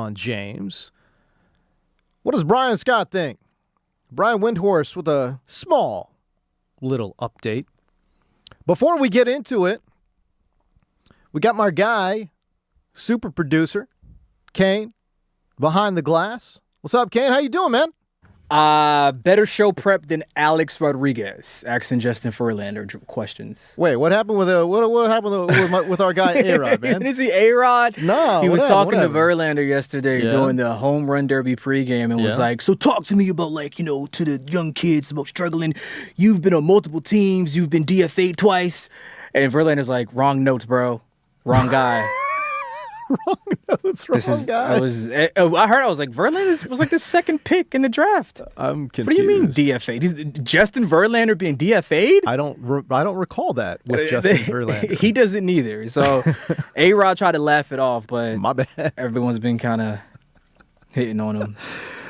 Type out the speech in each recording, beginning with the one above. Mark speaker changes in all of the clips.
Speaker 1: LeBron James. What does Brian Scott think? Brian Windhorst with a small little update. Before we get into it, we got my guy, super producer, Kane, behind the glass. What's up, Kane? How you doing, man?
Speaker 2: Better show prep than Alex Rodriguez. Asking Justin Verlander questions.
Speaker 1: Wait, what happened with what happened with our guy A-Rod, man?
Speaker 2: Didn't you see A-Rod?
Speaker 1: No,
Speaker 2: he was talking to Verlander yesterday during the home run derby pregame and was like, "So talk to me about to the young kids about struggling. You've been on multiple teams. You've been DFA'd twice." And Verlander's like, "Wrong notes, bro. Wrong guy."
Speaker 1: Wrong notes, wrong guy.
Speaker 2: I was like, Verlander was like the second pick in the draft.
Speaker 1: I'm confused.
Speaker 2: What do you mean DFA'd? Is Justin Verlander being DFA'd?
Speaker 1: I don't recall that with Justin Verlander.
Speaker 2: He doesn't either. So A-Rod tried to laugh it off, but
Speaker 1: my bad.
Speaker 2: Everyone's been kind of hitting on him.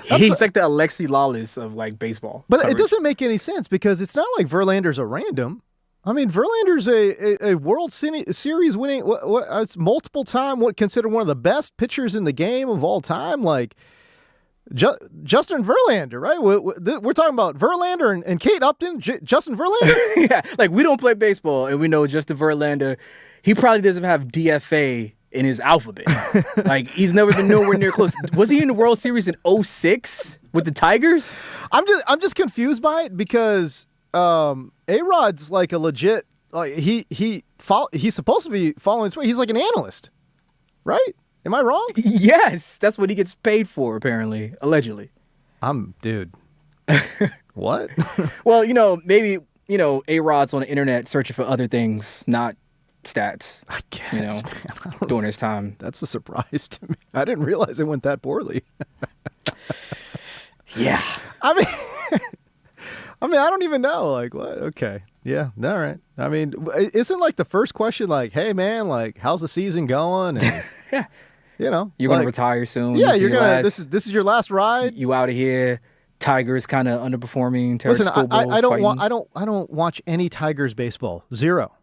Speaker 2: He's like the Alexi Lawless of baseball.
Speaker 1: But
Speaker 2: coverage.
Speaker 1: It doesn't make any sense because it's not like Verlander's a random. I mean, Verlander's a World Series winning, it's multiple time, considered one of the best pitchers in the game of all time. Justin Verlander, right? We're talking about Verlander and Kate Upton, Justin Verlander.
Speaker 2: Yeah, we don't play baseball, and we know Justin Verlander. He probably doesn't have DFA in his alphabet. He's never been nowhere near close. Was he in the World Series in 2006 with the Tigers?
Speaker 1: I'm just confused by it because A-Rod's like a legit, he's supposed to be following his way. He's like an analyst, right? Am I wrong?
Speaker 2: Yes, that's what he gets paid for, apparently, allegedly.
Speaker 1: Dude. What?
Speaker 2: Well, maybe, A-Rod's on the internet searching for other things, not stats.
Speaker 1: I guess,
Speaker 2: during his time.
Speaker 1: That's a surprise to me. I didn't realize it went that poorly.
Speaker 2: Yeah.
Speaker 1: I mean, I don't even know. What? Okay. Yeah. All right. I mean, isn't the first question hey, man, how's the season going? And,
Speaker 2: yeah.
Speaker 1: You're
Speaker 2: going to retire soon.
Speaker 1: Yeah, you're going to, this is your last ride.
Speaker 2: You out of here. Tigers kind of underperforming.
Speaker 1: Listen, I don't watch any Tigers baseball. Zero.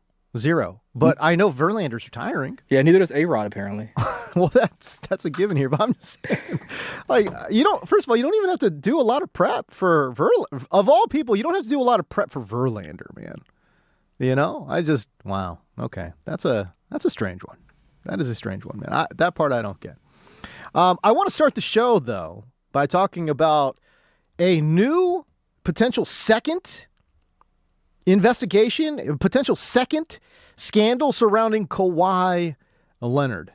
Speaker 1: But I know Verlander's retiring.
Speaker 2: Yeah, neither does A-Rod, apparently.
Speaker 1: Well, that's a given here, but I'm just saying, first of all, you don't even have to do a lot of prep for of all people, you don't have to do a lot of prep for Verlander, man. Wow. Okay. That's a strange one. That is a strange one, man. That part I don't get. I want to start the show, though, by talking about a new potential second investigation, a potential second scandal surrounding Kawhi Leonard.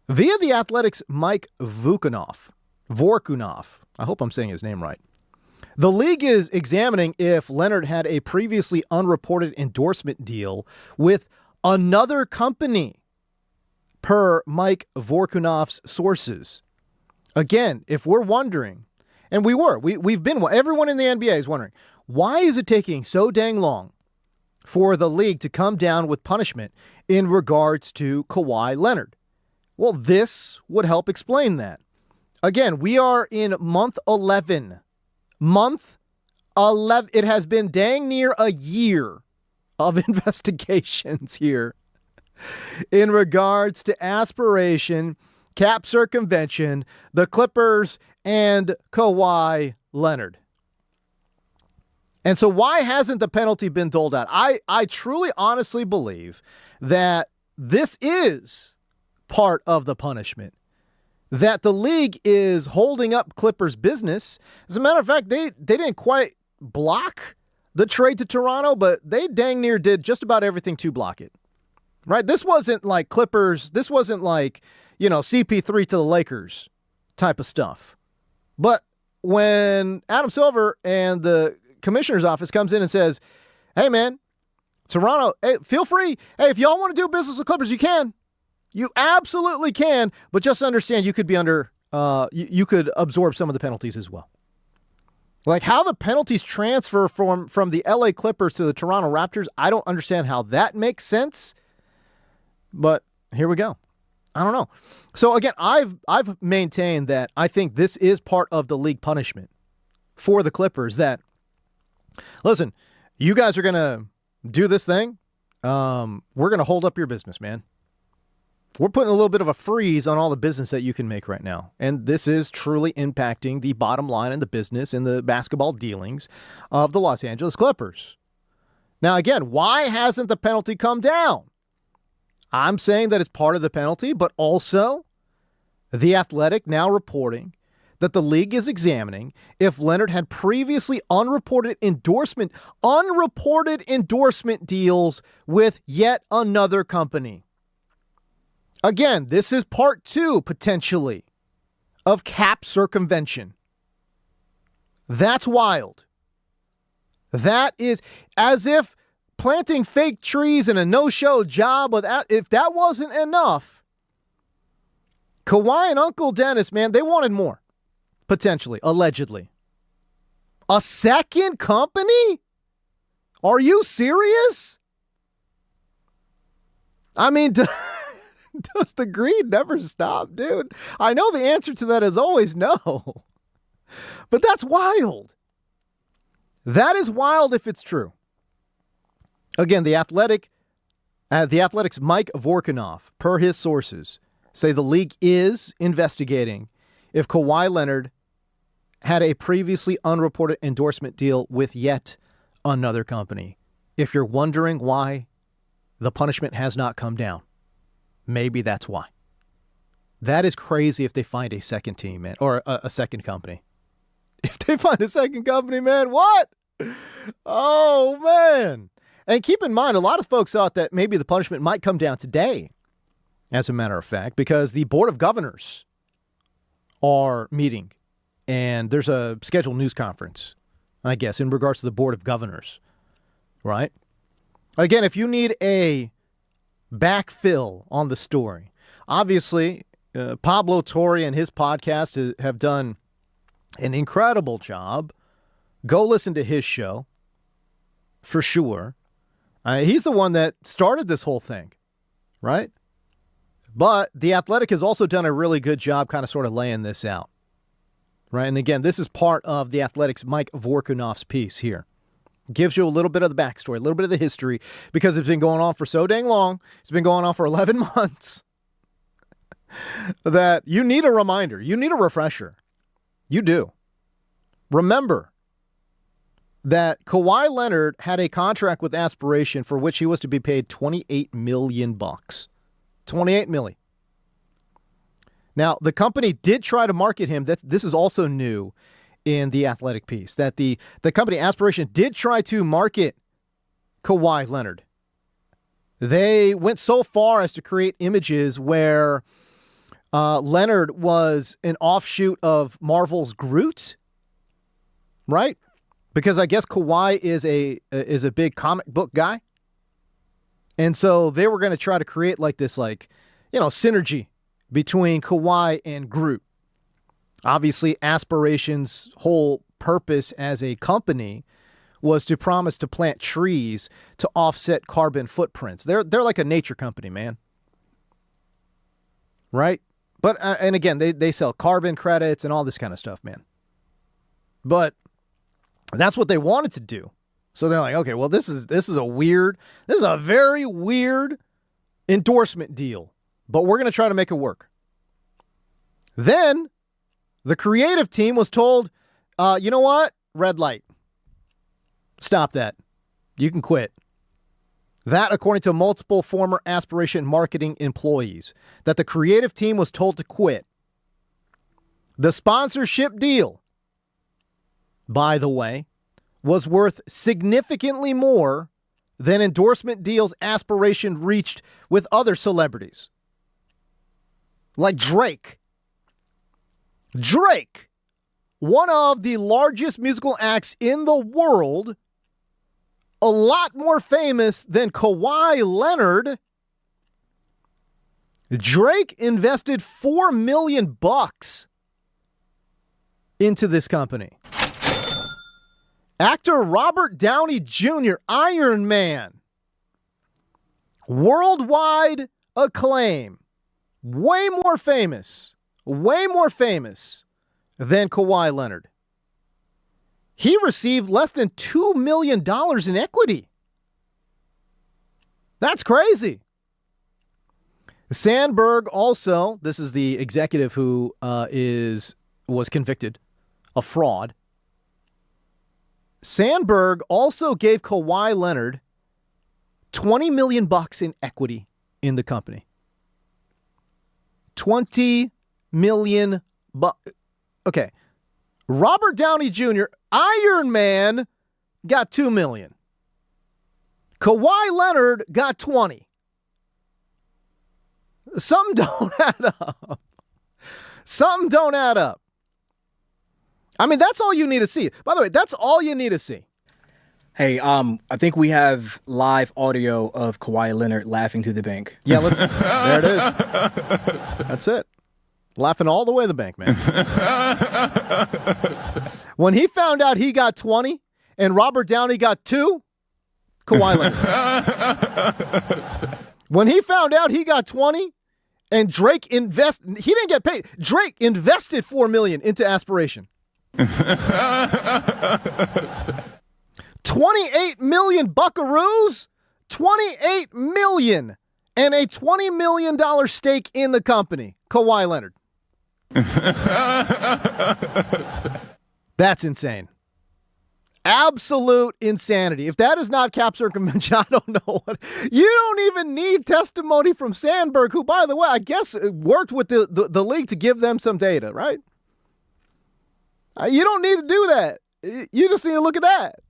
Speaker 1: Via The Athletic's Mike Vorkunov, I hope I'm saying his name right. The league is examining if Leonard had a previously unreported endorsement deal with another company, per Mike Vorkunov's sources. Again, if we're wondering, and we've been, everyone in the NBA is wondering, why is it taking so dang long for the league to come down with punishment in regards to Kawhi Leonard? Well, this would help explain that. Again, we are in month 11. Month 11. It has been dang near a year of investigations here in regards to aspiration, cap circumvention, the Clippers, and Kawhi Leonard. And so why hasn't the penalty been doled out? I truly, honestly believe that this is part of the punishment, that the league is holding up Clippers business. As a matter of fact, they didn't quite block the trade to Toronto, but they dang near did just about everything to block it. Right? This wasn't like Clippers. This wasn't like, CP3 to the Lakers type of stuff. But when Adam Silver and the commissioner's office comes in and says, hey, man, Toronto, hey, feel free. Hey, if y'all want to do business with Clippers, you can. You absolutely can. But just understand you could be under, you could absorb some of the penalties as well. How the penalties transfer from the LA Clippers to the Toronto Raptors, I don't understand how that makes sense. But here we go. I don't know. So again, I've maintained that I think this is part of the league punishment for the Clippers. That, listen, you guys are going to do this thing. We're going to hold up your business, man. We're putting a little bit of a freeze on all the business that you can make right now. And this is truly impacting the bottom line in the business and the basketball dealings of the Los Angeles Clippers. Now, again, why hasn't the penalty come down? I'm saying that it's part of the penalty, but also The Athletic now reporting that the league is examining if Leonard had previously unreported endorsement deals with yet another company. Again, this is part 2, potentially, of cap circumvention. That's wild. That is as if planting fake trees in a no-show job, if that wasn't enough, Kawhi and Uncle Dennis, man, they wanted more. Potentially, allegedly. A second company? Are you serious? I mean, does the greed never stop, dude? I know the answer to that is always no. But that's wild. That is wild if it's true. Again, the Athletic's Mike Vorkunov, per his sources, say the league is investigating if Kawhi Leonard had a previously unreported endorsement deal with yet another company. If you're wondering why the punishment has not come down, maybe that's why. That is crazy if they find a second team, man, or a second company. If they find a second company, man, what? Oh, man. And keep in mind, a lot of folks thought that maybe the punishment might come down today, as a matter of fact, because the Board of Governors are meeting, and there's a scheduled news conference, I guess, in regards to the Board of Governors, right? Again, if you need a backfill on the story, obviously, Pablo Torre and his podcast have done an incredible job. Go listen to his show, for sure. He's the one that started this whole thing, right? But The Athletic has also done a really good job kind of sort of laying this out, right? And again, this is part of The Athletic's Mike Vorkunov's piece here. Gives you a little bit of the backstory, a little bit of the history, because it's been going on for so dang long. It's been going on for 11 months that you need a reminder. You need a refresher. You do. Remember that Kawhi Leonard had a contract with Aspiration for which he was to be paid $28 million. $28 million. Now, the company did try to market him. This is also new in the Athletic piece, that the company Aspiration did try to market Kawhi Leonard. They went so far as to create images where Leonard was an offshoot of Marvel's Groot, right? Because I guess Kawhi is a big comic book guy. And so they were going to try to create this synergy between Kawhi and Groot. Obviously, Aspiration's whole purpose as a company was to promise to plant trees to offset carbon footprints. They're like a nature company, man. Right? But and again, they sell carbon credits and all this kind of stuff, man. But that's what they wanted to do. So they're like, okay, well, this is a very weird endorsement deal, but we're going to try to make it work. Then the creative team was told, you know what? Red light. Stop that. You can quit. That, according to multiple former Aspiration marketing employees, that the creative team was told to quit. The sponsorship deal, by the way, was worth significantly more than endorsement deals Aspiration reached with other celebrities. Like Drake. Drake, one of the largest musical acts in the world, a lot more famous than Kawhi Leonard. Drake invested $4 million into this company. Actor Robert Downey Jr., Iron Man, worldwide acclaim, way more famous than Kawhi Leonard. He received less than $2 million in equity. That's crazy. Sandberg also, this is the executive who was convicted of fraud. Sandberg also gave Kawhi Leonard $20 million in equity in the company. $20 million. Okay. Robert Downey Jr., Iron Man, got $2 million. Kawhi Leonard got 20. Something don't add up. Something don't add up. I mean, that's all you need to see. By the way, that's all you need to see.
Speaker 2: Hey, I think we have live audio of Kawhi Leonard laughing to the bank.
Speaker 1: Yeah, there it is. That's it. Laughing all the way to the bank, man. When he found out he got 20 and Robert Downey got 2, Kawhi Leonard. When he found out he got 20 and Drake he didn't get paid. Drake invested $4 million into Aspiration. 28 million buckaroos, 28 million, and a $20 million stake in the company. Kawhi Leonard. That's insane. Absolute insanity. If that is not cap circumvention, I don't know what. You don't even need testimony from Sandberg, who, by the way, I guess worked with the league to give them some data, right? You don't need to do that. You just need to look at that.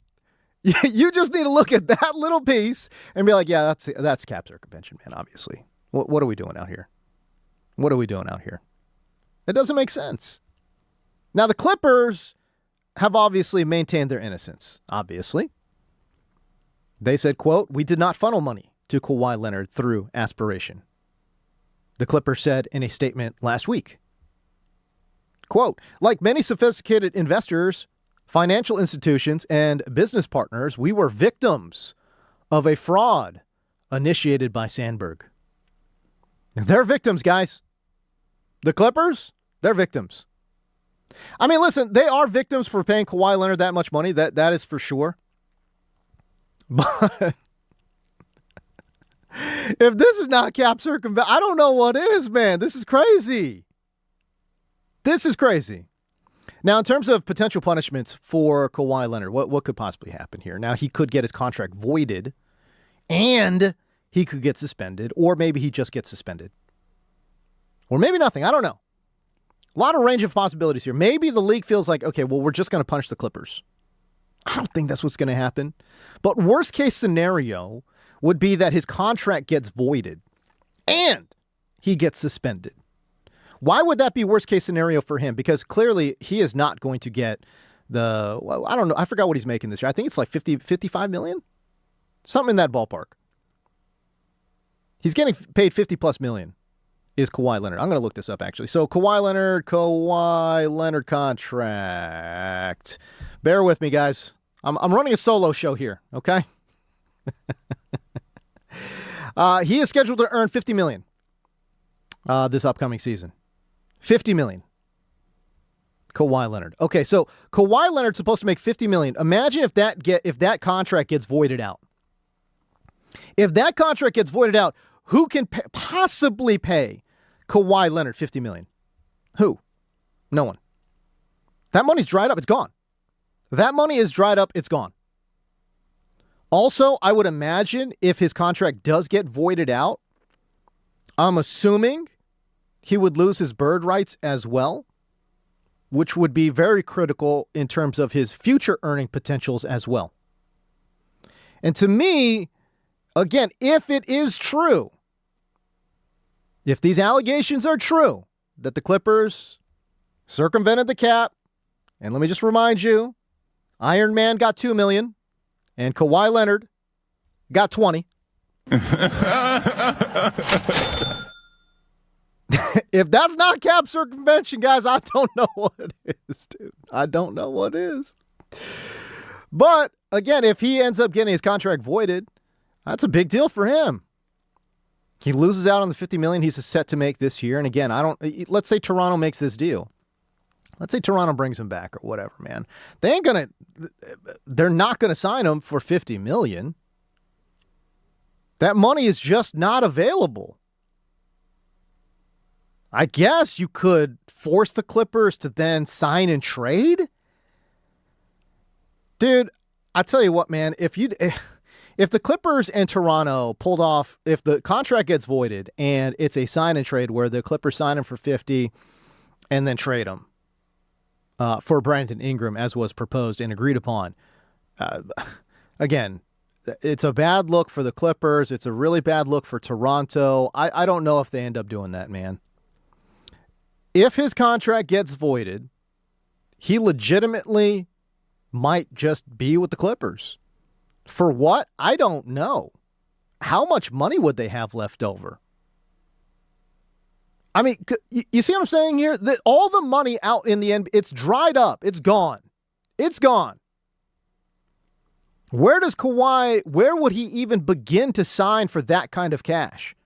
Speaker 1: You just need to look at that little piece and be like, yeah, that's cap circumvention, man, obviously. What are we doing out here? What are we doing out here? It doesn't make sense. Now, the Clippers have obviously maintained their innocence, obviously. They said, quote, "We did not funnel money to Kawhi Leonard through Aspiration." The Clippers said in a statement last week, quote, "Like many sophisticated investors, financial institutions, and business partners, we were victims of a fraud initiated by Sandberg." They're victims, guys. The Clippers, they're victims. I mean, listen, they are victims for paying Kawhi Leonard that much money. That is for sure. But if this is not cap circumvention, I don't know what is, man. This is crazy. This is crazy. Now, in terms of potential punishments for Kawhi Leonard, what could possibly happen here? Now, he could get his contract voided, and he could get suspended, or maybe he just gets suspended. Or maybe nothing. I don't know. A lot of range of possibilities here. Maybe the league feels like, okay, well, we're just going to punish the Clippers. I don't think that's what's going to happen. But worst case scenario would be that his contract gets voided and he gets suspended. Why would that be worst case scenario for him? Because clearly he is not going to get I don't know. I forgot what he's making this year. I think it's like 55 million, something in that ballpark. He's getting paid 50 plus million. Is Kawhi Leonard. I'm going to look this up, actually. So Kawhi Leonard contract. Bear with me, guys. I'm running a solo show here, okay? He is scheduled to earn $50 million this upcoming season. $50 million. Kawhi Leonard. Okay, so Kawhi Leonard's supposed to make $50 million. Imagine if that contract gets voided out. If that contract gets voided out, who can possibly pay Kawhi Leonard $50 million? Who? No one. That money's dried up. It's gone. That money is dried up. It's gone. Also, I would imagine if his contract does get voided out, I'm assuming he would lose his bird rights as well, which would be very critical in terms of his future earning potentials as well. And to me, again, if it is true, if these allegations are true, that the Clippers circumvented the cap, and let me just remind you, Iron Man got $2 million, and Kawhi Leonard got 20. If that's not cap circumvention, guys, I don't know what it is, dude. I don't know what is. But, again, if he ends up getting his contract voided, that's a big deal for him. He loses out on the $50 million he's set to make this year. And again, let's say Toronto makes this deal. Let's say Toronto brings him back or whatever, man. They're not going to sign him for $50 million. That money is just not available. I guess you could force the Clippers to then sign and trade. Dude, I tell you what, man, if the Clippers and Toronto pulled off, if the contract gets voided and it's a sign and trade where the Clippers sign him for 50 and then trade him for Brandon Ingram as was proposed and agreed upon, again, it's a bad look for the Clippers. It's a really bad look for Toronto. I don't know if they end up doing that, man. If his contract gets voided, he legitimately might just be with the Clippers. For what? I don't know. How much money would they have left over? I mean, you see what I'm saying here? All the money out in the end, it's dried up. It's gone. It's gone. Where would he even begin to sign for that kind of cash?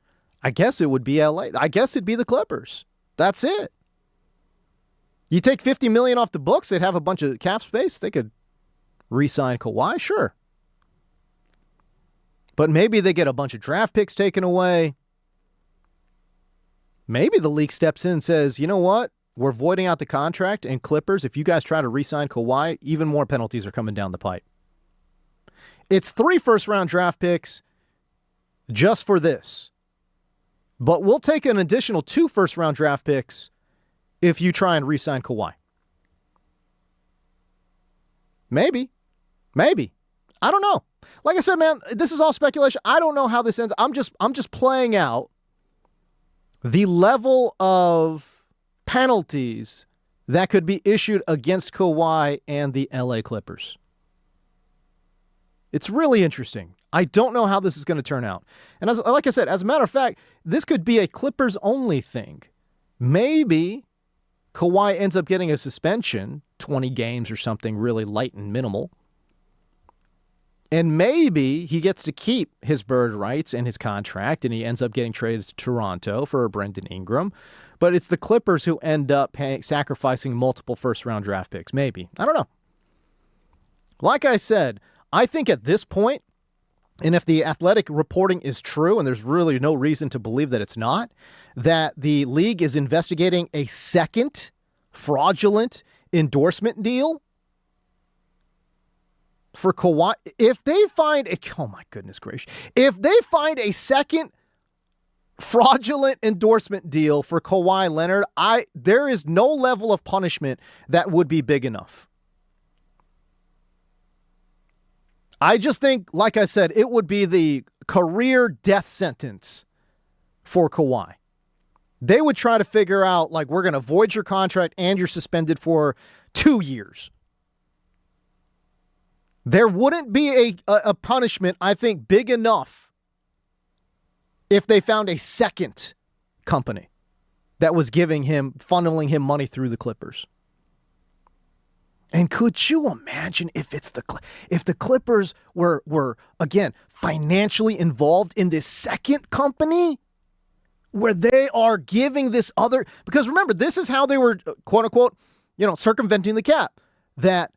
Speaker 1: I guess it would be LA. I guess it'd be the Clippers. That's it. You take $50 million off the books, they'd have a bunch of cap space. They could re-sign Kawhi, sure. But maybe they get a bunch of draft picks taken away. Maybe the league steps in and says, you know what? We're voiding out the contract, and Clippers, if you guys try to re-sign Kawhi, even more penalties are coming down the pipe. It's 3 first-round draft picks just for this. But we'll take an additional 2 first-round draft picks if you try and re-sign Kawhi. Maybe. I don't know. Like I said, man, this is all speculation. I don't know how this ends. I'm just playing out the level of penalties that could be issued against Kawhi and the LA Clippers. It's really interesting. I don't know how this is going to turn out. And like I said, as a matter of fact, this could be a Clippers only thing. Maybe Kawhi ends up getting a suspension, 20 games or something really light and minimal. And maybe he gets to keep his bird rights and his contract, and he ends up getting traded to Toronto for Brandon Ingram. But it's the Clippers who end up sacrificing multiple first-round draft picks. Maybe. I don't know. Like I said, I think at this point, and if the Athletic reporting is true, and there's really no reason to believe that it's not, that the league is investigating a second fraudulent endorsement deal for Kawhi. If they find oh my goodness gracious, if they find a second fraudulent endorsement deal for Kawhi Leonard, there is no level of punishment that would be big enough. I just think, like I said, it would be the career death sentence for Kawhi. They would try to figure out, like, we're going to void your contract and you're suspended for 2 years. There wouldn't be a punishment, I think, big enough if they found a second company that was funneling him money through the Clippers. And could you imagine if the Clippers were again financially involved in this second company where they are giving this other, because remember, this is how they were quote unquote, circumventing the cap, that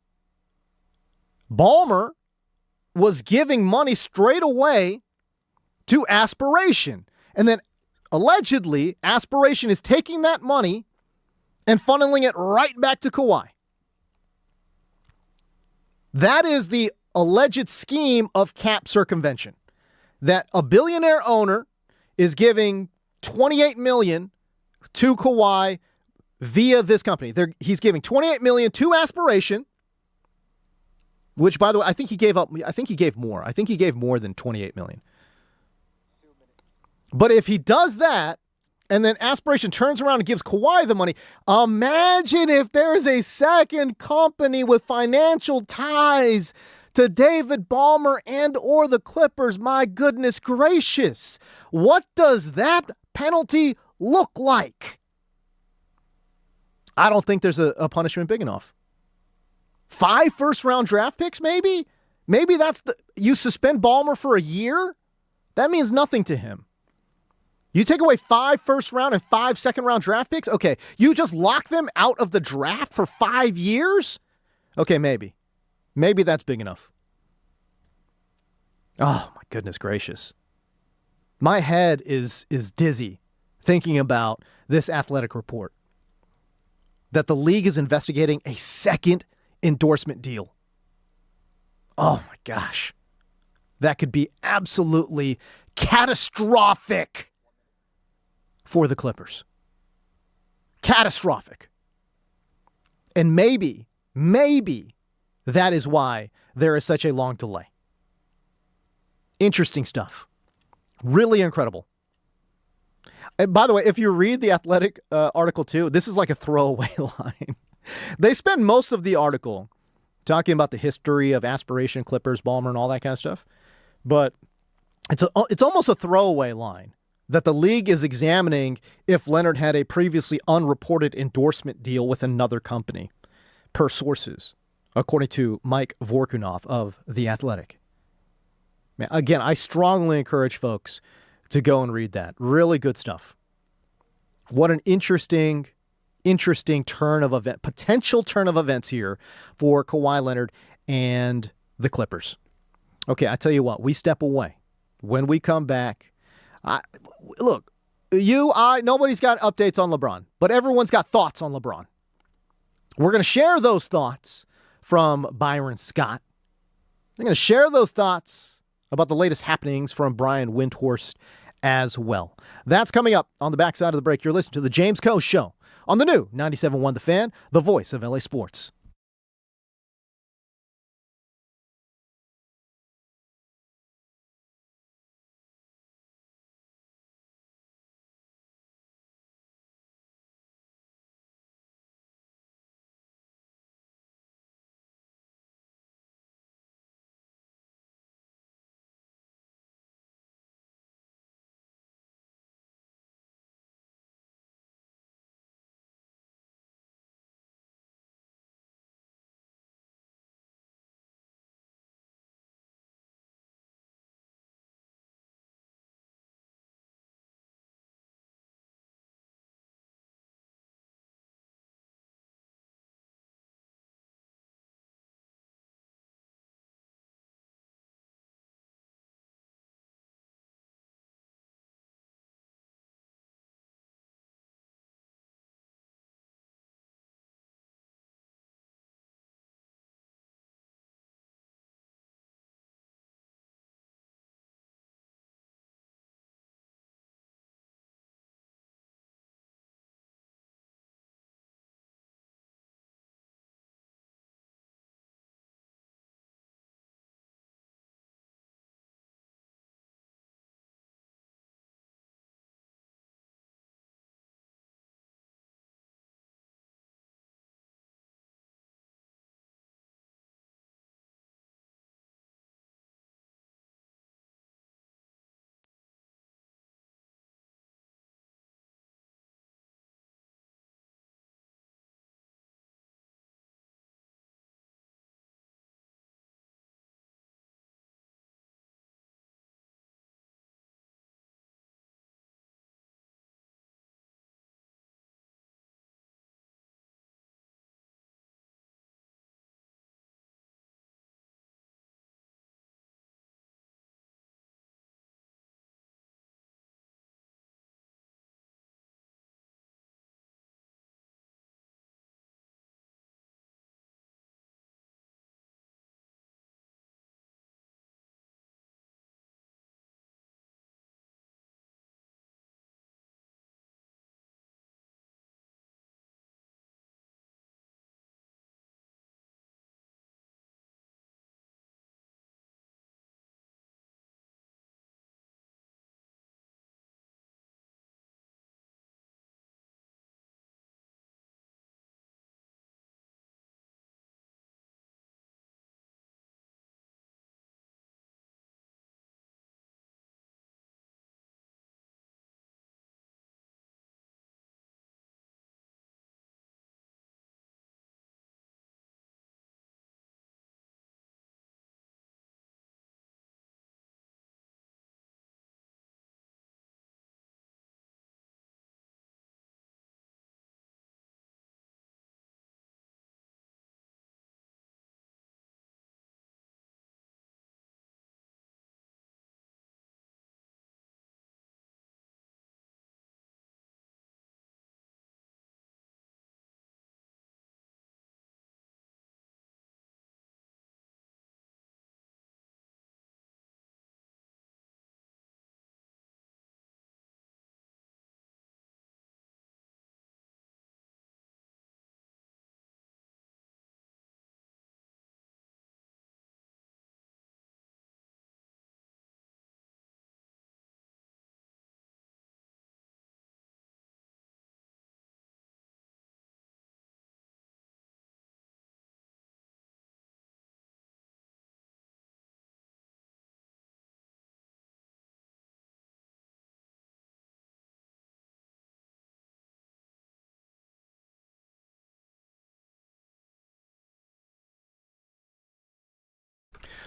Speaker 1: Ballmer was giving money straight away to Aspiration. And then allegedly Aspiration is taking that money and funneling it right back to Kawhi. That is the alleged scheme of cap circumvention, that a billionaire owner is giving $28 million to Kawhi via this company. He's giving $28 million to Aspiration, which, by the way, I think he gave more. I think he gave more than $28 million. But if he does that, and then Aspiration turns around and gives Kawhi the money, imagine if there is a second company with financial ties to David Ballmer and or the Clippers. My goodness gracious. What does that penalty look like? I don't think there's a punishment big enough. 5 first-round draft picks, maybe? Maybe you suspend Ballmer for a year? That means nothing to him. You take away 5 first-round and 5 second-round draft picks? Okay, you just lock them out of the draft for 5 years? Okay, maybe. Maybe that's big enough. Oh, my goodness gracious. My head is dizzy thinking about this Athletic report that the league is investigating a second endorsement deal. Oh my gosh. That could be absolutely catastrophic for the Clippers. Catastrophic. And maybe that is why there is such a long delay. Interesting stuff. Really incredible. And by the way, if you read the Athletic article too, this is like a throwaway line. They spend most of the article talking about the history of aspiration Clippers, Ballmer, and all that kind of stuff. But it's almost a throwaway line that the league is examining if Leonard had a previously unreported endorsement deal with another company, per sources, according to Mike Vorkunov of The Athletic. Man, again, I strongly encourage folks to go and read that. Really good stuff. What an interesting turn of event, potential turn of events here for Kawhi Leonard and the Clippers. Okay, I tell you what, we step away. When we come back, look, nobody's got updates on LeBron, but everyone's got thoughts on LeBron. We're going to share those thoughts from Byron Scott. I'm going to share those thoughts about the latest happenings from Brian Windhorst as well. That's coming up on the backside of the break. You're listening to The James Coe Show on the new 97.1 The Fan, the voice of LA Sports.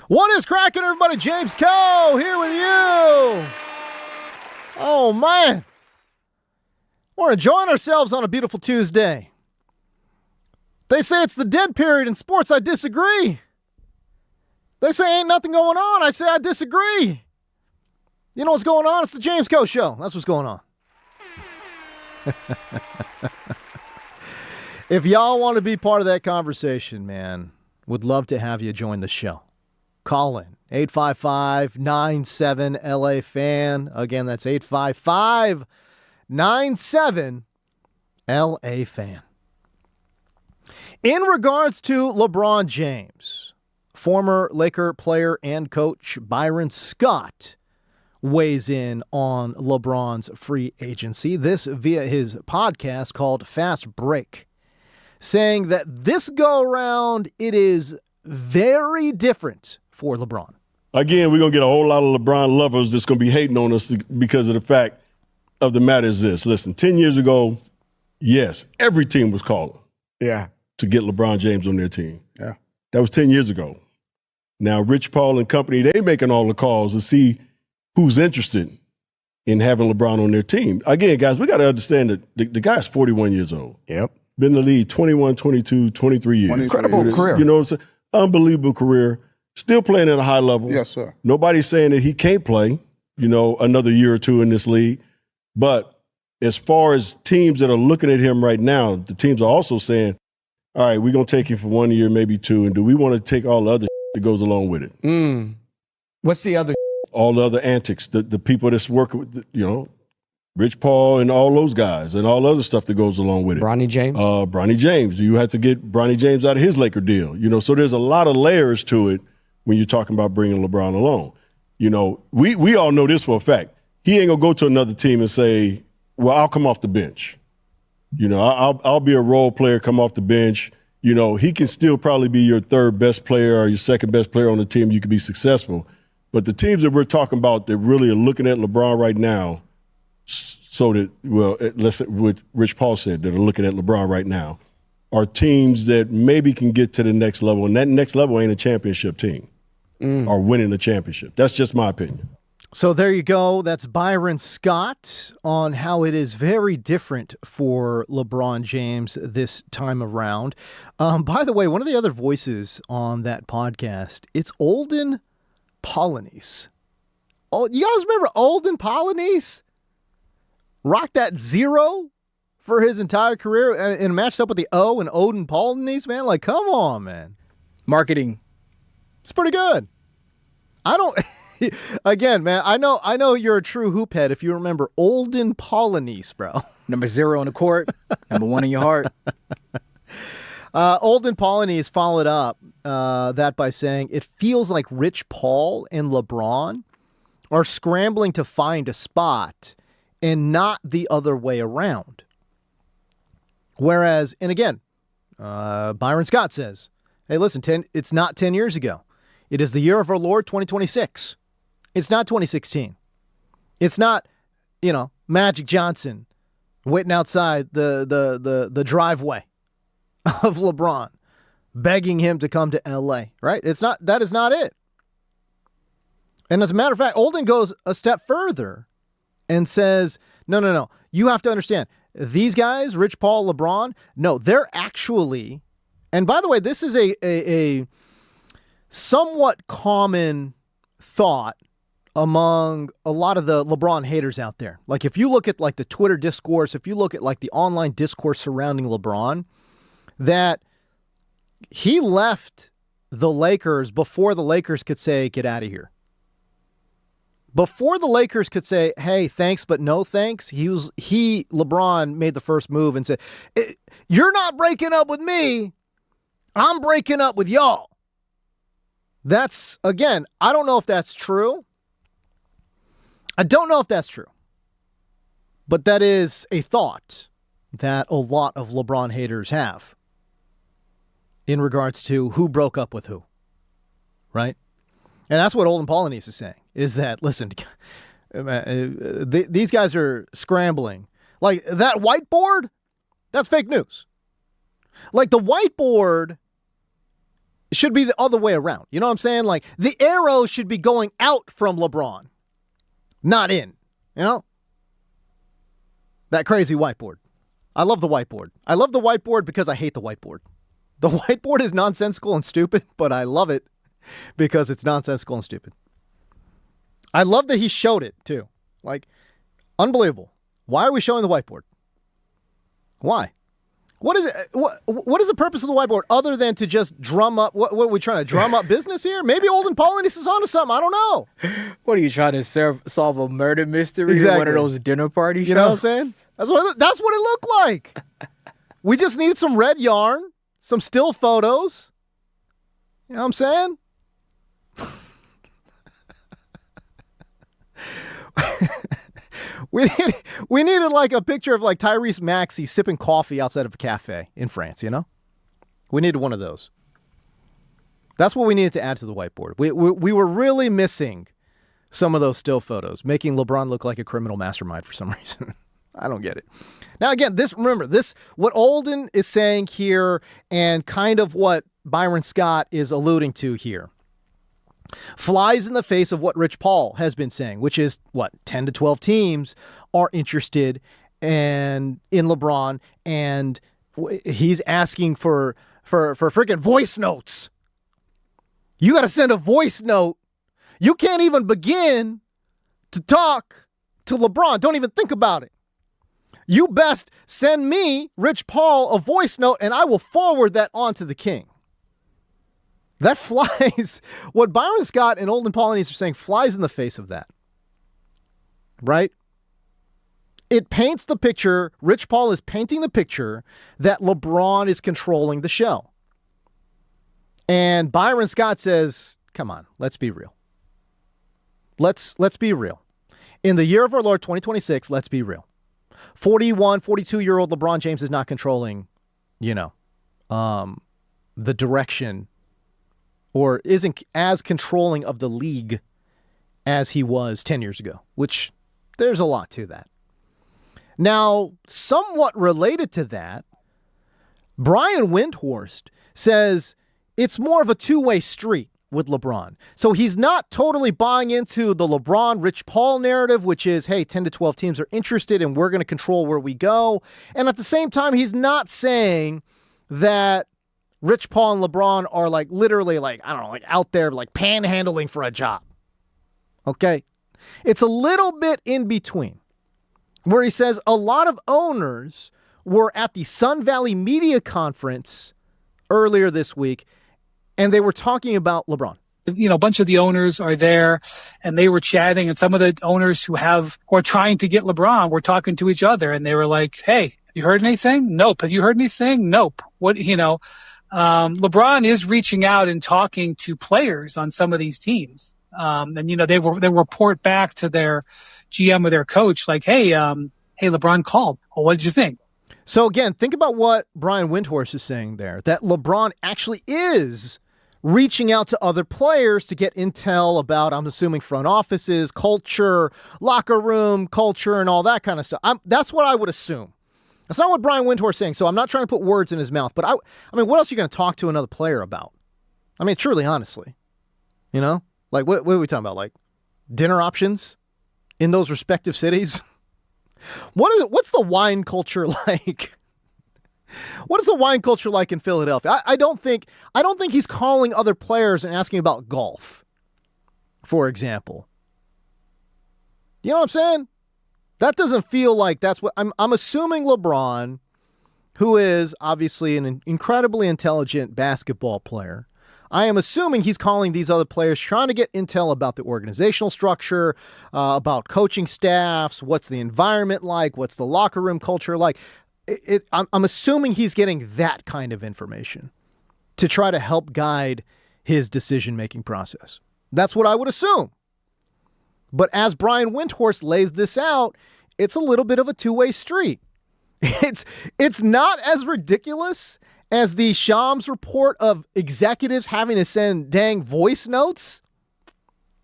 Speaker 1: What is cracking, everybody? James Coe here with you. Oh, man. We're enjoying ourselves on a beautiful Tuesday. They say it's the dead period in sports. I disagree. They say ain't nothing going on. I say I disagree. You know what's going on? It's the James Coe Show. That's what's going on. If y'all want to be part of that conversation, man, would love to have you join the show. Call in 855-97-LA-FAN. Again, that's 855-97-LA-FAN. In regards to LeBron James, former Laker player and coach Byron Scott weighs in on LeBron's free agency, this via his podcast called Fast Break, saying that this go-around, it is very different for LeBron.
Speaker 3: Again, we're going to get a whole lot of LeBron lovers that's going to be hating on us because of the fact of the matter is this. Listen, 10 years ago, yes, every team was calling to get LeBron James on their team.
Speaker 4: Yeah.
Speaker 3: That was 10 years ago. Now, Rich Paul and company, they making all the calls to see who's interested in having LeBron on their team. Again, guys, we got to understand that the guy's 41 years old.
Speaker 4: Yep.
Speaker 3: Been in the league 21, 22, 23 years.
Speaker 4: Incredible career.
Speaker 3: You know, it's an unbelievable career. Still playing at a high level.
Speaker 4: Yes, sir.
Speaker 3: Nobody's saying that he can't play, another year or two in this league. But as far as teams that are looking at him right now, the teams are also saying, all right, we're going to take him for 1 year, maybe two. And do we want to take all the other that goes along with it?
Speaker 5: What's the other?
Speaker 3: All the other antics, the people that's working with, Rich Paul and all those guys and all the other stuff that goes along with it.
Speaker 5: Bronny James?
Speaker 3: Bronny James. You have to get Bronny James out of his Laker deal. So there's a lot of layers to it when you're talking about bringing LeBron along. We all know this for a fact. He ain't going to go to another team and say, well, I'll come off the bench. I'll be a role player, come off the bench. He can still probably be your third best player or your second best player on the team. You could be successful. But the teams that we're talking about that really are looking at LeBron right now, so that, let's say what Rich Paul said, that are looking at LeBron right now, are teams that maybe can get to the next level. And that next level ain't a championship team or winning a championship. That's just my opinion.
Speaker 1: So there you go. That's Byron Scott on how it is very different for LeBron James this time around. By the way, one of the other voices on that podcast, it's Olden Polynice. Oh, you guys remember Olden Polynice? Rocked that 0 for his entire career and matched up with the O and Olden Polynice, man. Like, come on, man.
Speaker 2: Marketing.
Speaker 1: It's pretty good. Again, man, I know you're a true hoop head if you remember Olden Polynice, bro.
Speaker 2: Number 0 on the court, number 1 in your heart.
Speaker 1: Olden Polynice followed up that by saying, it feels like Rich Paul and LeBron are scrambling to find a spot and not the other way around. Whereas, and again, Byron Scott says, hey, listen, it's not 10 years ago. It is the year of our Lord, 2026. It's not 2016. It's not, Magic Johnson waiting outside the driveway of LeBron, begging him to come to L.A., right? That is not it. And as a matter of fact, Olden goes a step further and says, no. You have to understand, these guys, Rich Paul, LeBron, no, they're actually, and by the way, this is a somewhat common thought among a lot of the LeBron haters out there. Like if you look at like the Twitter discourse, if you look at like the online discourse surrounding LeBron, that he left the Lakers before the Lakers could say, get out of here. Before the Lakers could say, hey, thanks, but no thanks, LeBron made the first move and said, you're not breaking up with me. I'm breaking up with y'all. That's, again, I don't know if that's true. But that is a thought that a lot of LeBron haters have in regards to who broke up with who, right? And that's what Olden Polynice is saying, is that, listen, these guys are scrambling. Like, that whiteboard, that's fake news. Like, the whiteboard It should be the other way around. You know what I'm saying? Like, the arrow should be going out from LeBron, not in. You know? That crazy whiteboard. I love the whiteboard. I love the whiteboard because I hate the whiteboard. The whiteboard is nonsensical and stupid, but I love it because it's nonsensical and stupid. I love that he showed it, too. Like, unbelievable. Why are we showing the whiteboard? Why? What is it? What is the purpose of the whiteboard other than to just drum up? What are we trying to drum up business here? Maybe Olden Polynice is onto something. I don't know.
Speaker 2: What are you trying to solve a murder mystery?
Speaker 1: Exactly.
Speaker 2: At one of those dinner party shows?
Speaker 1: You know what I'm saying? That's what it looked like. We just needed some red yarn, some still photos. You know what I'm saying? We needed like a picture of like Tyrese Maxey sipping coffee outside of a cafe in France, you know? We needed one of those. That's what we needed to add to the whiteboard. We were really missing some of those still photos, making LeBron look like a criminal mastermind for some reason. I don't get it. Now, again, what Olden is saying here and kind of what Byron Scott is alluding to here flies in the face of what Rich Paul has been saying, which is 10 to 12 teams are interested in LeBron, and he's asking for freaking voice notes. You got to send a voice note. You can't even begin to talk to LeBron. Don't even think about it. You best send me, Rich Paul, a voice note, and I will forward that on to the king. That flies, what Byron Scott and Olden Polynice are saying flies in the face of that. Right? It paints the picture, Rich Paul is painting the picture that LeBron is controlling the show. And Byron Scott says, come on, let's be real. Let's be real. In the year of our Lord 2026, let's be real. 41, 42-year-old LeBron James is not controlling, the direction, or isn't as controlling of the league as he was 10 years ago, which there's a lot to that. Now, somewhat related to that, Brian Windhorst says it's more of a two-way street with LeBron. So he's not totally buying into the LeBron Rich Paul narrative, which is, hey, 10 to 12 teams are interested and we're going to control where we go. And at the same time, he's not saying that Rich Paul and LeBron are like literally like, I don't know, like out there like panhandling for a job. Okay? It's a little bit in between where he says a lot of owners were at the Sun Valley Media Conference earlier this week and they were talking about LeBron.
Speaker 4: A bunch of the owners are there and they were chatting, and some of the owners who are trying to get LeBron were talking to each other, and they were like, hey, have you heard anything? Nope. Have you heard anything? Nope. LeBron is reaching out and talking to players on some of these teams. They report back to their GM or their coach like, hey, LeBron called. Well, what did you think?
Speaker 1: So again, think about what Brian Windhorst is saying there, that LeBron actually is reaching out to other players to get intel about, I'm assuming, front offices, culture, locker room culture, and all that kind of stuff. That's what I would assume. That's not what Brian Windhorst is saying, so I'm not trying to put words in his mouth, but I mean, what else are you going to talk to another player about? I mean, truly, honestly. Like, what are we talking about? Like, dinner options in those respective cities? What's the wine culture like? What is the wine culture like in Philadelphia? I don't think he's calling other players and asking about golf, for example. You know what I'm saying? That doesn't feel like that's what I'm assuming LeBron, who is obviously an incredibly intelligent basketball player. I am assuming he's calling these other players, trying to get intel about the organizational structure, about coaching staffs, what's the environment like, what's the locker room culture like. I'm assuming he's getting that kind of information to try to help guide his decision-making process. That's what I would assume. But as Brian Windhorst lays this out, it's a little bit of a two-way street. It's not as ridiculous as the Shams report of executives having to send dang voice notes.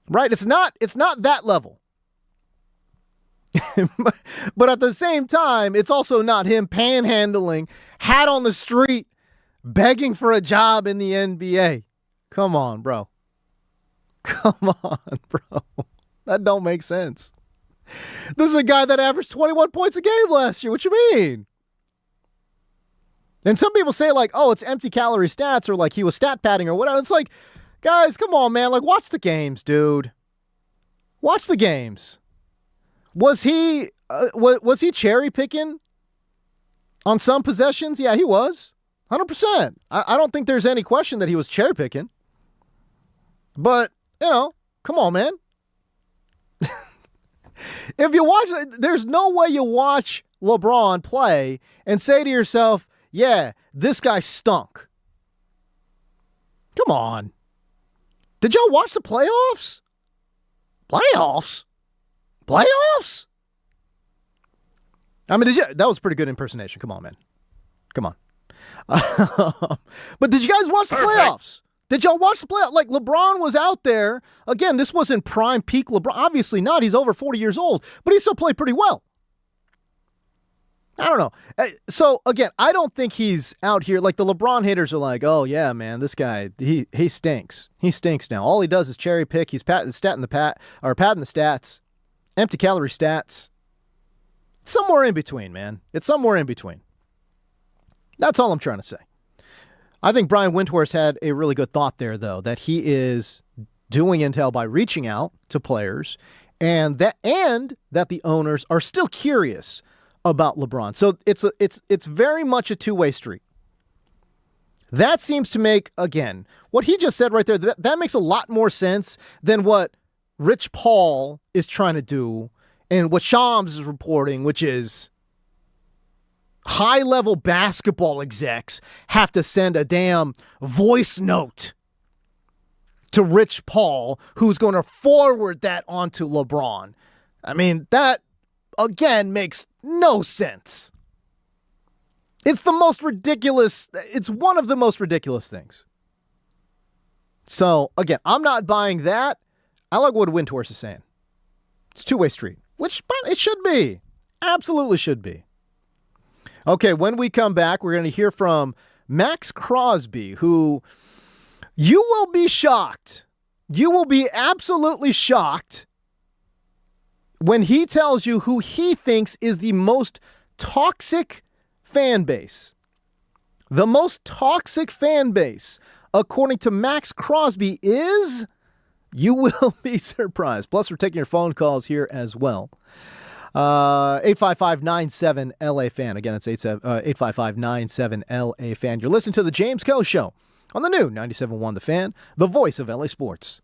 Speaker 1: Right? It's not that level. But at the same time, it's also not him panhandling, hat on the street, begging for a job in the NBA. Come on, bro. Come on, bro. That don't make sense. This is a guy that averaged 21 points a game last year. What you mean? And some people say, like, oh, it's empty calorie stats or like he was stat padding or whatever. It's like, guys, come on, man. Like, watch the games, dude. Watch the games. Was he cherry picking on some possessions? Yeah, he was. 100%. I don't think there's any question that he was cherry picking. But, come on, man. If you watch, there's no way you watch LeBron play and say to yourself, yeah, this guy stunk. Come on. Did y'all watch the playoffs? Playoffs? I mean, that was a pretty good impersonation. Come on, man. Come on. But did you guys watch the playoffs? Did y'all watch the playoffs? Like, LeBron was out there. Again, this wasn't prime peak LeBron. Obviously not. He's over 40 years old. But he still played pretty well. I don't know. So, again, I don't think he's out here. Like, the LeBron haters are like, oh, yeah, man, this guy, he stinks. He stinks now. All he does is cherry pick. He's padding the stats. Empty calorie stats. Somewhere in between, man. It's somewhere in between. That's all I'm trying to say. I think Brian Windhorst had a really good thought there, though, that he is doing intel by reaching out to players and that the owners are still curious about LeBron. So it's very much a two-way street. That seems to make, again, what he just said right there, that makes a lot more sense than what Rich Paul is trying to do and what Shams is reporting, which is high-level basketball execs have to send a damn voice note to Rich Paul, who's going to forward that onto LeBron. I mean, that, again, makes no sense. It's the most ridiculous. It's one of the most ridiculous things. So, again, I'm not buying that. I like what Windhorst is saying. It's a two-way street, which it should be. Absolutely should be. Okay, when we come back, we're going to hear from Max Crosby, who you will be shocked. You will be absolutely shocked when he tells you who he thinks is the most toxic fan base. The most toxic fan base, according to Max Crosby, is, you will be surprised. Plus, we're taking your phone calls here as well. 855-97-LA-FAN. Again, it's 855-97-LA-FAN. You're listening to The James Koh Show on the new 97.1 The Fan, the voice of LA sports.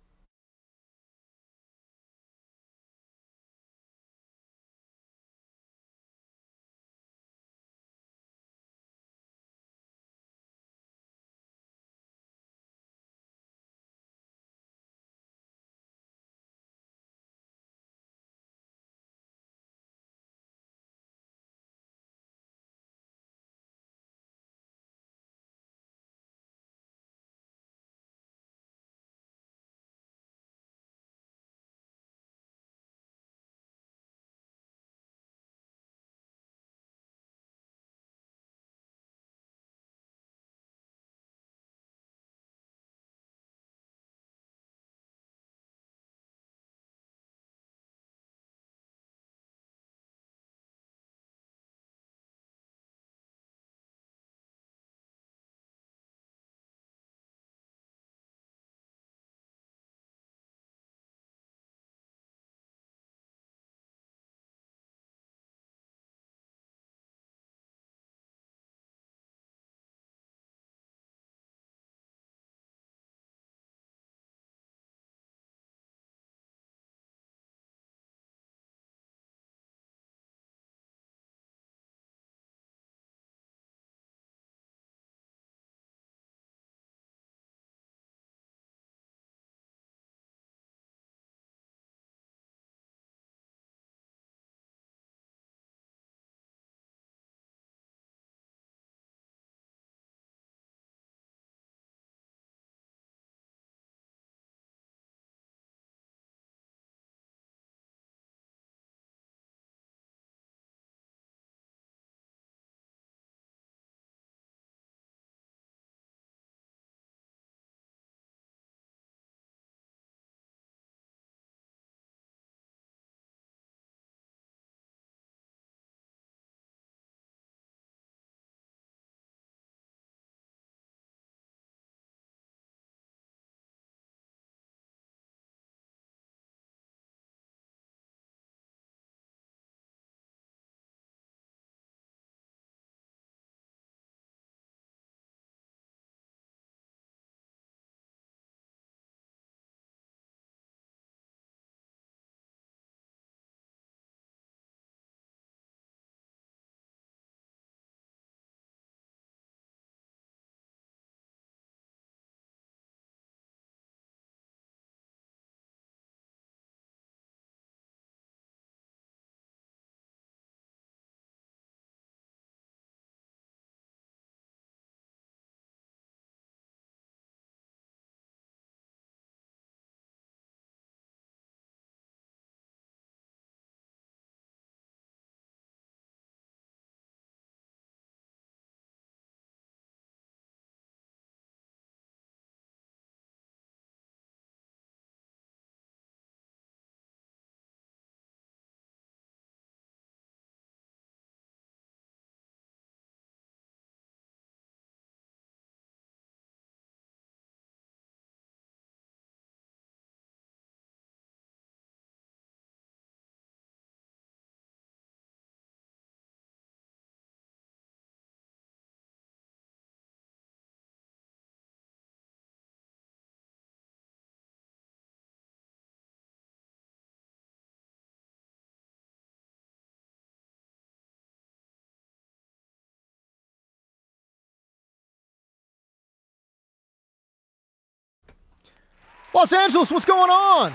Speaker 1: Los Angeles, what's going on?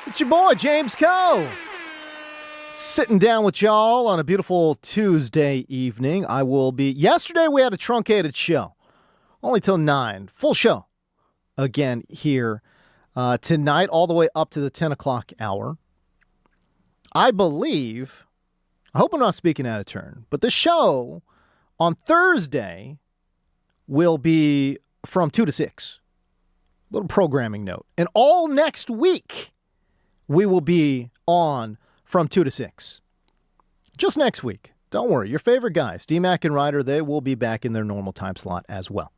Speaker 1: It's your boy, James Coe. Sitting down with y'all on a beautiful Tuesday evening. Yesterday we had a truncated show. Only till 9. Full show. Again here tonight, all the way up to the 10 o'clock hour. I hope I'm not speaking out of turn, but the show on Thursday will be from 2 to 6. Little programming note. And all next week, we will be on from 2 to 6. Just next week. Don't worry. Your favorite guys, D-Mac and Reiter, they will be back in their normal time slot as well.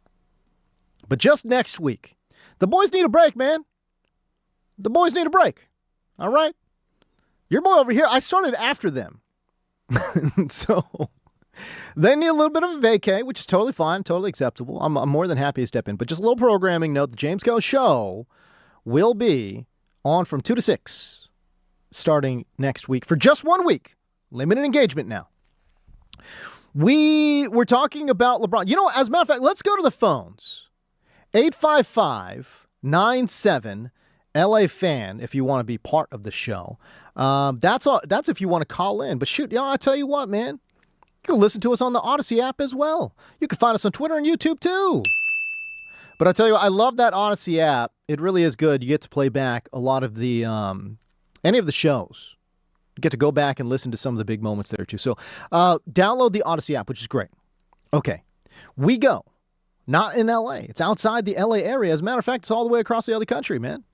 Speaker 1: But just next week. The boys need a break, man. The boys need a break. All right? Your boy over here, I started after them. So they need a little bit of a vacay, which is totally fine, totally acceptable. I'm more than happy to step in. But just a little programming note, the James Coe Show will be on from 2 to 6 starting next week for just 1 week. Limited engagement now. We were talking about LeBron. You know, as a matter of fact, let's go to the phones. 855-97 LA fan if you want to be part of the show. That's if you want to call in. But shoot, I tell you what, man. You can listen to us on the Odyssey app as well. You can find us on Twitter and YouTube too. But I tell you what, I love that Odyssey app. It really is good. You get to play back a lot of the any of the shows. You get to go back and listen to some of the big moments there too. So download the Odyssey app, which is great. Okay, we go. Not in LA. It's outside the LA area. As a matter of fact, it's all the way across the other country, man.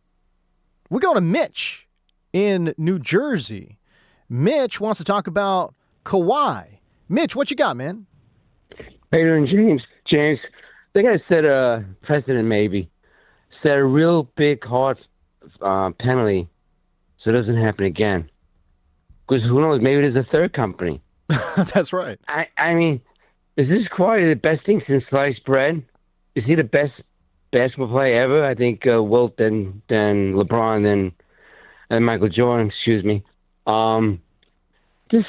Speaker 1: We're going to Mitch in New Jersey. Mitch wants to talk about Kawhi. Mitch, what you got, man?
Speaker 6: How you doing, James? James, they got to set a precedent, maybe. Set a real big, hard penalty so it doesn't happen again. Because who knows, maybe there's a third company.
Speaker 1: That's right.
Speaker 6: I mean, is this Kawhi the best thing since sliced bread? Is he the best basketball player ever? I think Wilt, then LeBron, then Michael Jordan, excuse me. This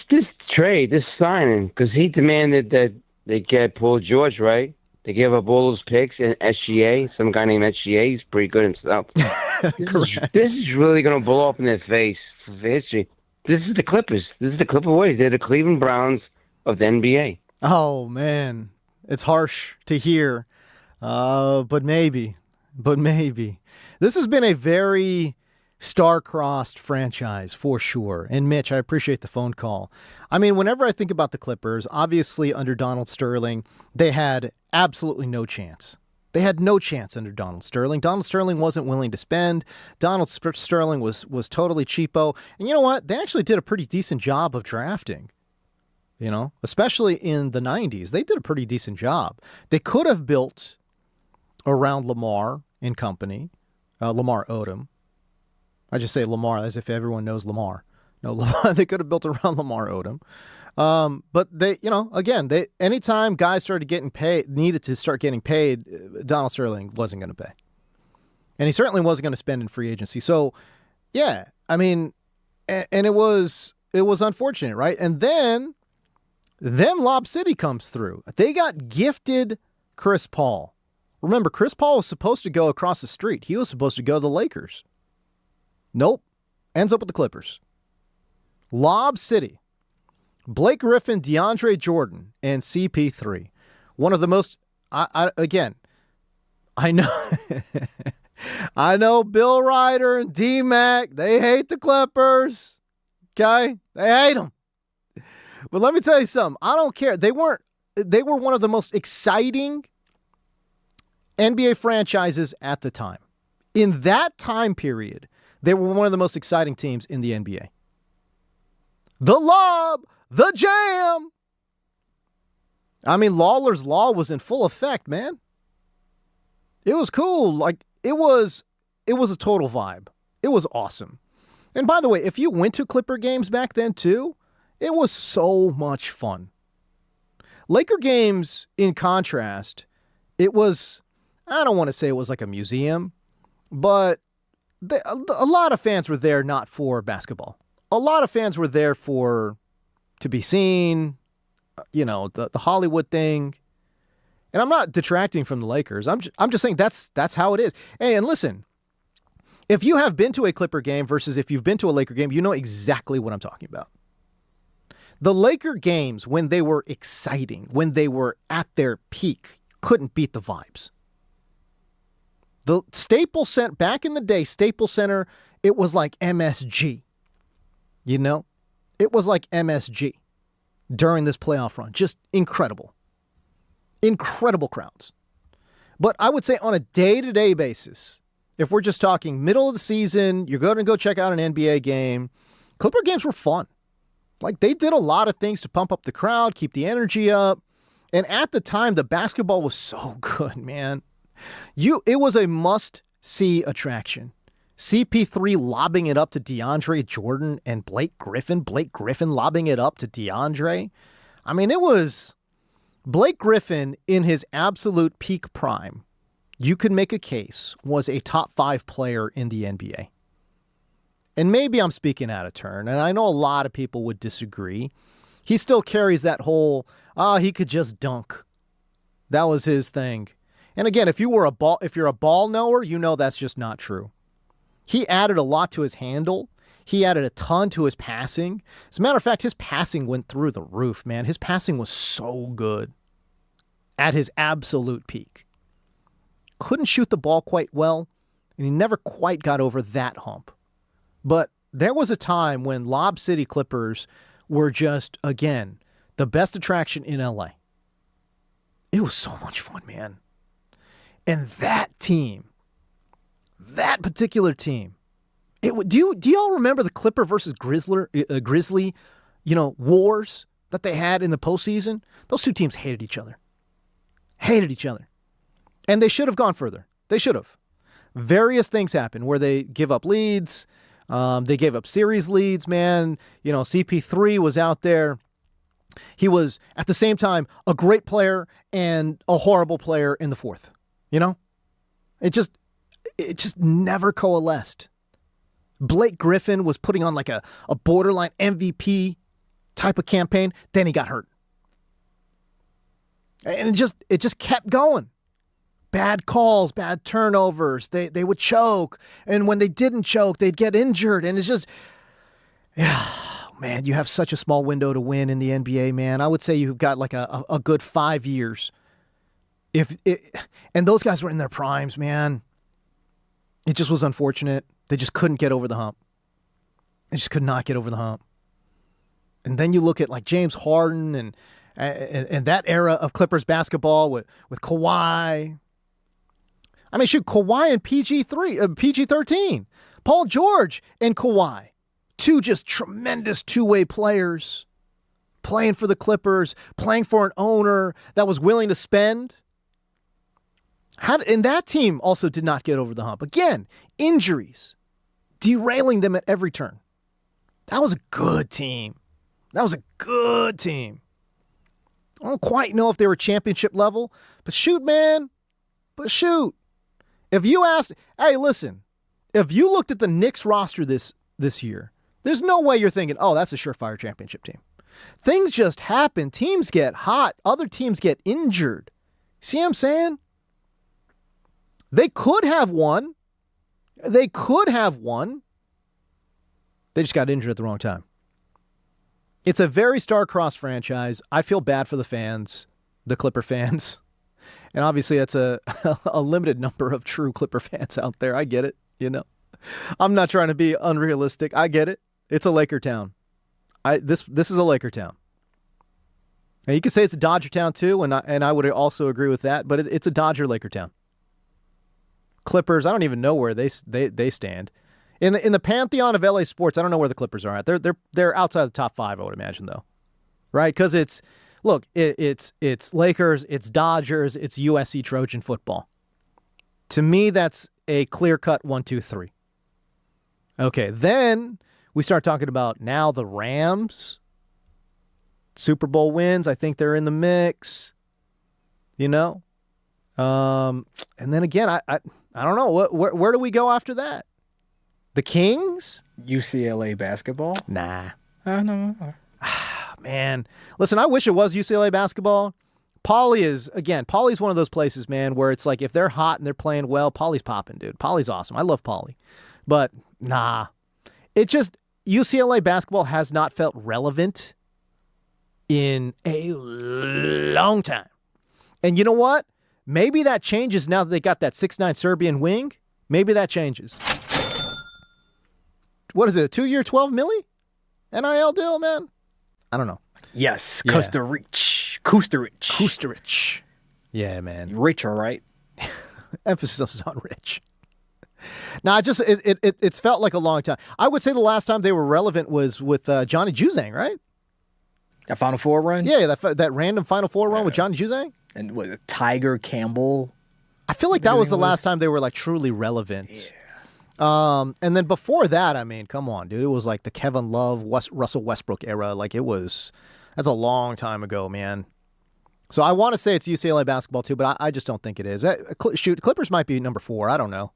Speaker 6: trade, this signing, because he demanded that they get Paul George, right? They gave up all those picks and SGA, some guy named SGA. He's pretty good himself. This is really going to blow up in their face for history. This is the Clippers. This is the Clipper ways. They're the Cleveland Browns of the NBA.
Speaker 1: Oh, man. It's harsh to hear, but maybe. This has been a very star-crossed franchise for sure. And Mitch, I appreciate the phone call. I mean, whenever I think about the Clippers, obviously under Donald Sterling, they had absolutely no chance. They had no chance under Donald Sterling. Donald Sterling wasn't willing to spend. Donald Sterling was totally cheapo. And you know what? They actually did a pretty decent job of drafting. You know, especially in the 90s. They did a pretty decent job. They could have built around Lamar and company. Lamar Odom. I just say Lamar as if everyone knows Lamar. No, Lamar, they could have built around Lamar Odom. But they, anytime guys needed to start getting paid, Donald Sterling wasn't going to pay. And he certainly wasn't going to spend in free agency. So, yeah, I mean, and it was unfortunate, right? And then Lob City comes through. They got gifted Chris Paul. Remember, Chris Paul was supposed to go across the street. He was supposed to go to the Lakers. Nope. Ends up with the Clippers. Lob City. Blake Griffin, DeAndre Jordan, and CP3. One of the most, I know, I know Bill Reiter and D-Mac, they hate the Clippers. Okay? They hate them. But let me tell you something. I don't care. They were one of the most exciting NBA franchises at the time. In that time period, they were one of the most exciting teams in the NBA. The lob, the jam. I mean, Lawler's Law was in full effect, man. It was cool. Like, it was a total vibe. It was awesome. And by the way, if you went to Clipper games back then too, it was so much fun. Laker games, in contrast, it was, I don't want to say it was like a museum, but a lot of fans were there not for basketball. A lot of fans were there to be seen, the Hollywood thing. And I'm not detracting from the Lakers. I'm just saying that's how it is. Hey, and listen, If you have been to a Clipper game versus if you've been to a Laker game, you know exactly what I'm talking about. The Laker games, when they were exciting, when they were at their peak, couldn't beat the vibes. The Staples Center, back in the day, Staples Center, it was like MSG. You know? It was like MSG during this playoff run. Just incredible. Incredible crowds. But I would say on a day-to-day basis, if we're just talking middle of the season, you're going to go check out an NBA game, Clipper games were fun. Like, they did a lot of things to pump up the crowd, keep the energy up. And at the time, the basketball was so good, man. It was a must-see attraction. CP3 lobbing it up to DeAndre Jordan and Blake Griffin. Blake Griffin lobbing it up to DeAndre. I mean, it was Blake Griffin in his absolute peak prime. You could make a case was a top 5 player in the NBA. And maybe I'm speaking out of turn, and I know a lot of people would disagree. He still carries that whole, he could just dunk. That was his thing. And again, if you're a ball knower, you know that's just not true. He added a lot to his handle. He added a ton to his passing. As a matter of fact, his passing went through the roof, man. His passing was so good at his absolute peak. Couldn't shoot the ball quite well, and he never quite got over that hump. But there was a time when Lob City Clippers were just, again, the best attraction in LA. It was so much fun, man. And that team, that particular team, do y'all remember the Clipper versus Grizzly, wars that they had in the postseason? Those two teams hated each other. And they should have gone further. They should have. Various things happened where they give up leads. They gave up series leads, man. CP3 was out there. He was, at the same time, a great player and a horrible player in the fourth. It just never coalesced. Blake Griffin was putting on like a borderline MVP type of campaign. Then he got hurt. And it just kept going. Bad calls, bad turnovers. They would choke. And when they didn't choke, they'd get injured. And it's just, man, you have such a small window to win in the NBA, man. I would say you've got like a good 5 years. And those guys were in their primes, man. It just was unfortunate. They just couldn't get over the hump. They just could not get over the hump. And then you look at like James Harden and that era of Clippers basketball with Kawhi. I mean, shoot, Kawhi and PG-13. Paul George and Kawhi. Two just tremendous two-way players playing for the Clippers, playing for an owner that was willing to spend. And that team also did not get over the hump. Again, injuries, derailing them at every turn. That was a good team. I don't quite know if they were championship level, but shoot, man. If you asked, hey, listen, if you looked at the Knicks roster this year, there's no way you're thinking, oh, that's a surefire championship team. Things just happen. Teams get hot. Other teams get injured. See what I'm saying? They could have won. They just got injured at the wrong time. It's a very star-crossed franchise. I feel bad for the fans, the Clipper fans. And obviously that's a limited number of true Clipper fans out there. I get it, I'm not trying to be unrealistic. I get it. It's a Laker town. This is a Laker town. Now you could say it's a Dodger town too, and I would also agree with that, but it's a Dodger Laker town. Clippers, I don't even know where they stand. In the pantheon of LA sports, I don't know where the Clippers are at. They're outside the top 5, I would imagine, though. Right? Because it's Lakers, it's Dodgers, it's USC Trojan football. To me, that's a clear-cut 1, 2, 3. Okay, then we start talking about now the Rams. Super Bowl wins, I think they're in the mix. And then again, I don't know. Where do we go after that? The Kings?
Speaker 2: UCLA basketball?
Speaker 1: Nah.
Speaker 2: No.
Speaker 1: Man. Listen, I wish it was UCLA basketball. Poly's one of those places, man, where it's like if they're hot and they're playing well, Poly's popping, dude. Poly's awesome. I love Poly. But nah, it just UCLA basketball has not felt relevant in a long time. And you know what? Maybe that changes now that they got that 6'9" Serbian wing. Maybe that changes. What is it, a 2-year, $12 million NIL deal, man? I don't know.
Speaker 2: Yes,
Speaker 1: Yeah.
Speaker 2: Kusturic.
Speaker 1: Yeah, man.
Speaker 2: Rich, all right?
Speaker 1: Emphasis on rich. Now, it's felt like a long time. I would say the last time they were relevant was with Johnny Juzang, right?
Speaker 2: That Final Four run?
Speaker 1: Yeah, that random Final Four run with Johnny Juzang.
Speaker 2: And was it Tiger Campbell?
Speaker 1: I feel like that was the last time they were like truly relevant. Yeah. And then before that, I mean, come on, dude. It was like the Kevin Love, Russell Westbrook era. Like that's a long time ago, man. So I want to say it's UCLA basketball too, but I just don't think it is. Shoot, Clippers might be number 4. I don't know.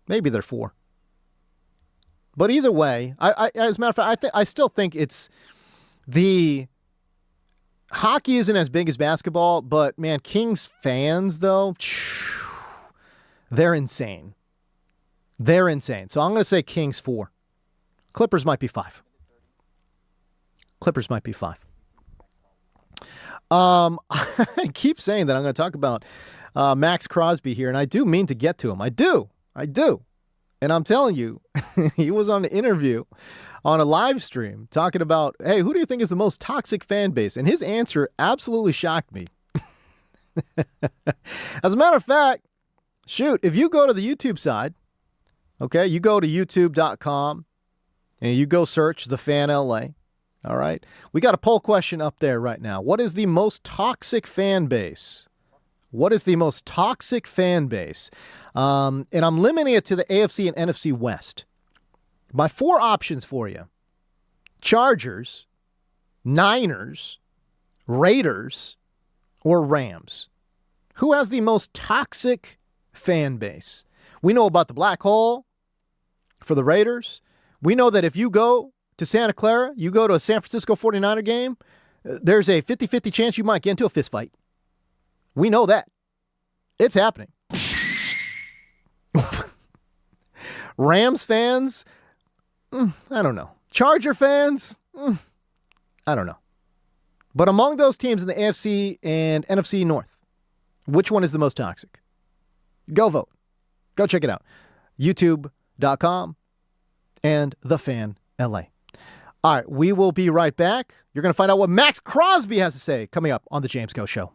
Speaker 1: Maybe they're 4. But either way, I as a matter of fact, I still think it's the hockey isn't as big as basketball, but man, Kings fans though, they're insane. They're insane. So I'm going to say Kings 4. Clippers might be 5. I keep saying that I'm going to talk about Max Crosby here, and I do mean to get to him. I do. And I'm telling you, he was on an interview on a live stream talking about, hey, who do you think is the most toxic fan base? And his answer absolutely shocked me. As a matter of fact, shoot, if you go to the YouTube side, okay, you go to youtube.com and you go search The Fan LA. All right. We got a poll question up there right now. What is the most toxic fan base? And I'm limiting it to the AFC and NFC West. My 4 options for you: Chargers, Niners, Raiders, or Rams. Who has the most toxic fan base? We know about the black hole for the Raiders. We know that if you go to Santa Clara, you go to a San Francisco 49er game, there's a 50-50 chance you might get into a fist fight. We know that. It's happening. Rams fans, I don't know. Charger fans, I don't know. But among those teams in the AFC and NFC North, which one is the most toxic? Go vote. Go check it out. YouTube.com and The Fan LA. All right, we will be right back. You're going to find out what Max Crosby has to say coming up on The James Coe Show.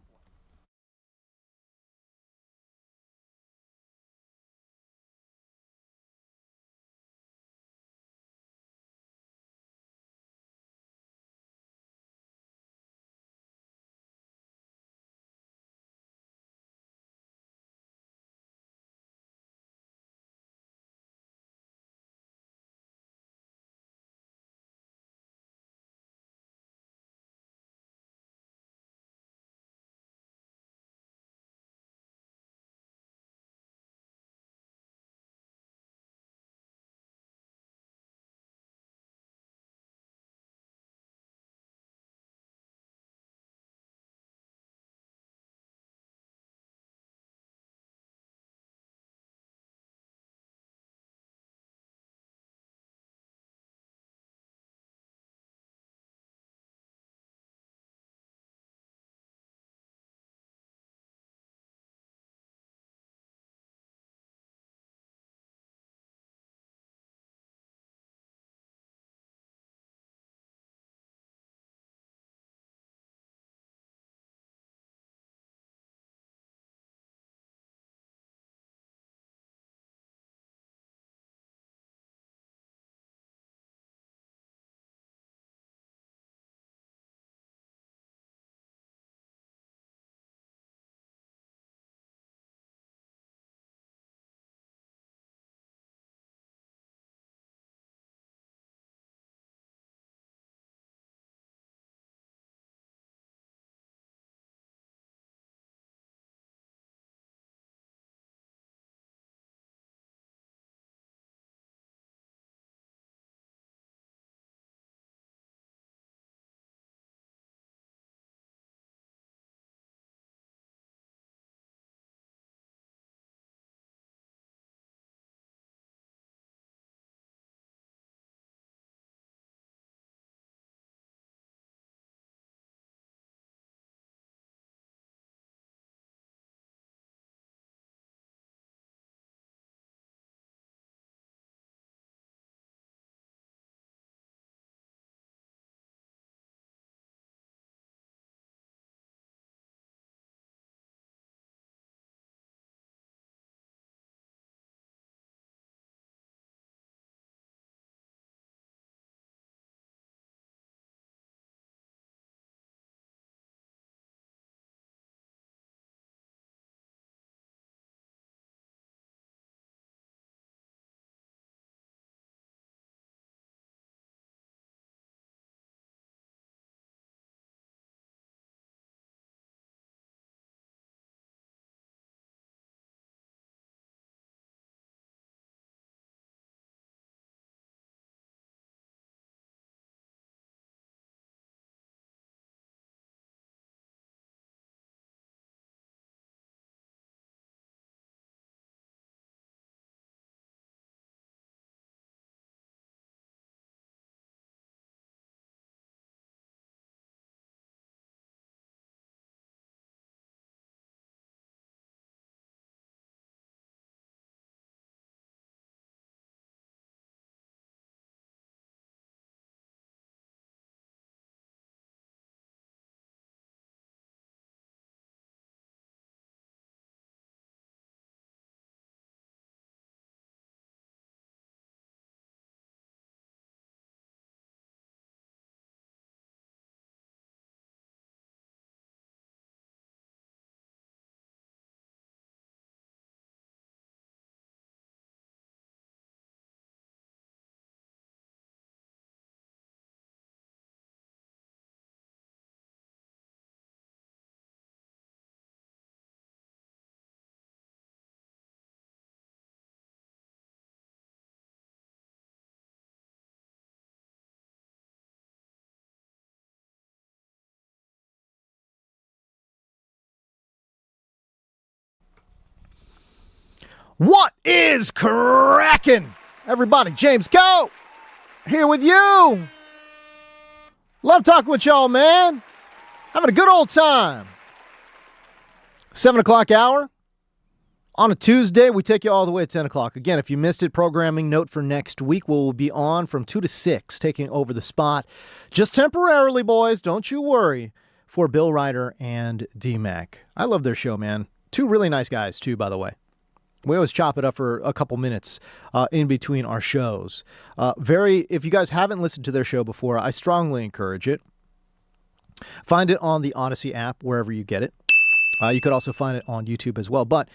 Speaker 1: What is cracking? Everybody, James, go! Here with you. Love talking with y'all, man. Having a good old time. 7 o'clock hour. On a Tuesday, we take you all the way at 10 o'clock. Again, if you missed it, programming note for next week, we'll be on from 2 to 6, taking over the spot. Just temporarily, boys, don't you worry, for Bill Reiter and D-Mac. I love their show, man. Two really nice guys, too, by the way. We always chop it up for a couple minutes in between our shows. If you guys haven't listened to their show before, I strongly encourage it. Find it on the Odyssey app, wherever you get it. You could also find it on YouTube as well. But,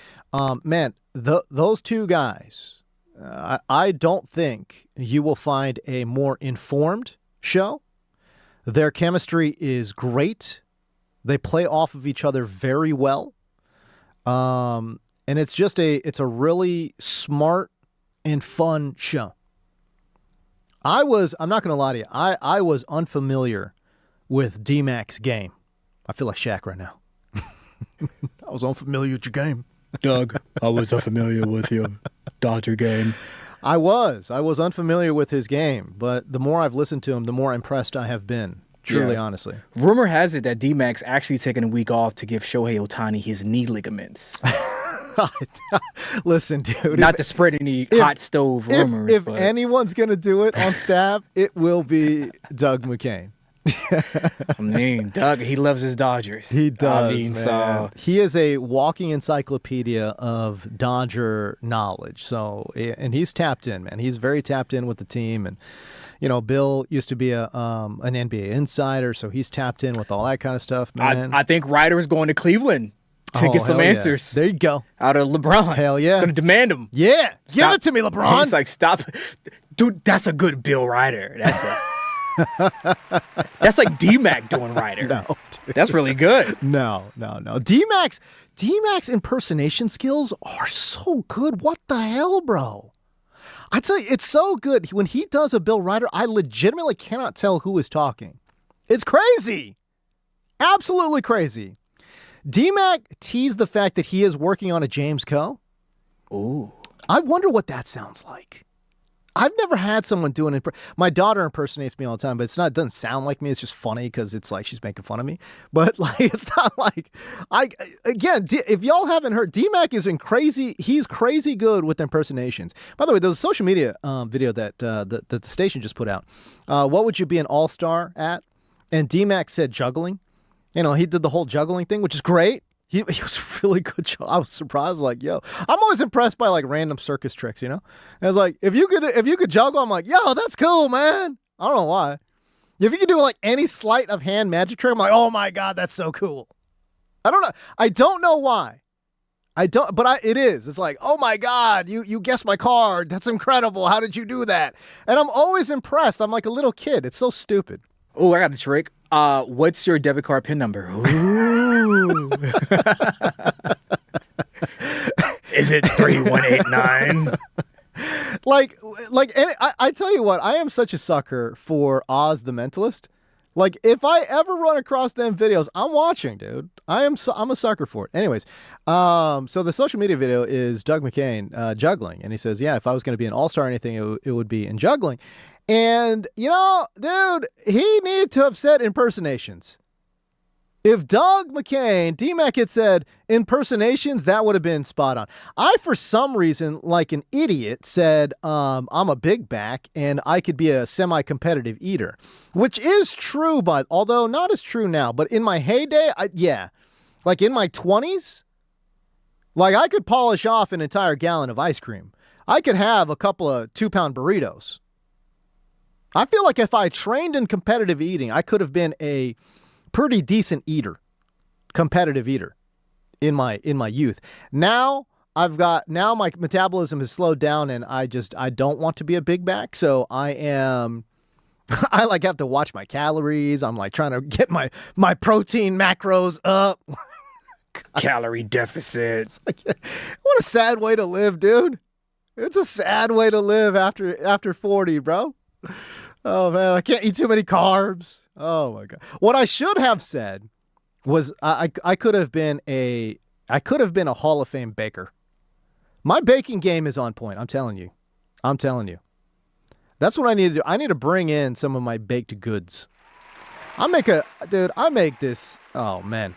Speaker 1: man, those two guys, I don't think you will find a more informed show. Their chemistry is great. They play off of each other very well. And it's a really smart and fun show. I'm not going to lie to you. I was unfamiliar with D-Mac's game. I feel like Shaq right now. I was unfamiliar with your game.
Speaker 2: Doug, I was unfamiliar with your Dodger game.
Speaker 1: I was unfamiliar with his game, but the more I've listened to him, the more impressed I have been. Truly, honestly.
Speaker 2: Rumor has it that D-Mac's actually taking a week off to give Shohei Ohtani his knee ligaments.
Speaker 1: Listen, dude.
Speaker 2: Not to spread any hot stove rumors.
Speaker 1: If anyone's going to do it on staff, it will be Doug McCain.
Speaker 2: I mean, Doug, he loves his Dodgers.
Speaker 1: He does, man.
Speaker 2: So
Speaker 1: he is a walking encyclopedia of Dodger knowledge. So, and he's tapped in, man. He's very tapped in with the team. And, you know, Bill used to be an NBA insider, so he's tapped in with all that kind of stuff, man.
Speaker 2: I think Reiter is going to Cleveland to get some answers.
Speaker 1: There you go.
Speaker 2: Out of LeBron.
Speaker 1: Hell yeah.
Speaker 2: He's going to demand them.
Speaker 1: Yeah. Give it to me, LeBron.
Speaker 2: He's like, stop. Dude, that's a good Bill Reiter. That's like D-Mac doing Reiter.
Speaker 1: No, dude.
Speaker 2: That's really good.
Speaker 1: No. D-Mac's impersonation skills are so good. What the hell, bro? I tell you, it's so good. When he does a Bill Reiter, I legitimately cannot tell who is talking. It's crazy. Absolutely crazy. D-Mac teased the fact that he is working on a James Coe.
Speaker 2: Ooh.
Speaker 1: I wonder what that sounds like. I've never had someone do an my daughter impersonates me all the time, but it doesn't sound like me. It's just funny because it's like she's making fun of me. But like, it's not like if y'all haven't heard, D-Mac is crazy. He's crazy good with impersonations. By the way, there was a social media video that the station just put out. What would you be an all-star at? And D-Mac said juggling. You know, he did the whole juggling thing, which is great. He was really good. I was surprised, like, yo, I'm always impressed by like random circus tricks, you know? And I was like, if you could juggle, I'm like, yo, that's cool, man. I don't know why. If you could do like any sleight of hand magic trick, I'm like, oh my God, that's so cool. I don't know. I don't know why. It is. It's like, oh my God, you guessed my card. That's incredible. How did you do that? And I'm always impressed. I'm like a little kid. It's so stupid.
Speaker 2: Oh, I got a trick. What's your debit card PIN number? Ooh. Is it 3189?
Speaker 1: I tell you what, I am such a sucker for Oz the Mentalist. Like, if I ever run across them videos, I'm watching, dude. I'm a sucker for it. Anyways, so the social media video is Doug McCain juggling, and he says, yeah, if I was going to be an all-star or anything, it would be in juggling. And, you know, dude, he needed to have said impersonations. If Doug McCain, D-Mac had said impersonations, that would have been spot on. I, for some reason, like an idiot, said I'm a big back and I could be a semi-competitive eater, which is true, although not as true now. But in my heyday, like in my 20s, like I could polish off an entire gallon of ice cream. I could have a couple of 2-pound burritos. I feel like if I trained in competitive eating, I could have been a pretty decent competitive eater in my youth. Now my metabolism has slowed down and I don't want to be a big back. So I like have to watch my calories. I'm like trying to get my protein macros up.
Speaker 2: Calorie deficits.
Speaker 1: What a sad way to live, dude. It's a sad way to live after 40, bro. Oh man, I can't eat too many carbs. Oh my God. What I should have said was I could have been a Hall of Fame baker. My baking game is on point. I'm telling you. That's what I need to do. I need to bring in some of my baked goods. I make this. Oh, man.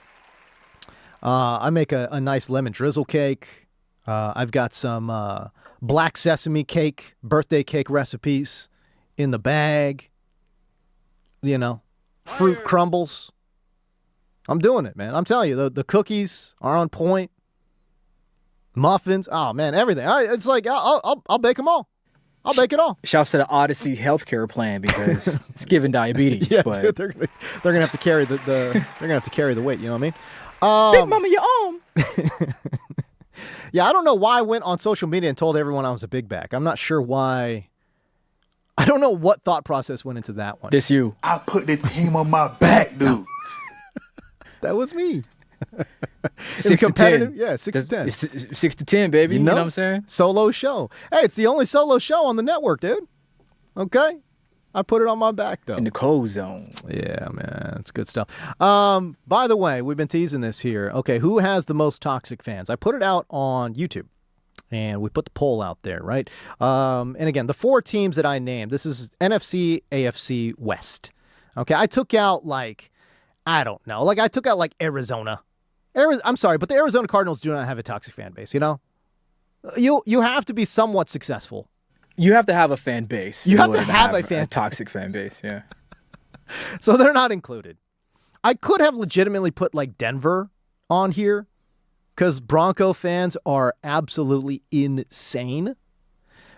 Speaker 1: I make a nice lemon drizzle cake. I've got some black sesame cake, birthday cake recipes in the bag. You know, fruit crumbles. I'm doing it, man. I'm telling you, the cookies are on point. Muffins. Oh, man, everything. It's like, I'll bake them all. I'll bake it all.
Speaker 2: Shouts to the Odyssey healthcare plan because it's giving diabetes.
Speaker 1: Yeah,
Speaker 2: but
Speaker 1: dude, they're gonna have to carry they're gonna have to carry the weight. You know what I mean?
Speaker 2: Big Mama, your arm.
Speaker 1: Yeah, I don't know why I went on social media and told everyone I was a big back. I'm not sure why. I don't know what thought process went into that one.
Speaker 2: This you.
Speaker 7: I put the team on my back, dude.
Speaker 1: That was me.
Speaker 2: 6 to 10.
Speaker 1: Yeah, 6 to 10.
Speaker 2: 6 to 10, baby. You know what I'm saying?
Speaker 1: Solo show. Hey, it's the only solo show on the network, dude. Okay? I put it on my back, though.
Speaker 2: In the cold zone.
Speaker 1: Yeah, man. It's good stuff. By the way, we've been teasing this here. Okay, who has the most toxic fans? I put it out on YouTube, and we put the poll out there, right? And again, the 4 teams that I named, this is NFC, AFC, West. Okay, I took out, I don't know. I took out, Arizona. I'm sorry, but the Arizona Cardinals do not have a toxic fan base, you know? You have to be somewhat successful.
Speaker 2: You have to have a fan base.
Speaker 1: You have to have a
Speaker 2: toxic fan base, yeah.
Speaker 1: So they're not included. I could have legitimately put, Denver on here because Bronco fans are absolutely insane.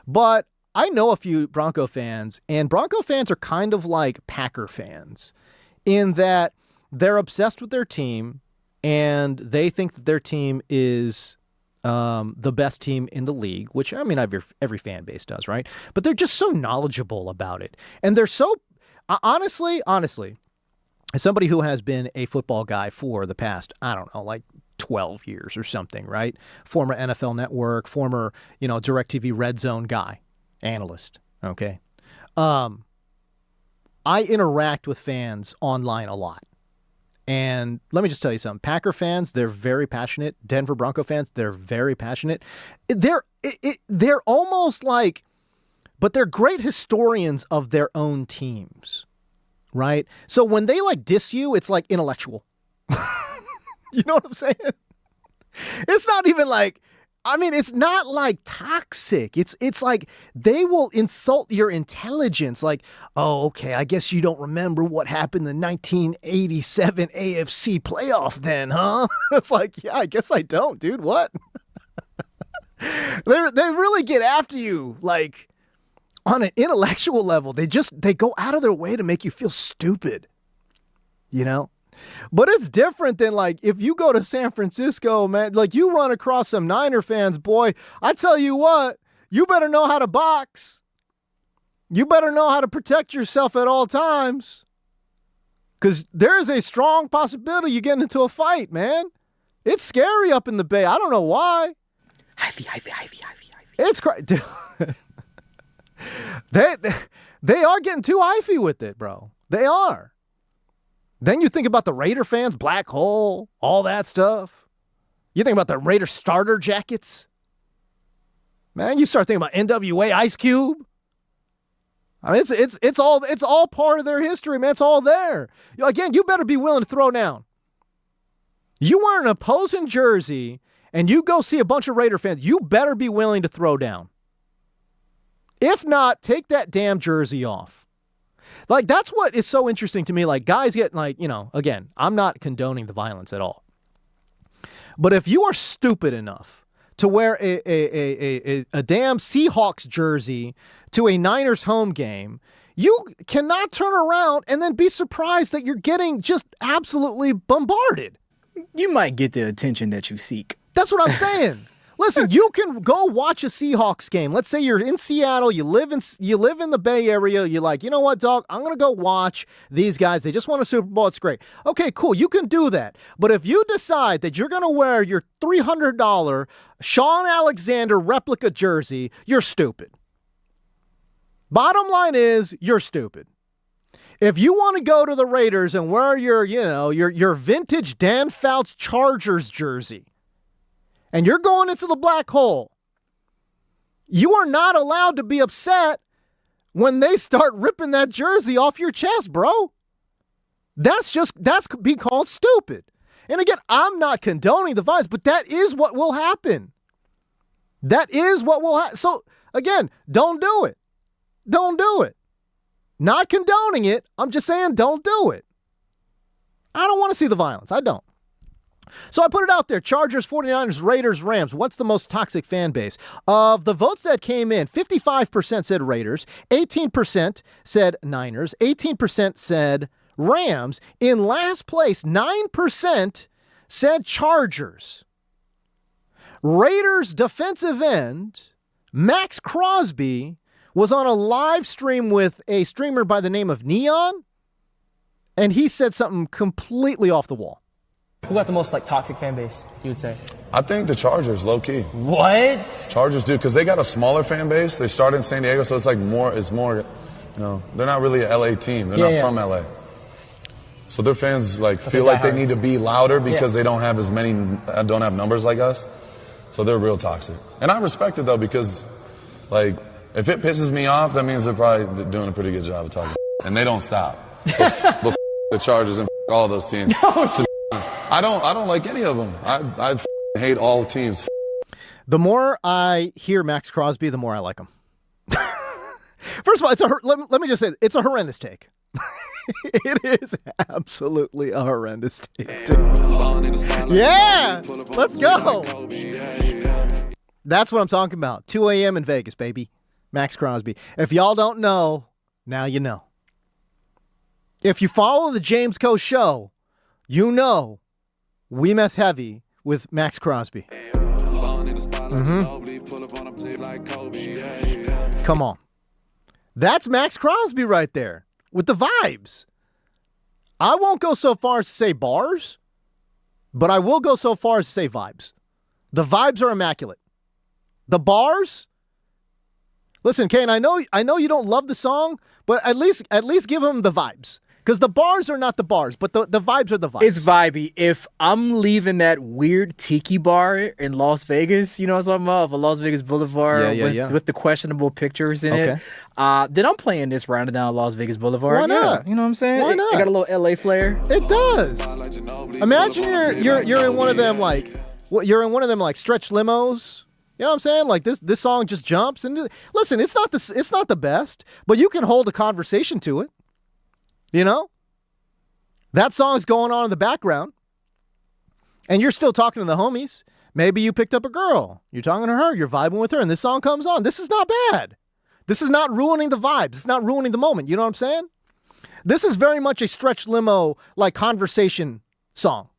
Speaker 1: But I know a few Bronco fans, and Bronco fans are kind of like Packer fans in that they're obsessed with their team, and they think that their team is the best team in the league, which, I mean, every fan base does, right? But they're just so knowledgeable about it. And they're so, honestly, as somebody who has been a football guy for the past, I don't know, 12 years or something, right? Former NFL Network, former, DirecTV Red Zone guy, analyst, okay? I interact with fans online a lot. And let me just tell you something. Packer fans, they're very passionate. Denver Bronco fans, they're very passionate. They're almost but they're great historians of their own teams, right? So when they diss you, it's intellectual. You know what I'm saying? It's not even it's not toxic. It's they will insult your intelligence. Oh, okay, I guess you don't remember what happened in the 1987 AFC playoff then, huh? It's yeah, I guess I don't, dude. What? They really get after you, on an intellectual level. They go out of their way to make you feel stupid, you know? But it's different than if you go to San Francisco, man, you run across some Niner fans, boy, I tell you what, you better know how to box. You better know how to protect yourself at all times. Because there is a strong possibility you get into a fight, man. It's scary up in the Bay. I don't know why.
Speaker 2: Ivy.
Speaker 1: It's crazy. They are getting too hyphy with it, bro. They are. Then you think about the Raider fans, black hole, all that stuff. You think about the Raider starter jackets. Man, you start thinking about NWA Ice Cube. I mean, it's all part of their history, man. It's all there. Again, you better be willing to throw down. You wear an opposing jersey and you go see a bunch of Raider fans, you better be willing to throw down. If not, take that damn jersey off. That's what is so interesting to me. Guys get again, I'm not condoning the violence at all. But if you are stupid enough to wear a damn Seahawks jersey to a Niners home game, you cannot turn around and then be surprised that you're getting just absolutely bombarded.
Speaker 2: You might get the attention that you seek.
Speaker 1: That's what I'm saying. Listen, you can go watch a Seahawks game. Let's say you're in Seattle, you live in the Bay Area, you're you know what, dog? I'm going to go watch these guys. They just won a Super Bowl. It's great. Okay, cool. You can do that. But if you decide that you're going to wear your $300 Sean Alexander replica jersey, you're stupid. Bottom line is, you're stupid. If you want to go to the Raiders and wear your vintage Dan Fouts Chargers jersey, and you're going into the black hole, You are not allowed to be upset when they start ripping that jersey off your chest, bro. That's be called stupid. And again, I'm not condoning the vibes, but that is what will happen. That is what will happen. So again, don't do it. Don't do it. Not condoning it. I'm just saying don't do it. I don't want to see the violence. I don't. So I put it out there. Chargers, 49ers, Raiders, Rams. What's the most toxic fan base? Of the votes that came in, 55% said Raiders, 18% said Niners, 18% said Rams. In last place, 9% said Chargers. Raiders defensive end, Max Crosby, was on a live stream with a streamer by the name of Neon, and he said something completely off the wall.
Speaker 8: Who got the most toxic fan base, you would say?
Speaker 9: I think the Chargers, low key.
Speaker 8: What?
Speaker 9: Chargers do, because they got a smaller fan base. They started in San Diego, so it's more, they're not really a LA team. They're not from LA. So their fans feel like they need to be louder because they don't have don't have numbers like us. So they're real toxic. And I respect it though, because if it pisses me off, that means they're probably doing a pretty good job of talking. And they don't stop. But the Chargers and all those teams. I don't like any of them. I hate all teams.
Speaker 1: The more I hear Max Crosby, the more I like him. First of all, let me just say, it's a horrendous take. It is absolutely a horrendous take. Yeah, let's go. That's what I'm talking about. 2 a.m. in Vegas, baby. Max Crosby. If y'all don't know, now you know. If you follow the James Coe show, you know we mess heavy with Max Crosby. Come on. That's Max Crosby right there with the vibes. I won't go so far as to say bars, but I will go so far as to say vibes. The vibes are immaculate. The bars, listen, Kane, I know you don't love the song, but at least give them the vibes. Because the bars are not the bars, but the vibes are the vibes.
Speaker 2: It's vibey. If I'm leaving that weird tiki bar in Las Vegas, you know what I'm talking about, of a Las Vegas Boulevard with the questionable pictures in it, then I'm playing this round down Las Vegas Boulevard.
Speaker 1: Why not?
Speaker 2: Yeah, you know what I'm saying?
Speaker 1: Why not?
Speaker 2: It got a little LA flair.
Speaker 1: It does. Imagine you're in one of them you're in one of them stretch limos. You know what I'm saying? This song just jumps and listen, it's not the best, but you can hold a conversation to it. You know? That song's going on in the background. And you're still talking to the homies. Maybe you picked up a girl. You're talking to her. You're vibing with her. And this song comes on. This is not bad. This is not ruining the vibes. It's not ruining the moment. You know what I'm saying? This is very much a stretch limo, conversation song.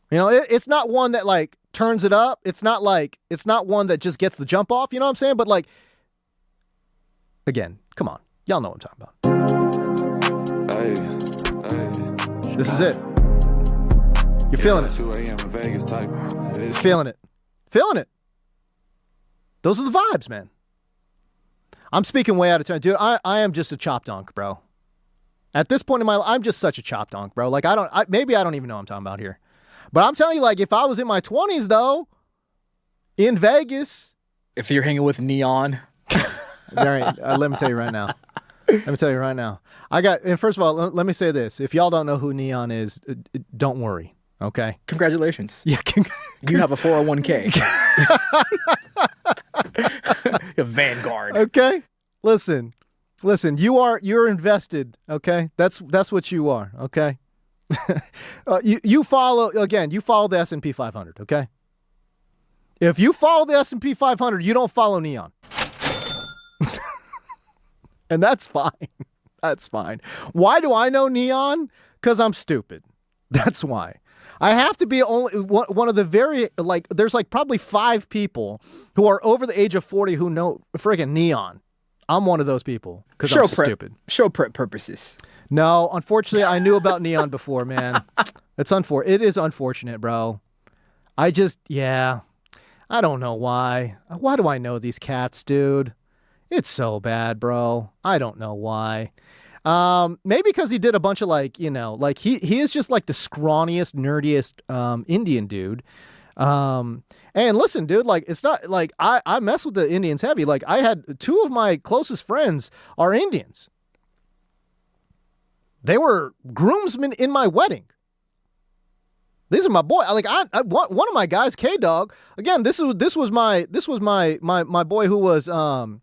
Speaker 1: You know, it's not one that, turns it up. It's not one that just gets the jump off. You know what I'm saying? But, again, come on. Y'all know what I'm talking about. This is it. You're feeling it.
Speaker 10: 2 a.m. in Vegas type.
Speaker 1: Feeling it. Feeling it. Those are the vibes, man. I'm speaking way out of turn. Dude, I am just a chop donk, bro. At this point in my life, I'm just such a chop donk, bro. Maybe I don't even know what I'm talking about here. But I'm telling you, if I was in my 20s, though, in Vegas.
Speaker 2: If you're hanging with Neon.
Speaker 1: Let me tell you right now. And first of all, let me say this. If y'all don't know who Neon is, don't worry, okay?
Speaker 2: Congratulations.
Speaker 1: Yeah.
Speaker 2: You have a 401k. A Vanguard.
Speaker 1: Okay? Listen, you're invested, okay? That's what you are, okay? You follow the S&P 500, okay? If you follow the S&P 500, you don't follow Neon. And that's fine. That's fine. Why do I know Neon? Because I'm stupid. That's why. I have to be only one of the very, there's probably 5 people who are over the age of 40 who know friggin' Neon. I'm one of those people because I'm stupid.
Speaker 2: Show prep purposes.
Speaker 1: No, unfortunately, I knew about Neon before, man. It is unfortunate, bro. I don't know why. Why do I know these cats, dude? It's so bad, bro. I don't know why. Maybe because he did a bunch of he is just the scrawniest, nerdiest Indian dude. And listen, dude, like, it's not like I mess with the Indians heavy. Like, I had 2 of my closest friends are Indians. They were groomsmen in my wedding. These are my boy. Like, one of my guys, K-Dog. Again, this was my boy who was who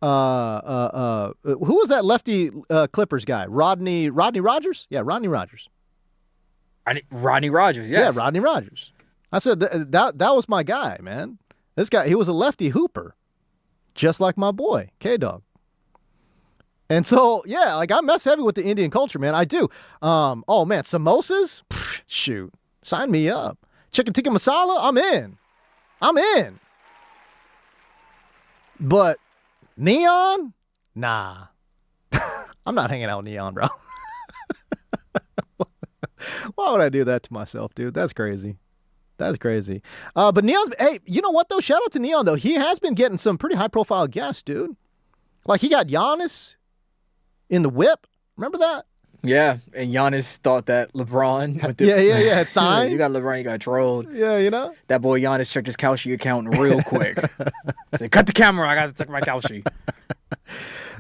Speaker 1: was that lefty Clippers guy? Rodney Rogers? Yeah, Rodney Rogers.
Speaker 2: Rodney Rogers, yes.
Speaker 1: Yeah, Rodney Rogers. I said that was my guy, man. This guy, he was a lefty hooper, just like my boy, K-Dog. And so, yeah, like, I mess heavy with the Indian culture, man. I do. Oh, man, samosas? Pfft, shoot. Sign me up. Chicken tikka masala? I'm in. But neon? Nah. I'm not hanging out with neon, bro. Why would I do that to myself, dude? That's crazy. That's crazy. But Neon's, hey, you know what, though? Shout out to Neon, though. He has been getting some pretty high-profile guests, dude. Like, he got Giannis in the whip. Remember that?
Speaker 2: Yeah, and Giannis thought that LeBron...
Speaker 1: had signed.
Speaker 2: You got LeBron, you got trolled.
Speaker 1: Yeah, you know?
Speaker 2: That boy Giannis checked his Kalshi account real quick. He said, cut the camera, I got to check my Kalshi.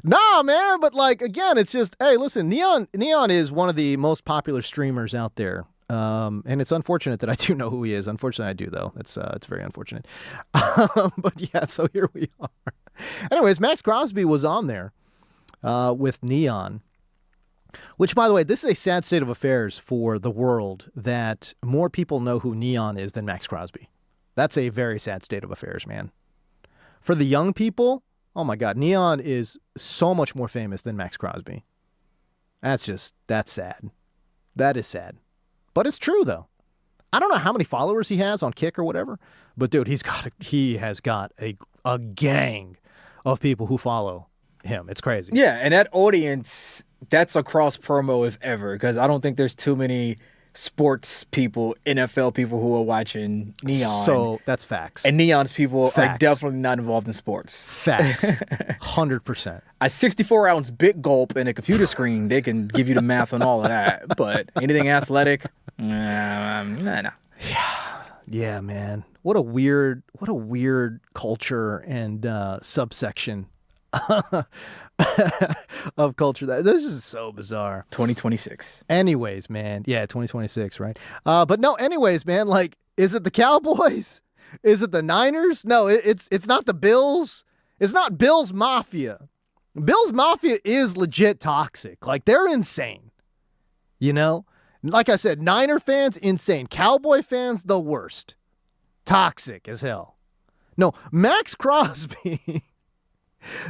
Speaker 1: Nah, man, but, like, again, it's just, hey, listen, Neon is one of the most popular streamers out there. And it's unfortunate that I do know who he is. Unfortunately, I do, though. It's very unfortunate. But yeah, so here we are. Anyways, Max Crosby was on there with Neon, which, by the way, this is a sad state of affairs for the world that more people know who Neon is than Max Crosby. That's a very sad state of affairs, man. For the young people, oh my God, Neon is so much more famous than Max Crosby. That's sad. That is sad. But it's true, though. I don't know how many followers he has on Kick or whatever, but dude, he has got a gang of people who follow him. It's crazy.
Speaker 2: Yeah, and that audience, that's a cross promo if ever, because I don't think there's too many sports people, NFL people who are watching Neon.
Speaker 1: So that's facts.
Speaker 2: And Neon's people
Speaker 1: Facts.
Speaker 2: are definitely not involved in sports.
Speaker 1: Facts. 100%.
Speaker 2: A 64-ounce big gulp and a computer screen, they can give you the math on all of that. But anything athletic, nah.
Speaker 1: Yeah, man. What a weird culture and subsection of culture. This is so bizarre.
Speaker 2: 2026.
Speaker 1: Anyways, man. Yeah, 2026, right? But no, anyways, man, like, is it the Cowboys? Is it the Niners? No, it's not the Bills. It's not Bills Mafia. Bills Mafia is legit toxic. Like, they're insane. You know? Like I said, Niner fans, insane. Cowboy fans, the worst. Toxic as hell. No, Max Crosby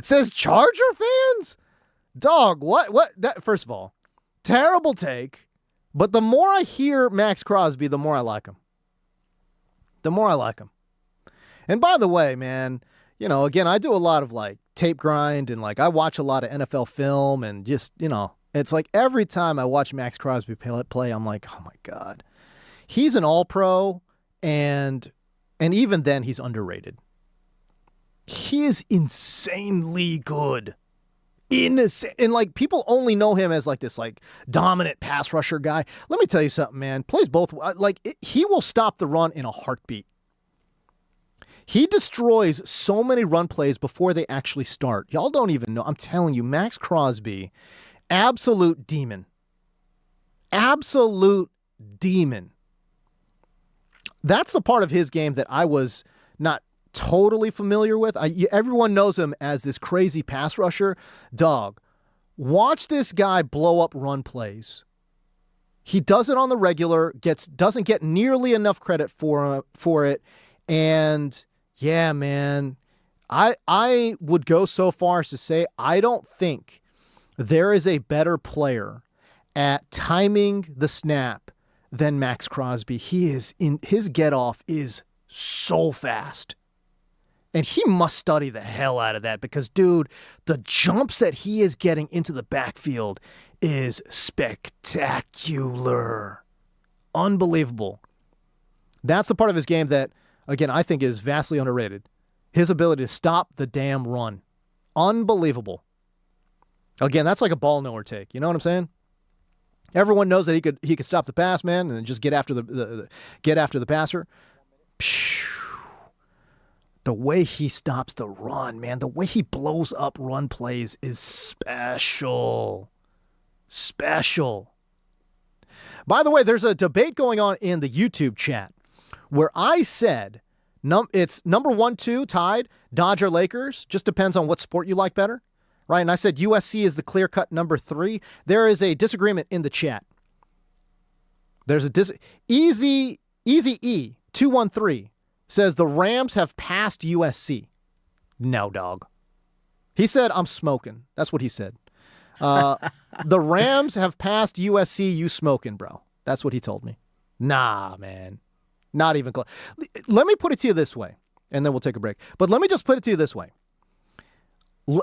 Speaker 1: says Charger fans? Dog, what? That, first of all, terrible take. But the more I hear Max Crosby, the more I like him. The more I like him. And by the way, man, you know, again, I do a lot of, like, tape grind, and, like, I watch a lot of NFL film, and just, you know, it's like every time I watch Max Crosby play, I'm like, oh my God. He's an all-pro, and even then he's underrated. He is insanely good. Insane. And, like, people only know him as, like, this, like, dominant pass rusher guy. Let me tell you something, man. Plays both. Like, he will stop the run in a heartbeat. He destroys so many run plays before they actually start. Y'all don't even know. I'm telling you, Max Crosby, absolute demon. Absolute demon. That's the part of his game that I was not totally familiar with. Everyone knows him as this crazy pass rusher. Dog, watch this guy blow up run plays. He does it on the regular, doesn't get nearly enough credit for it, and yeah, man, I would go so far as to say I don't think there is a better player at timing the snap than Max Crosby. His get off is so fast. And he must study the hell out of that because, dude, the jumps that he is getting into the backfield is spectacular. Unbelievable. That's the part of his game that, again, I think is vastly underrated. His ability to stop the damn run. Unbelievable. Again, that's like a ball knower take. You know what I'm saying? Everyone knows that he could stop the pass, man, and then just get after the passer. The way he stops the run, man, the way he blows up run plays is special. Special. By the way, there's a debate going on in the YouTube chat where I said it's number 1-2 tied, Dodger Lakers. Just depends on what sport you like better, right? And I said USC is the clear-cut number 3. There is a disagreement in the chat. There's a Easy E 213 says the Rams have passed USC. No, dog. He said, I'm smoking. That's what he said. The Rams have passed USC, you smoking, bro. That's what he told me. Nah, man. Not even close. Let me put it to you this way, and then we'll take a break. But let me just put it to you this way.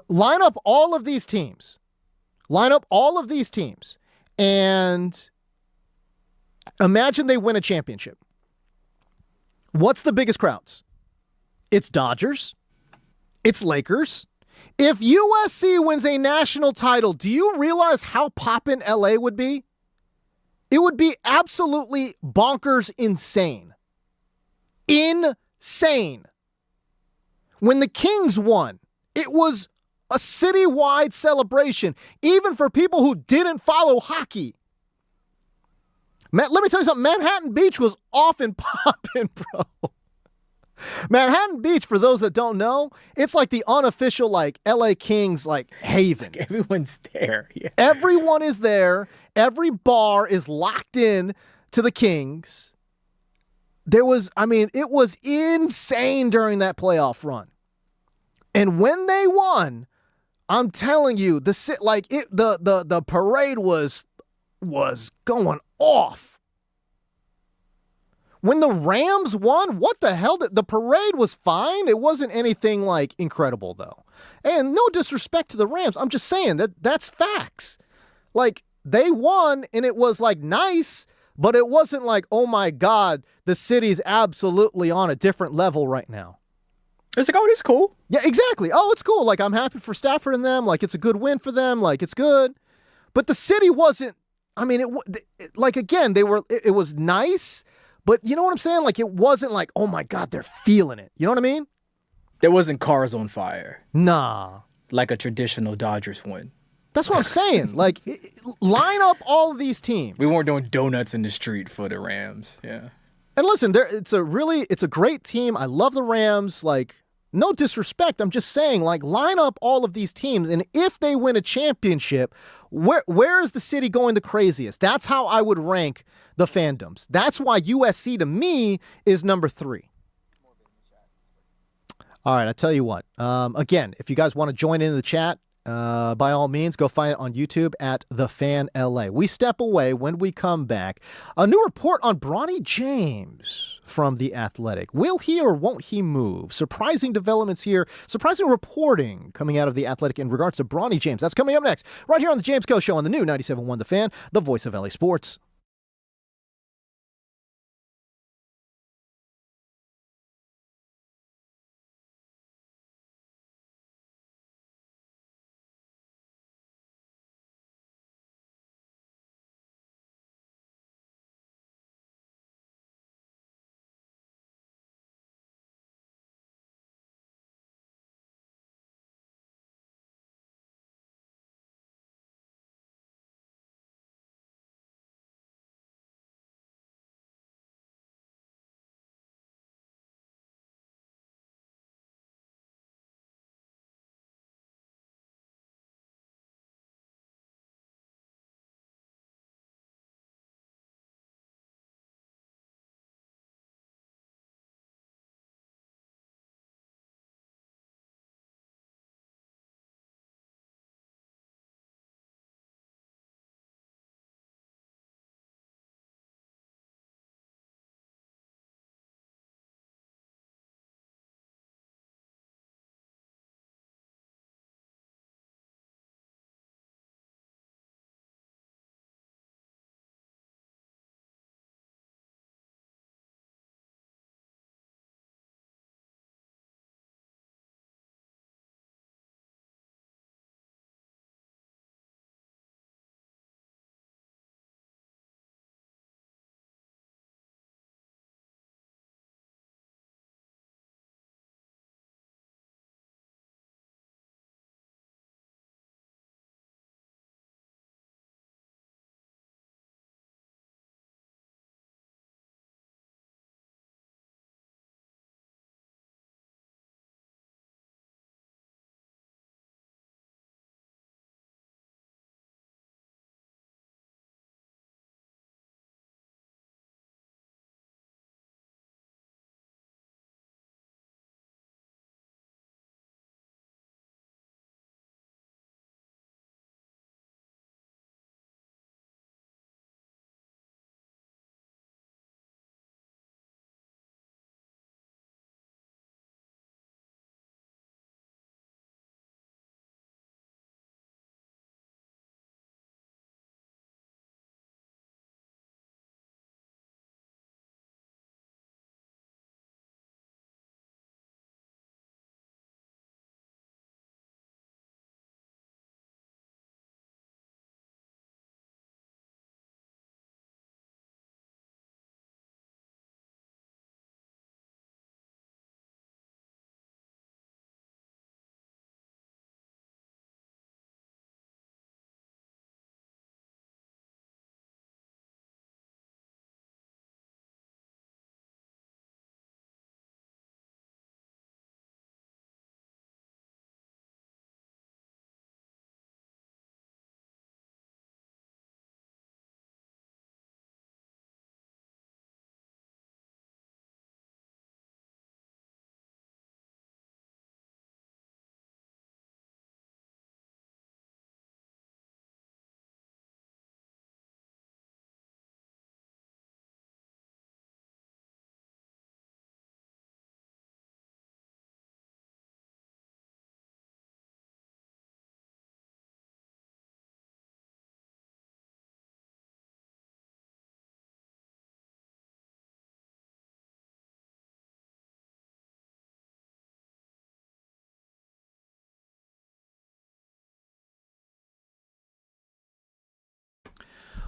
Speaker 1: Line up all of these teams. And imagine they win a championship. What's the biggest crowds? It's Dodgers. It's Lakers. If USC wins a national title, do you realize how poppin' LA would be? It would be absolutely bonkers insane. Insane. When the Kings won, it was a citywide celebration, even for people who didn't follow hockey. Let me tell you something. Manhattan Beach was off and popping, bro. Manhattan Beach, for those that don't know, it's like the unofficial, like, LA Kings, like, haven.
Speaker 2: Like everyone's there. Yeah.
Speaker 1: Everyone is there. Every bar is locked in to the Kings. It was insane during that playoff run. And when they won, I'm telling you, the parade was going off. When the Rams won, what the hell? The parade was fine. It wasn't anything like incredible, though. And no disrespect to the Rams. I'm just saying that's facts. Like, they won and it was like nice, but it wasn't like, oh my God, the city's absolutely on a different level right now.
Speaker 2: It's like, oh, it's cool.
Speaker 1: Yeah, exactly. Oh, it's cool. Like, I'm happy for Stafford and them. Like, it's a good win for them. Like, it's good. But the city wasn't, it was nice. But you know what I'm saying? Like, it wasn't like, oh my God, they're feeling it. You know what I mean?
Speaker 2: There wasn't cars on fire.
Speaker 1: Nah.
Speaker 2: Like a traditional Dodgers win.
Speaker 1: That's what I'm saying. Like, line up all of these teams.
Speaker 2: We weren't doing donuts in the street for the Rams. Yeah.
Speaker 1: And listen, it's a great team. I love the Rams. Like, no disrespect. I'm just saying, like, line up all of these teams. And if they win a championship, where is the city going the craziest? That's how I would rank the fandoms. That's why USC to me is number 3. All right, I tell you what. Again, if you guys want to join in the chat, by all means, go find it on YouTube at The Fan LA. We step away. When we come back, a new report on Bronny James from The Athletic. Will he or won't he move? Surprising developments here. Surprising reporting coming out of The Athletic in regards to Bronny James. That's coming up next, right here on the James Coe Show on the new 97.1 The Fan, the voice of LA Sports.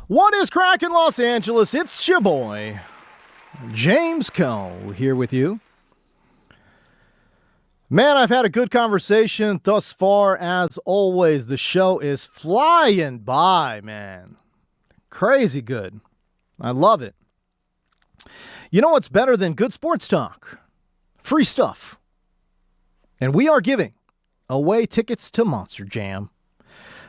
Speaker 1: What is cracking, Los Angeles? It's your boy, James Coe, here with you. Man, I've had a good conversation thus far. As always, the show is flying by, man. Crazy good. I love it. You know what's better than good sports talk? Free stuff. And we are giving away tickets to Monster Jam.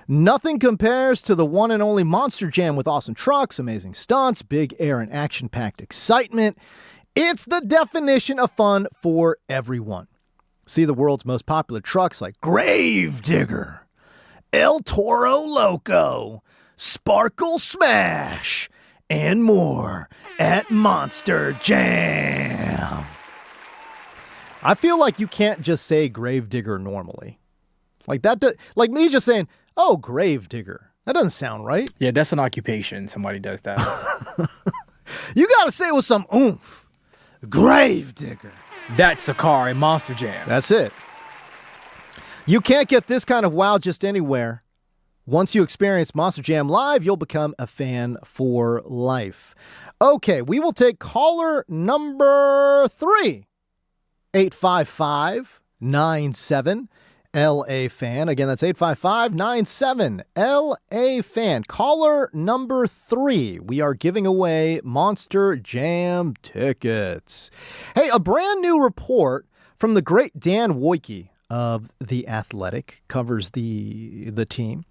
Speaker 1: Nothing compares to the one and only Monster Jam with awesome trucks, amazing stunts, big air, and action-packed excitement. It's the definition of fun for everyone. See the world's most popular trucks like Gravedigger, El Toro Loco, Sparkle Smash, and more at Monster Jam. I feel like you can't just say Gravedigger normally. Like that, like me just saying, oh, Gravedigger. That doesn't sound right.
Speaker 2: Yeah, that's an occupation. Somebody does that.
Speaker 1: You got to say it with some oomph. Gravedigger.
Speaker 2: That's a car in Monster Jam.
Speaker 1: That's it. You can't get this kind of wow just anywhere. Once you experience Monster Jam live, you'll become a fan for life. Okay, we will take caller number 3. 855-97 LA fan. Again, that's 855-97 LA fan. Caller number 3. We are giving away Monster Jam tickets. Hey, a brand new report from the great Dan Woike of The Athletic covers the team.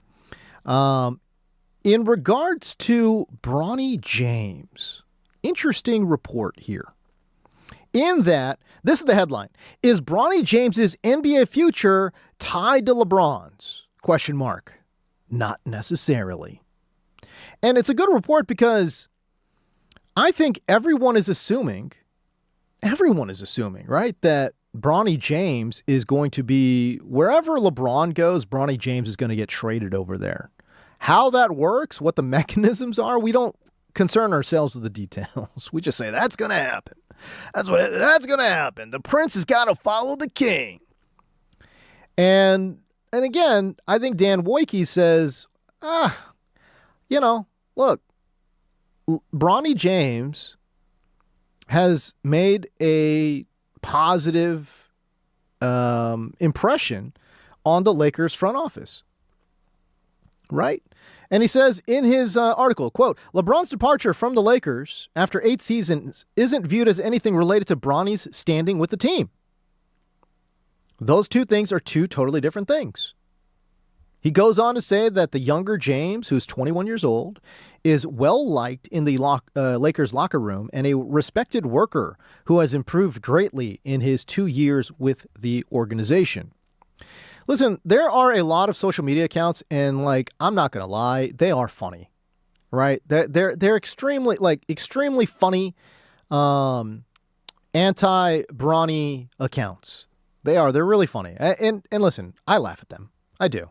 Speaker 1: In regards to Bronny James, interesting report here. In that, this is the headline. Is Bronny James's NBA future tied to LeBron's? Question mark. Not necessarily. And it's a good report because I think everyone is assuming, right, that Bronny James is going to be, wherever LeBron goes, Bronny James is going to get traded over there. How that works, what the mechanisms are, we don't concern ourselves with the details. We just say that's going to happen. That's going to happen. The prince has got to follow the king. And again, I think Dan Woike says, look, Bronny James has made a positive impression on the Lakers front office. Right? And he says in his article, quote, LeBron's departure from the Lakers after 8 seasons isn't viewed as anything related to Bronny's standing with the team. Those two things are two totally different things. He goes on to say that the younger James, who's 21 years old, is well-liked in the Lakers locker room and a respected worker who has improved greatly in his 2 years with the organization. Listen, there are a lot of social media accounts, and I'm not gonna lie, they are funny, right? They're extremely funny, anti-Bronny accounts. They're really funny, and listen, I laugh at them, I do.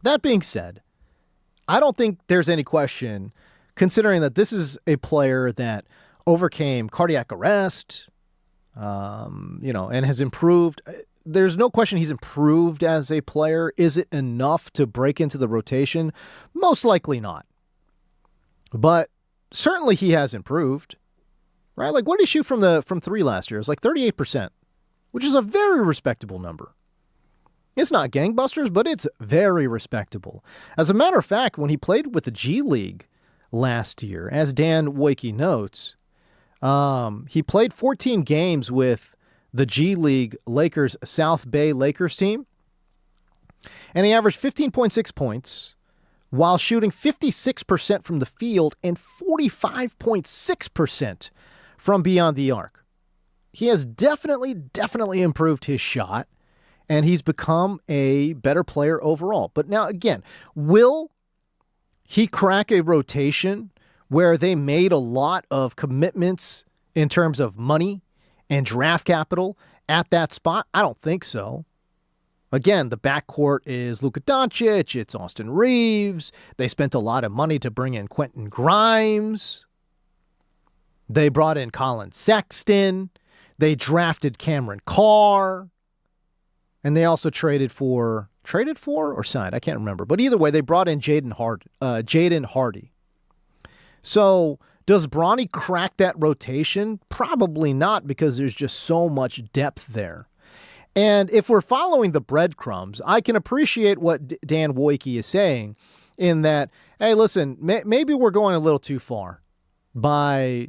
Speaker 1: That being said, I don't think there's any question, considering that this is a player that overcame cardiac arrest, and has improved. There's no question he's improved as a player. Is it enough to break into the rotation? Most likely not. But certainly he has improved, right? Like, what did he shoot from 3 last year? It was like 38%, which is a very respectable number. It's not gangbusters, but it's very respectable. As a matter of fact, when he played with the G League last year, as Dan Woike notes, he played 14 games with the G League Lakers South Bay Lakers team, and he averaged 15.6 points while shooting 56% from the field and 45.6% from beyond the arc. He has definitely improved his shot, and he's become a better player overall. But now, again, will he crack a rotation where they made a lot of commitments in terms of money and draft capital at that spot? I don't think so. Again, the backcourt is Luka Doncic, it's Austin Reeves. They spent a lot of money to bring in Quentin Grimes. They brought in Colin Sexton. They drafted Cameron Carr. And they also traded for or signed, I can't remember. But either way, they brought in Jaden Hardy. So does Bronny crack that rotation? Probably not, because there's just so much depth there. And if we're following the breadcrumbs, I can appreciate what Dan Wojcicki is saying in that, hey, listen, maybe we're going a little too far by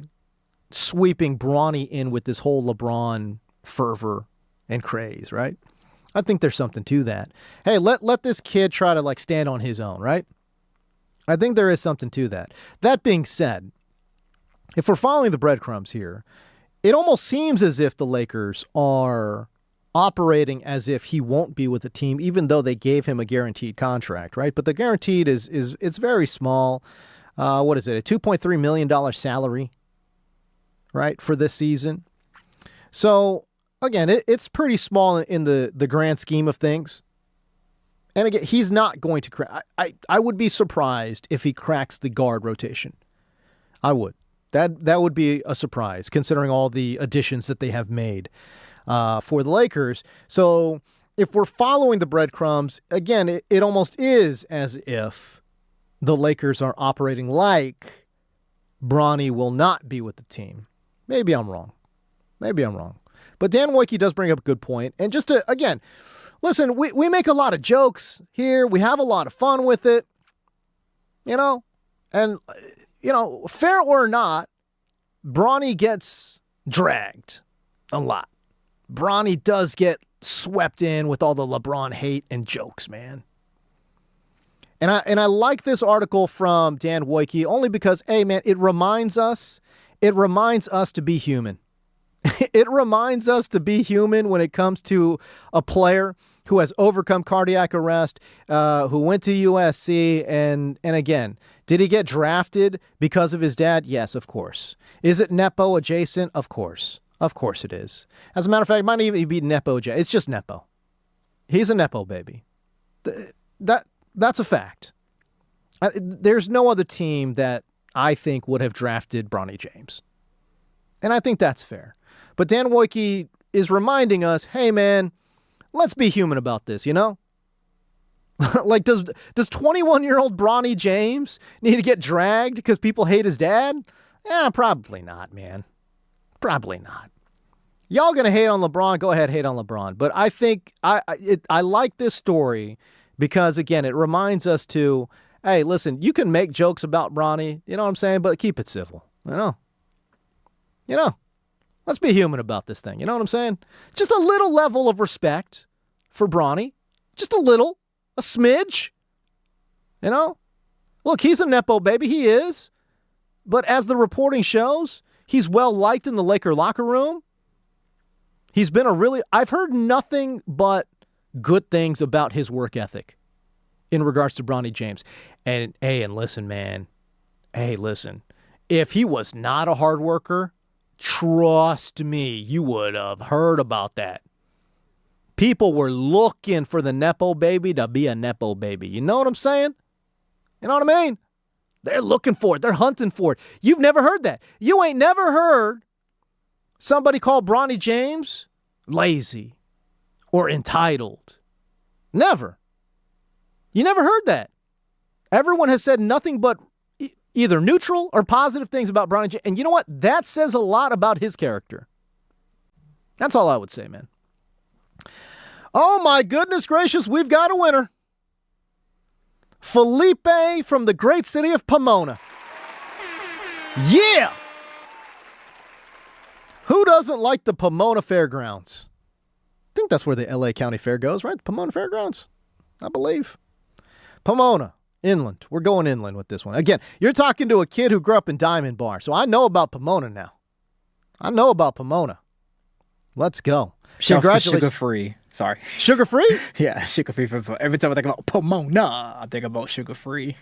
Speaker 1: sweeping Bronny in with this whole LeBron fervor and craze, right? I think there's something to that. Hey, let this kid try to like stand on his own, right? I think there is something to that. That being said, if we're following the breadcrumbs here, it almost seems as if the Lakers are operating as if he won't be with the team, even though they gave him a guaranteed contract, right? But the guaranteed is it's very small. What is it? A $2.3 million salary, right, for this season. So again, it's pretty small in the grand scheme of things. And again, he's not going to crack. I would be surprised if he cracks the guard rotation. I would. That would be a surprise, considering all the additions that they have made for the Lakers. So if we're following the breadcrumbs, again, it almost is as if the Lakers are operating like Bronny will not be with the team. Maybe I'm wrong. But Dan Wojcicki does bring up a good point. And just to, again, listen, we make a lot of jokes here. We have a lot of fun with it, and, fair or not, Bronny gets dragged a lot. Bronny does get swept in with all the LeBron hate and jokes, man. And I like this article from Dan Wojcicki only because, hey, man, it reminds us to be human. It reminds us to be human when it comes to a player who has overcome cardiac arrest, who went to USC, and again, did he get drafted because of his dad? Yes, of course. Is it Nepo adjacent? Of course. Of course it is. As a matter of fact, it might even be Nepo adjacent. It's just Nepo. He's a Nepo baby. That's a fact. There's no other team that I think would have drafted Bronny James. And I think that's fair. But Dan Wojcicki is reminding us, hey, man, let's be human about this, Like, does 21-year-old Bronny James need to get dragged because people hate his dad? Probably not, man. Probably not. Y'all gonna hate on LeBron? Go ahead, hate on LeBron. But I think I like this story because, again, it reminds us to, hey, listen, you can make jokes about Bronny, you know what I'm saying, but keep it civil, Let's be human about this thing, you know what I'm saying? Just a little level of respect for Bronny. Just a little. A smidge. Look, he's a Nepo baby. He is. But as the reporting shows, he's well liked in the Laker locker room. He's been I've heard nothing but good things about his work ethic in regards to Bronny James. And listen, man. Hey, listen. If he was not a hard worker, trust me, you would have heard about that. People were looking for the Nepo baby to be a Nepo baby. You know what I'm saying? You know what I mean? They're looking for it. They're hunting for it. You've never heard that. You ain't never heard somebody call Bronny James lazy or entitled. Never. You never heard that. Everyone has said nothing but either neutral or positive things about Bronny James. And you know what? That says a lot about his character. That's all I would say, man. Oh, my goodness gracious, we've got a winner. Felipe from the great city of Pomona. Yeah! Who doesn't like the Pomona Fairgrounds? I think that's where the LA County Fair goes, right? The Pomona Fairgrounds, I believe. Pomona, inland. We're going inland with this one. Again, you're talking to a kid who grew up in Diamond Bar, so I know about Pomona now. I know about Pomona. Let's go.
Speaker 2: Congratulations. Sugar-free. Sorry.
Speaker 1: Sugar-free?
Speaker 2: Yeah, sugar-free. Every time I think about Pomona, I think about sugar-free.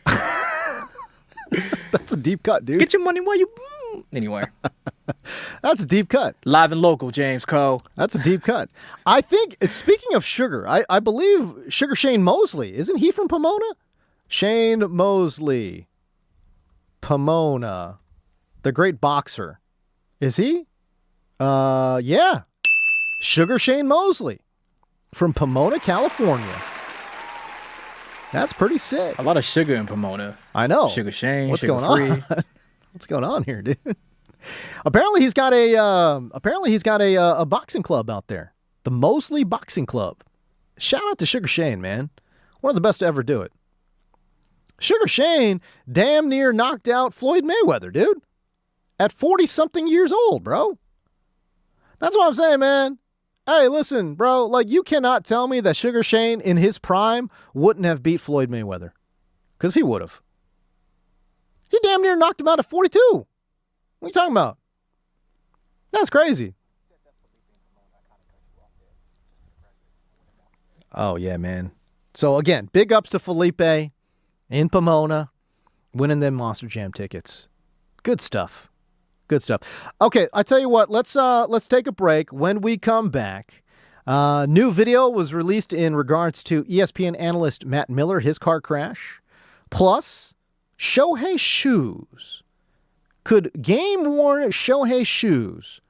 Speaker 1: That's a deep cut, dude.
Speaker 2: Get your money while you... Anyway.
Speaker 1: That's a deep cut.
Speaker 2: Live and local, James Cole.
Speaker 1: That's a deep cut. I think, speaking of sugar, I believe Sugar Shane Mosley, isn't he from Pomona? Shane Mosley. Pomona. The great boxer. Is he? Yeah. Sugar Shane Mosley. From Pomona, California. That's pretty sick.
Speaker 2: A lot of sugar in Pomona.
Speaker 1: I know.
Speaker 2: Sugar Shane,
Speaker 1: What's
Speaker 2: sugar
Speaker 1: going
Speaker 2: free.
Speaker 1: on? What's going on here, dude? Apparently he's got a boxing club out there. The Mosley Boxing Club. Shout out to Sugar Shane, man. One of the best to ever do it. Sugar Shane damn near knocked out Floyd Mayweather, dude. At 40-something years old, bro. That's what I'm saying, man. Hey, listen, bro. Like, you cannot tell me that Sugar Shane in his prime wouldn't have beat Floyd Mayweather. Because he would have. He damn near knocked him out at 42. What are you talking about? That's crazy. Oh, yeah, man. So, again, big ups to Felipe in Pomona winning them Monster Jam tickets. Good stuff. Good stuff. Okay, I tell you what, let's take a break. When we come back, new video was released in regards to ESPN analyst Matt Miller, his car crash. Plus, Shohei shoes. Could game-worn Shohei shoes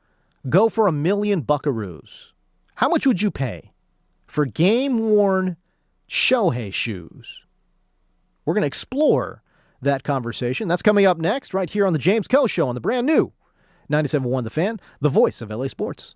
Speaker 1: go for $1 million buckaroos? How much would you pay for game-worn Shohei shoes? We're going to explore that conversation. That's coming up next right here on the James Koh Show on the brand new 97.1 The Fan, the voice of LA Sports.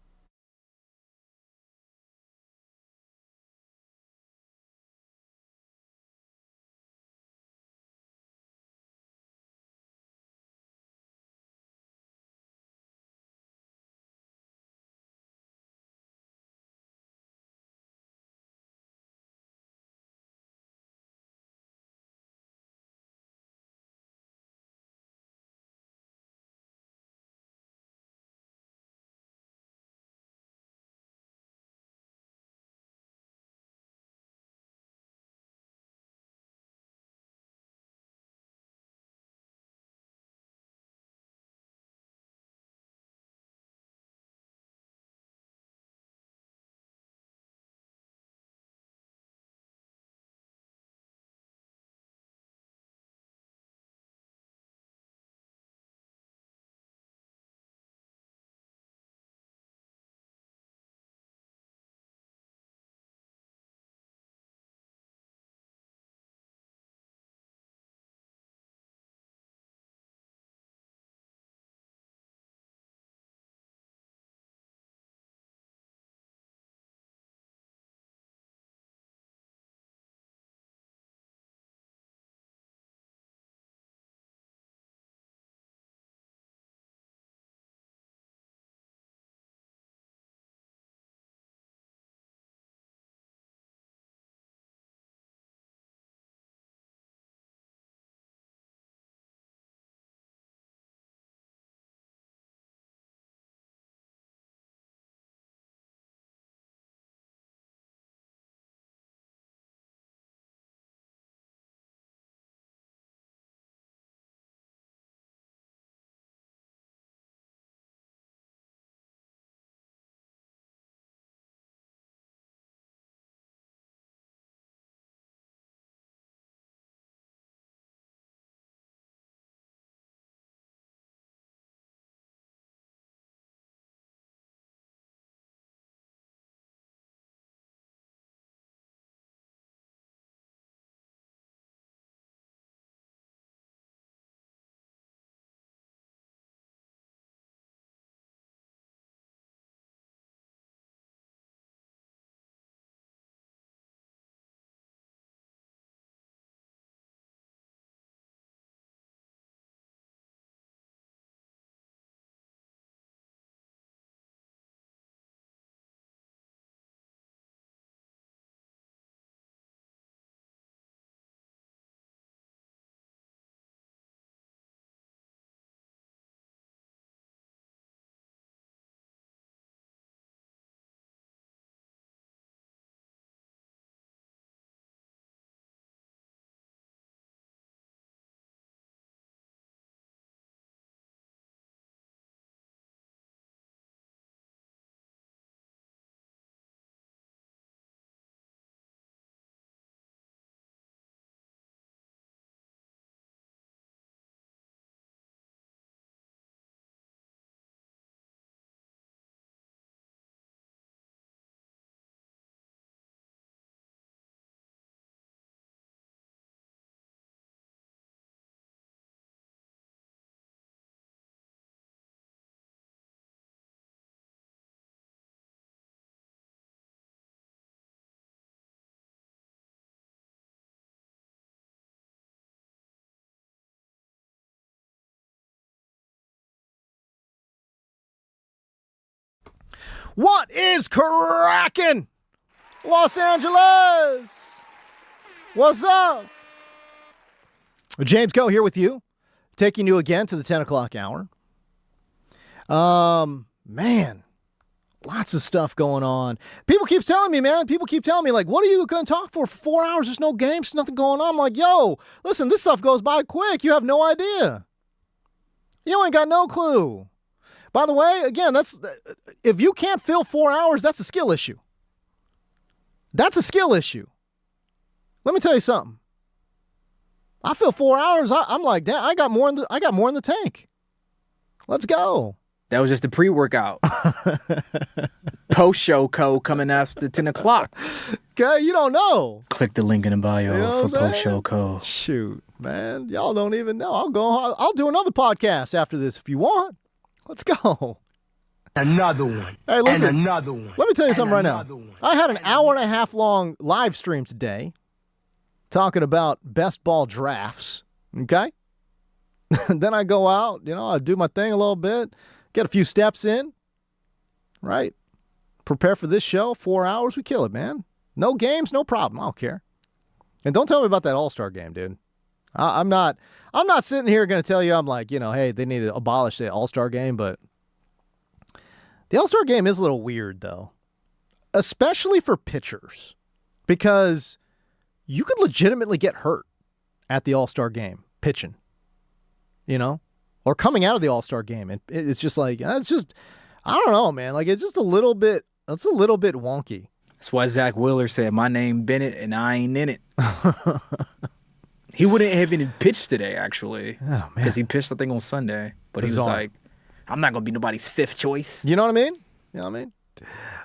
Speaker 1: What is cracking? Los Angeles! What's up? James Go here with you, taking you again to the 10 o'clock hour. Man, lots of stuff going on. People keep telling me, like, what are you going to talk for 4 hours? There's no games, nothing going on. I'm like, yo, listen, this stuff goes by quick. You have no idea. You ain't got no clue. By the way, again, if you can't fill 4 hours, that's a skill issue. That's a skill issue. Let me tell you something. I fill 4 hours. I'm like, damn, I got more in the tank. Let's go.
Speaker 2: That was just the pre-workout. Post-show code coming after 10 o'clock.
Speaker 1: Okay, you don't know.
Speaker 2: Click the link in the bio for post-show code.
Speaker 1: Shoot, man. Y'all don't even know. I'll do another podcast after this if you want. Let's go.
Speaker 7: Another one.
Speaker 1: Hey, listen.
Speaker 7: And another one.
Speaker 1: Let me tell you something right now. I had an hour and a half long live stream today talking about best ball drafts. Okay? Then I go out, I do my thing a little bit, get a few steps in, right? Prepare for this show, 4 hours, we kill it, man. No games, no problem. I don't care. And don't tell me about that All-Star game, dude. I'm not sitting here going to tell you, I'm like, hey, they need to abolish the All-Star game, but the All-Star game is a little weird, though, especially for pitchers, because you could legitimately get hurt at the All-Star game pitching, or coming out of the All-Star game. And it's just like, I don't know, man. Like, it's just a little bit wonky.
Speaker 2: That's why Zach Wheeler said, my name Bennett and I ain't in it. He wouldn't have even pitched today, actually.
Speaker 1: Oh, man.
Speaker 2: Because he pitched, I think, on Sunday. But He was like, I'm not going to be nobody's fifth choice.
Speaker 1: You know what I mean?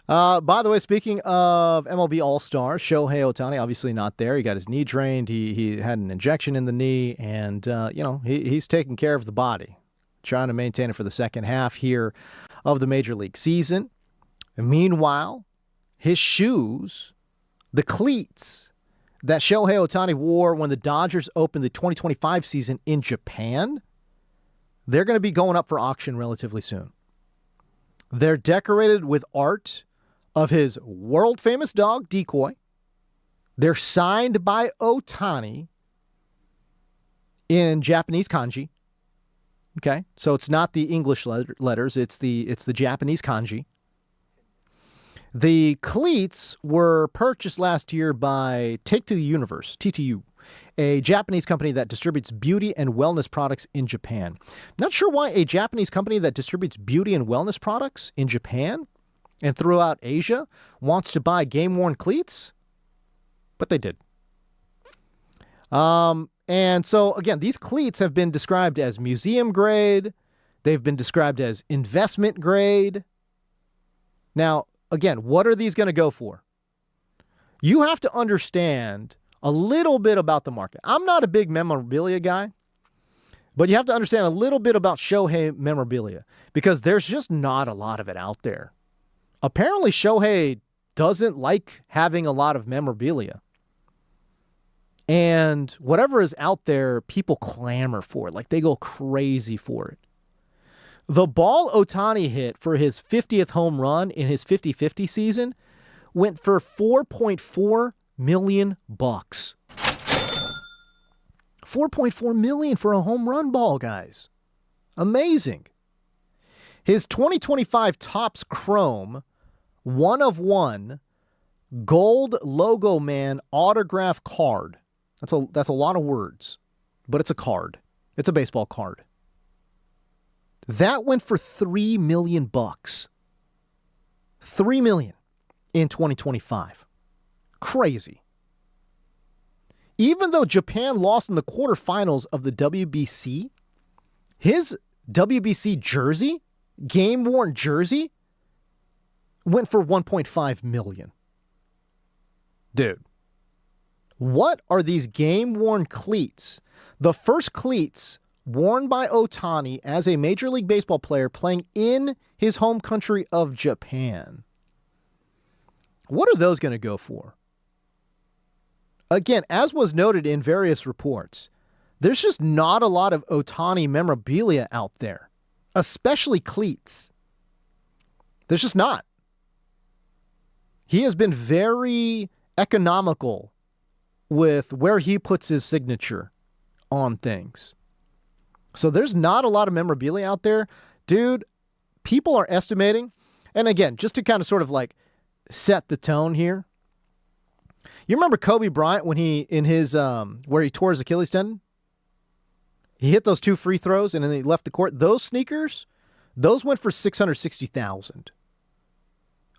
Speaker 1: By the way, speaking of MLB All-Star, Shohei Ohtani, obviously not there. He got his knee drained. He had an injection in the knee, and, he's taking care of the body, trying to maintain it for the second half here of the Major League season. And meanwhile, his shoes, the cleats that Shohei Ohtani wore when the Dodgers opened the 2025 season in Japan, they're going to be going up for auction relatively soon. They're decorated with art of his world-famous dog, Decoy. They're signed by Ohtani in Japanese kanji. Okay, so it's not the English letters, it's the Japanese kanji. The cleats were purchased last year by Take to the Universe, TTU, a Japanese company that distributes beauty and wellness products in Japan. Not sure why a Japanese company that distributes beauty and wellness products in Japan and throughout Asia wants to buy game-worn cleats, but they did. And so, again, these cleats have been described as museum grade. They've been described as investment grade. Now, again, what are these going to go for? You have to understand a little bit about the market. I'm not a big memorabilia guy, but you have to understand a little bit about Shohei memorabilia because there's just not a lot of it out there. Apparently, Shohei doesn't like having a lot of memorabilia. And whatever is out there, people clamor for it. Like, they go crazy for it. The ball Ohtani hit for his 50th home run in his 50-50 season went for $4.4 million. $4.4 million for a home run ball, guys. Amazing. His 2025 Topps Chrome 1/1 gold logo man autograph card. That's a lot of words, but it's a card. It's a baseball card. That went for $3 million. $3 million in 2025. Crazy. Even though Japan lost in the quarterfinals of the WBC, his WBC jersey, game-worn jersey, went for $1.5 million. Dude, what are these game-worn cleats? The first cleats worn by Ohtani as a Major League Baseball player playing in his home country of Japan. What are those going to go for? Again, as was noted in various reports, there's just not a lot of Ohtani memorabilia out there, especially cleats. There's just not. He has been very economical with where he puts his signature on things. So there's not a lot of memorabilia out there. Dude, people are estimating, and again, just to kind of sort of like set the tone here. You remember Kobe Bryant when he, in his, where he tore his Achilles tendon? He hit those 2 free throws and then he left the court. Those sneakers, those went for $660,000.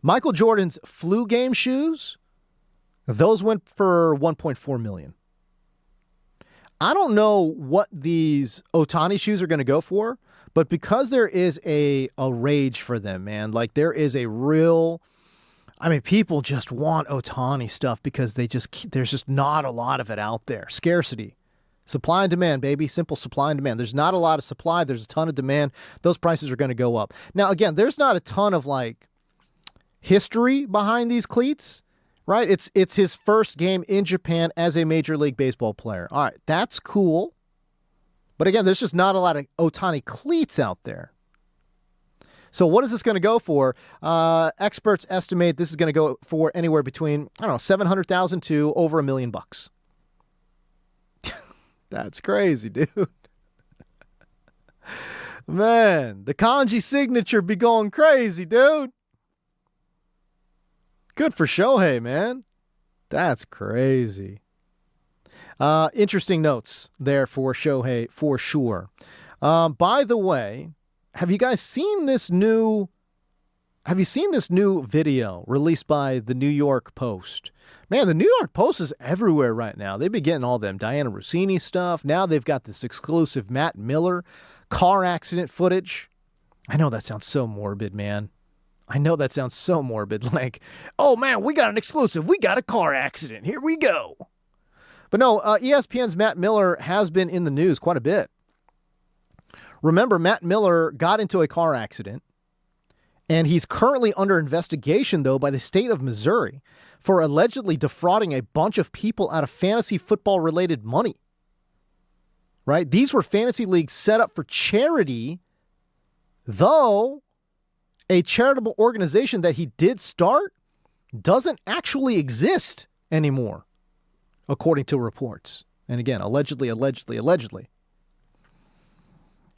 Speaker 1: Michael Jordan's flu game shoes, those went for $1.4 million. I don't know what these Ohtani shoes are going to go for, but because there is a rage for them, man, like there is a real, I mean, people just want Ohtani stuff because there's just not a lot of it out there. Scarcity. Supply and demand, baby. Simple supply and demand. There's not a lot of supply. There's a ton of demand. Those prices are going to go up. Now, again, there's not a ton of like history behind these cleats, right? It's his first game in Japan as a Major League Baseball player. All right, that's cool. But again, there's just not a lot of Ohtani cleats out there. So what is this going to go for? Experts estimate this is going to go for anywhere between, I don't know, $700,000 to over $1 million. That's crazy, dude. Man, the kanji signature be going crazy, dude. Good for Shohei, man. That's crazy. Interesting notes there for Shohei, for sure. By the way, have you guys seen this new video released by the New York Post? Man, the New York Post is everywhere right now. They've been getting all them Diana Rossini stuff. Now they've got this exclusive Matt Miller car accident footage. I know that sounds so morbid, man. I know that sounds so morbid. Like, oh man, we got an exclusive. We got a car accident. Here we go. But no, ESPN's Matt Miller has been in the news quite a bit. Remember, Matt Miller got into a car accident, and he's currently under investigation, though, by the state of Missouri for allegedly defrauding a bunch of people out of fantasy football-related money. Right? These were fantasy leagues set up for charity, though a charitable organization that he did start doesn't actually exist anymore, according to reports. And again, allegedly.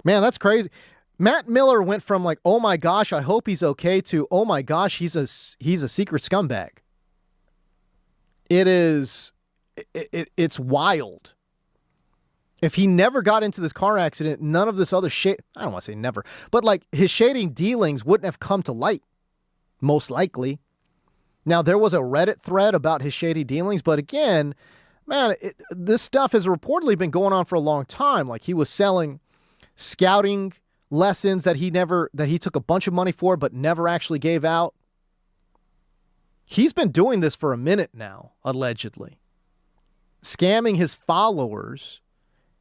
Speaker 1: Man, that's crazy. Matt Miller went from like, oh my gosh, I hope he's okay, to, oh my gosh, he's a secret scumbag. It's wild. If he never got into this car accident, none of this other shit, I don't want to say never, but like his shady dealings wouldn't have come to light, most likely. Now, there was a Reddit thread about his shady dealings, but again, man, this stuff has reportedly been going on for a long time. Like he was selling scouting lessons that he took a bunch of money for, but never actually gave out. He's been doing this for a minute now, allegedly. Scamming his followers.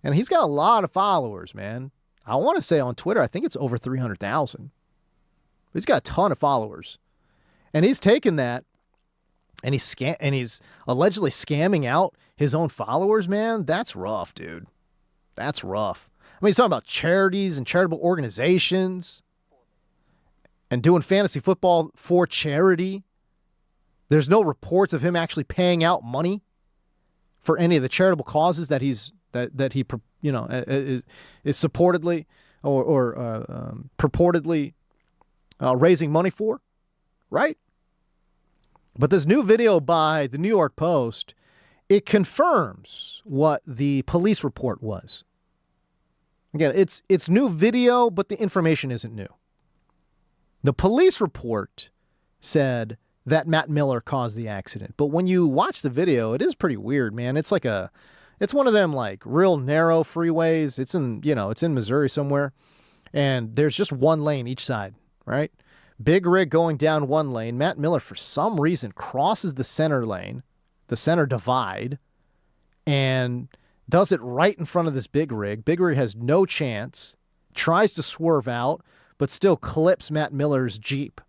Speaker 1: And he's got a lot of followers, man. I want to say on Twitter, I think it's over 300,000. He's got a ton of followers. And he's taken that and he's allegedly scamming out his own followers, man. That's rough, dude. That's rough. I mean, he's talking about charities and charitable organizations and doing fantasy football for charity. There's no reports of him actually paying out money for any of the charitable causes that he is supportedly or purportedly raising money for, right? But this new video by the New York Post, it confirms what the police report was. Again, it's new video, but the information isn't new. The police report said that Matt Miller caused the accident, but when you watch the video, it is pretty weird, man. It's one of them like real narrow freeways. It's in Missouri somewhere, and there's just one lane each side, right? Big rig going down one lane. Matt Miller, for some reason, crosses the center lane, the center divide, and does it right in front of this big rig. Big rig has no chance, tries to swerve out, but still clips Matt Miller's Jeep.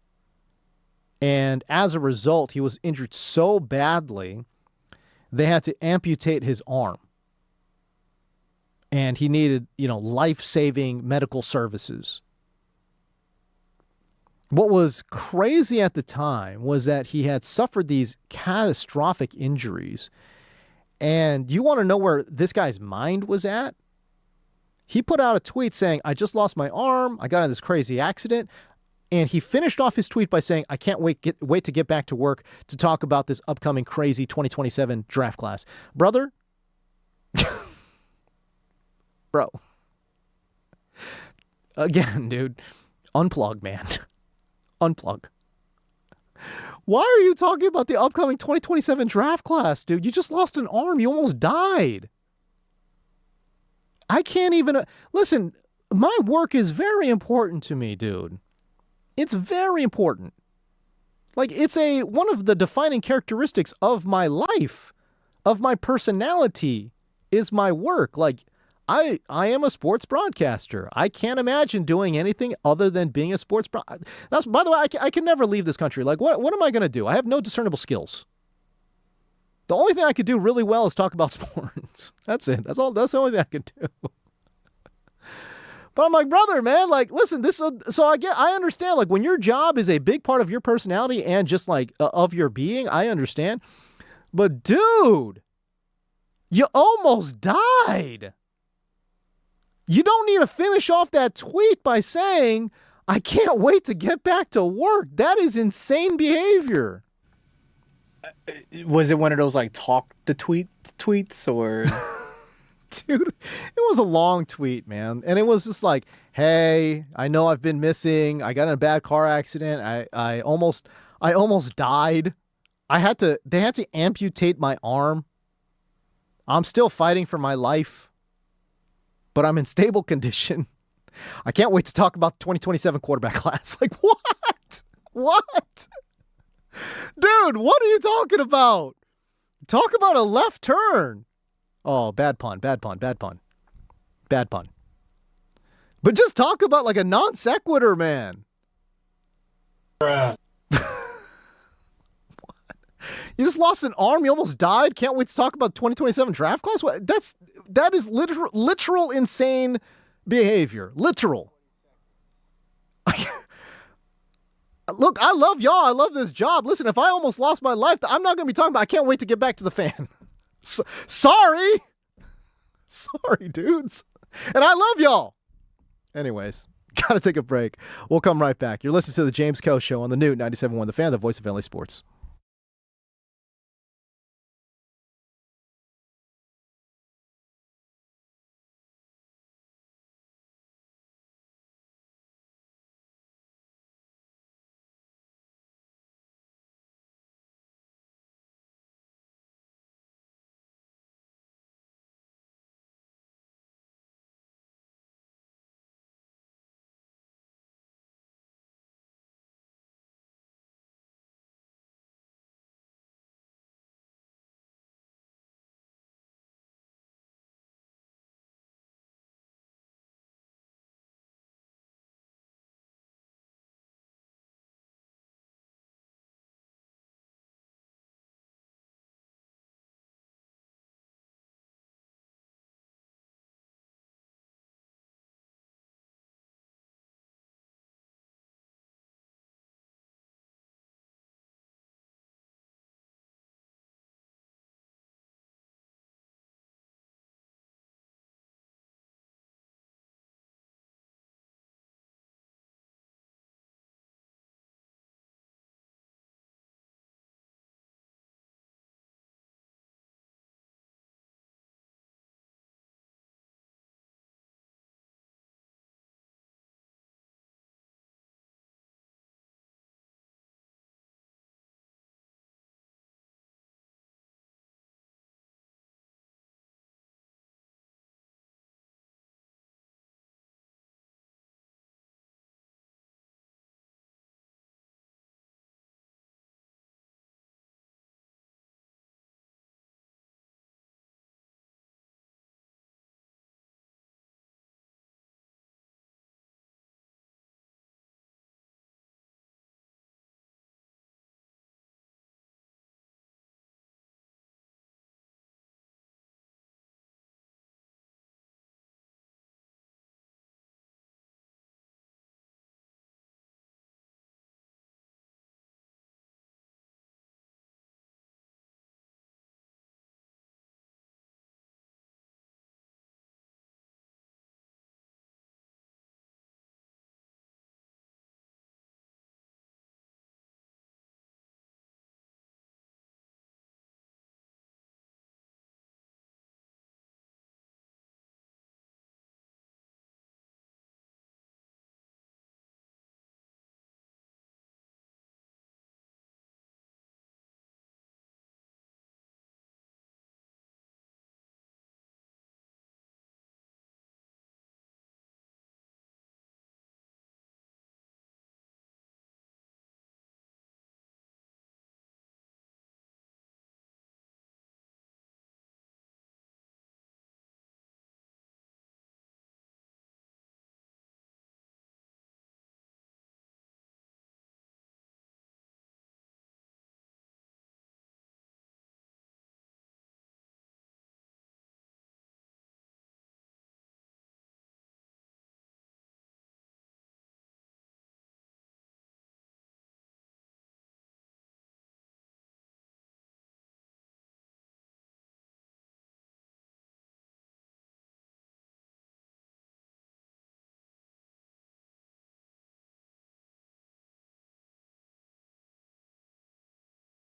Speaker 1: And as a result, he was injured so badly, they had to amputate his arm. And he needed, life-saving medical services. What was crazy at the time was that he had suffered these catastrophic injuries. And you want to know where this guy's mind was at? He put out a tweet saying, I just lost my arm. I got in this crazy accident. And he finished off his tweet by saying, I can't wait to get back to work to talk about this upcoming crazy 2027 draft class. Brother? Bro. Again, dude. Unplug, man. Unplug. Why are you talking about the upcoming 2027 draft class, dude? You just lost an arm. You almost died. I can't even... Listen, my work is very important to me, dude. It's very important. Like, it's one of the defining characteristics of my life, of my personality, is my work. Like, I am a sports broadcaster. I can't imagine doing anything other than being a sports That's, by the way, I can never leave this country. Like, what am I going to do? I have no discernible skills. The only thing I could do really well is talk about sports. That's it. That's all. That's the only thing I can do. But I'm like, brother, man, like, listen, I understand, like, when your job is a big part of your personality and just like of your being, I understand. But dude, you almost died. You don't need to finish off that tweet by saying, I can't wait to get back to work. That is insane behavior.
Speaker 2: Was it one of those like talk the tweets or?
Speaker 1: Dude, it was a long tweet, man. And it was just like, hey, I know I've been missing. I got in a bad car accident. I almost died. They had to amputate my arm. I'm still fighting for my life, but I'm in stable condition. I can't wait to talk about the 2027 quarterback class. Like, what? What? Dude, what are you talking about? Talk about a left turn. Oh, bad pun. But just talk about like a non sequitur, man. You just lost an arm. You almost died. Can't wait to talk about 2027 draft class. That is literal insane behavior. Literal. Look, I love y'all. I love this job. Listen, if I almost lost my life, I'm not going to be talking about I can't wait to get back to the fan. Sorry, dudes. And I love y'all. Anyways, gotta take a break. We'll come right back. You're listening to the James Coe Show on the new 97.1 The Fan, the voice of LA Sports.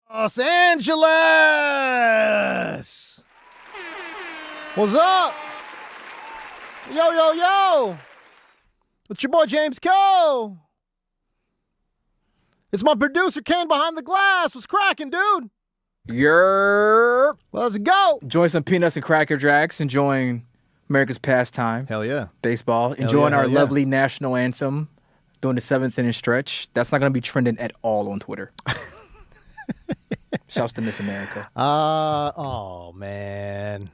Speaker 1: Los Angeles. What's up? Yo, yo, yo. It's your boy James Coe. It's my producer Kane behind the glass. What's cracking, dude? Let's go.
Speaker 2: Enjoying some peanuts and Cracker Jacks. Enjoying America's pastime.
Speaker 1: Hell yeah.
Speaker 2: Baseball. Enjoying our lovely national anthem. Doing the 7th inning stretch. That's not going to be trending at all on Twitter. Shouts to Miss America.
Speaker 1: Oh, man.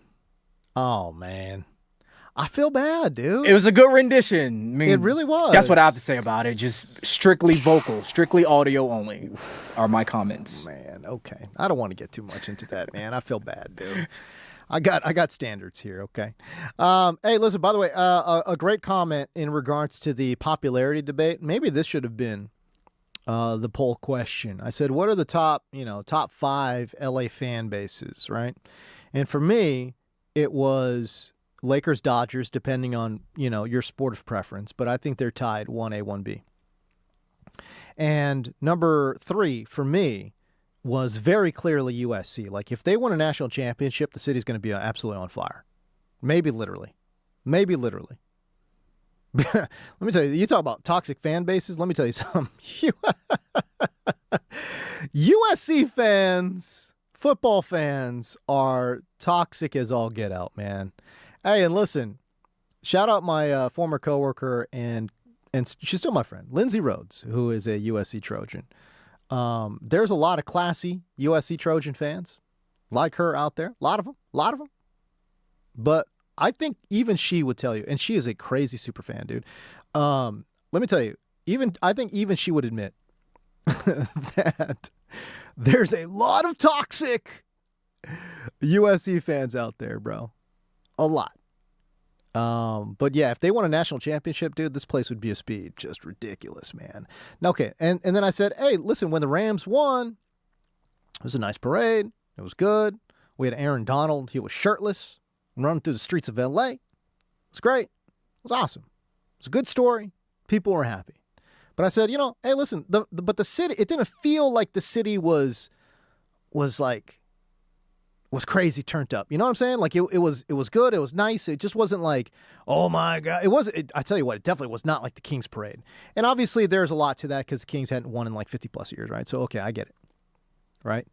Speaker 1: I feel bad, dude.
Speaker 2: It was a good rendition. I mean,
Speaker 1: it really was.
Speaker 2: That's what I have to say about it. Just strictly vocal, strictly audio only are my comments.
Speaker 1: Man, okay. I don't want to get too much into that, man. I feel bad, dude. I got standards here, okay? Hey, listen, by the way, a great comment in regards to the popularity debate. Maybe this should have been the poll question. I said, what are the top 5 LA fan bases, right? And for me, it was Lakers, Dodgers, depending on, your sport of preference, but I think they're tied 1A, 1B. And number 3 for me was very clearly USC. Like, if they win a national championship, the city's going to be absolutely on fire. Maybe literally. Let me tell you, you talk about toxic fan bases. Let me tell you something. USC fans, football fans are toxic as all get out, man. Hey, and listen, shout out my former coworker and she's still my friend, Lindsay Rhodes, who is a USC Trojan. There's a lot of classy USC Trojan fans like her out there. A lot of them. But I think even she would tell you, and she is a crazy super fan, dude. Let me tell you, I think even she would admit that there's a lot of toxic USC fans out there, bro. A lot. But yeah, if they won a national championship, dude, this place would be a speed. Just ridiculous, man. Okay, and then I said, hey, listen, when the Rams won, it was a nice parade. It was good. We had Aaron Donald. He was shirtless, running through the streets of L.A. It was great. It was awesome. It was a good story. People were happy. But I said, hey, listen, but the city, it didn't feel like the city was crazy turned up. You know what I'm saying? Like, it was good. It was nice. It just wasn't like, oh my God. I tell you what, it definitely was not like the Kings parade. And obviously there's a lot to that because the Kings hadn't won in like 50 plus years, right? So, okay, I get it. Right.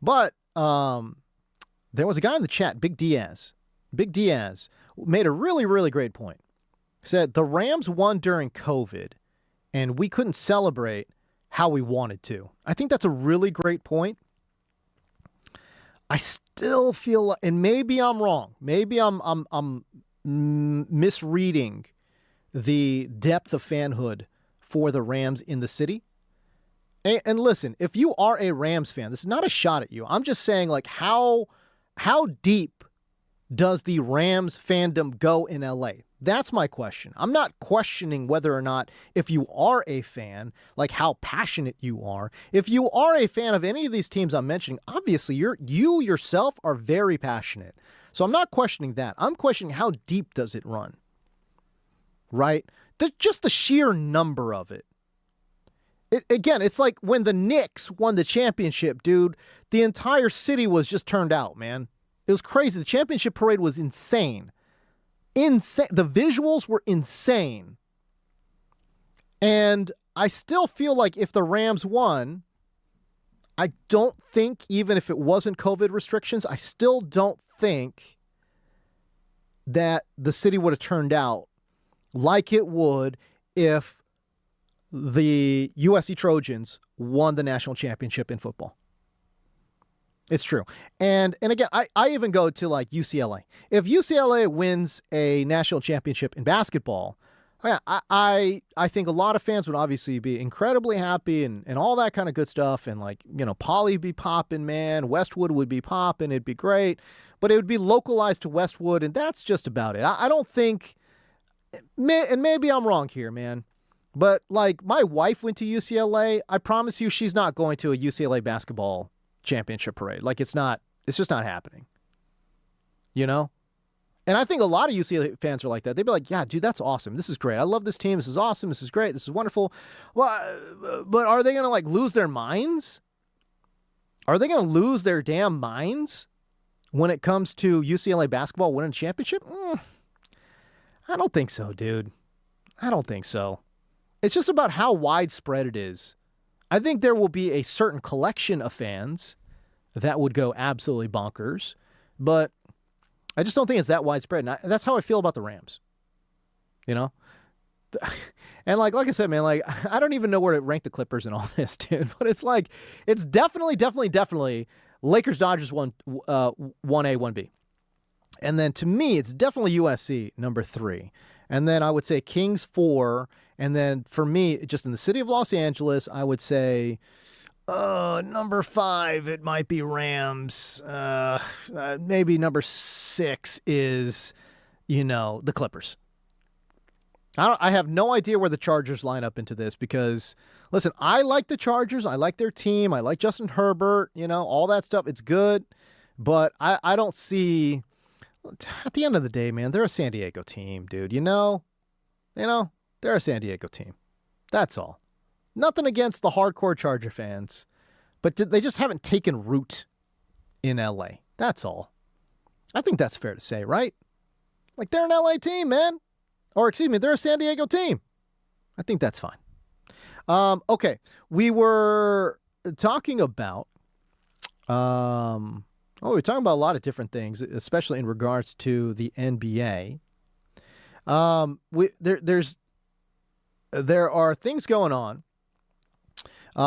Speaker 1: But there was a guy in the chat, Big Diaz, made a really, really great point. Said the Rams won during COVID and we couldn't celebrate how we wanted to. I think that's a really great point. I still feel, and maybe I'm wrong. Maybe I'm misreading the depth of fanhood for the Rams in the city. And listen, if you are a Rams fan, this is not a shot at you. I'm just saying, like, how deep does the Rams fandom go in LA? That's my question. I'm not questioning whether or not, if you are a fan, like how passionate you are. If you are a fan of any of these teams I'm mentioning, obviously you yourself are very passionate. So I'm not questioning that. I'm questioning how deep does it run, right? Just the sheer number of it. Again, it's like when the Knicks won the championship, dude, the entire city was just turned out, man. It was crazy. The championship parade was insane. The visuals were insane. And I still feel like if the Rams won, I don't think, even if it wasn't COVID restrictions, I still don't think that the city would have turned out like it would if the USC Trojans won the national championship in football. It's true. And again, I even go to like UCLA. If UCLA wins a national championship in basketball, I think a lot of fans would obviously be incredibly happy and all that kind of good stuff. And like, Poly be popping, man. Westwood would be popping. It'd be great. But it would be localized to Westwood, and that's just about it. I don't think, and maybe I'm wrong here, man. But like, my wife went to UCLA. I promise you she's not going to a UCLA basketball championship parade. Like, it's just not happening. And I think a lot of UCLA fans are like that. They'd be like, yeah, dude, that's awesome. This is great. I love this team. This is awesome. This is great. This is wonderful. Well, but are they going to like lose their minds Are they going to lose their damn minds when it comes to UCLA basketball winning a championship? I don't think so, dude. I don't think so. It's just about how widespread it is. I think there will be a certain collection of fans that would go absolutely bonkers, but I just don't think it's that widespread. And that's how I feel about the Rams. You know? And like I said, man, like I don't even know where to rank the Clippers in all this, dude. But it's like it's definitely Lakers Dodgers 1A 1B. And then to me, it's definitely USC number 3. And then I would say Kings 4. And then for me, just in the city of Los Angeles, I would say number 5, it might be Rams. Maybe number 6 is, the Clippers. I have no idea where the Chargers line up into this because, listen, I like the Chargers. I like their team. I like Justin Herbert, all that stuff. It's good. But I don't see, at the end of the day, man, they're a San Diego team, dude. They're a San Diego team. That's all. Nothing against the hardcore Charger fans, but they just haven't taken root in LA. That's all. I think that's fair to say, right? Like, they're an LA team, man. Or, excuse me, they're a San Diego team. I think that's fine. Okay, we were talking about, we were talking about a lot of different things, especially in regards to the NBA. There are things going on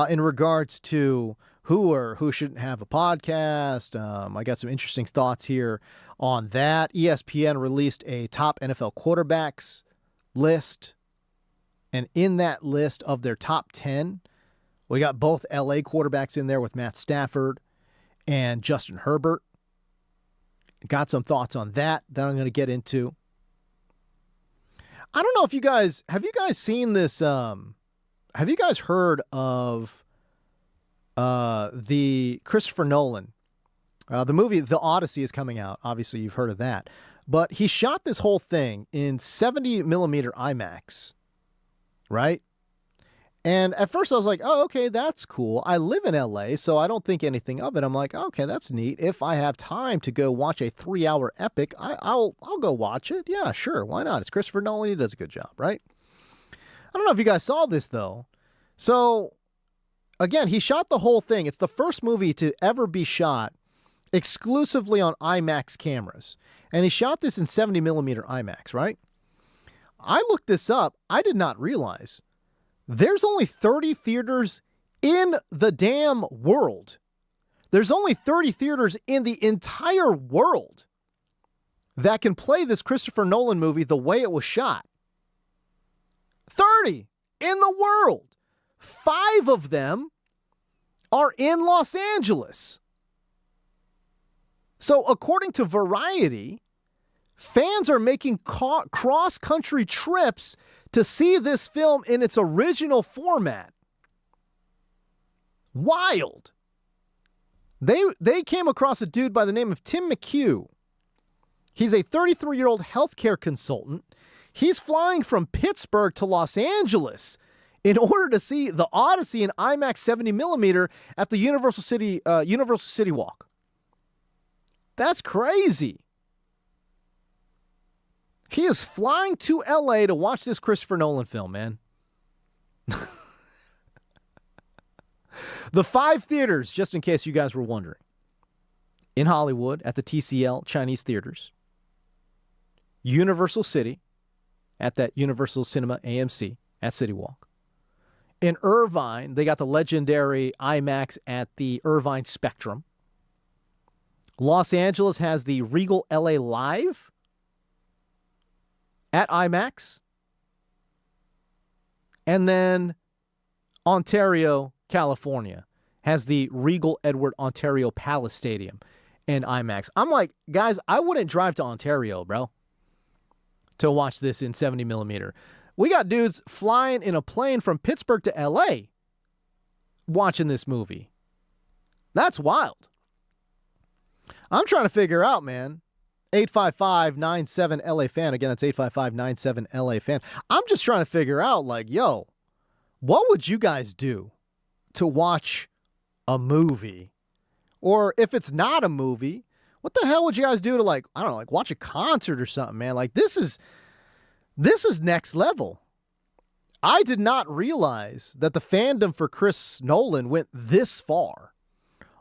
Speaker 1: in regards to who shouldn't have a podcast. I got some interesting thoughts here on that. ESPN released a top NFL quarterbacks list. And in that list of their top 10, we got both LA quarterbacks in there with Matt Stafford and Justin Herbert. Got some thoughts on that I'm going to get into. I don't know if have you guys seen this? Have you guys heard of the Christopher Nolan? The movie The Odyssey is coming out. Obviously, you've heard of that. But he shot this whole thing in 70 millimeter IMAX, right? And at first I was like, oh, okay, that's cool. I live in LA, so I don't think anything of it. I'm like, okay, that's neat. If I have time to go watch a 3-hour epic, I'll go watch it. Yeah, sure. Why not? It's Christopher Nolan. He does a good job, right? I don't know if you guys saw this, though. So, again, he shot the whole thing. It's the first movie to ever be shot exclusively on IMAX cameras. And he shot this in 70 millimeter IMAX, right? I looked this up. I did not realize there's only 30 theaters in the damn world. There's only 30 theaters in the entire world that can play this Christopher Nolan movie the way it was shot. 30 in the world. 5 of them are in Los Angeles. So according to Variety, fans are making cross-country trips to see this film in its original format. Wild. They came across a dude by the name of Tim McHugh. He's a 33-year-old healthcare consultant. He's flying from Pittsburgh to Los Angeles in order to see The Odyssey in IMAX 70 millimeter at the Universal City Walk. That's crazy. He is flying to LA to watch this Christopher Nolan film, man. The 5 theaters, just in case you guys were wondering. In Hollywood at the TCL Chinese Theaters. Universal City at that Universal Cinema AMC at City Walk. In Irvine, they got the legendary IMAX at the Irvine Spectrum. Los Angeles has the Regal LA Live at IMAX. And then Ontario, California has the Regal Edward Ontario Palace Stadium and IMAX. I'm like, guys, I wouldn't drive to Ontario, bro, to watch this in 70 millimeter. We got dudes flying in a plane from Pittsburgh to LA watching this movie. That's wild. I'm trying to figure out, man. 855-97-LA-FAN. Again, that's 855-97-LA-FAN. I'm just trying to figure out, like, yo, what would you guys do to watch a movie Or if it's not a movie, what the hell would you guys do to like, I don't know, like watch a concert or something, man? Like this is next level. I did not realize that the fandom for Chris Nolan went this far.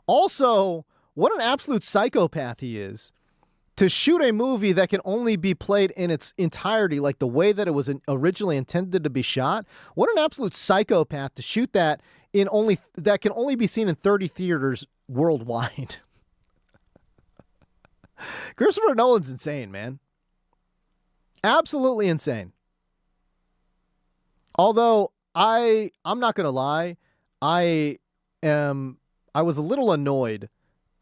Speaker 1: Also, what an absolute psychopath he is to shoot a movie that can only be played in its entirety, like the way that it was originally intended to be shot. What an absolute psychopath to shoot that that can only be seen in 30 theaters worldwide. Christopher Nolan's insane, man. Absolutely insane. Although I'm not going to lie, I was a little annoyed.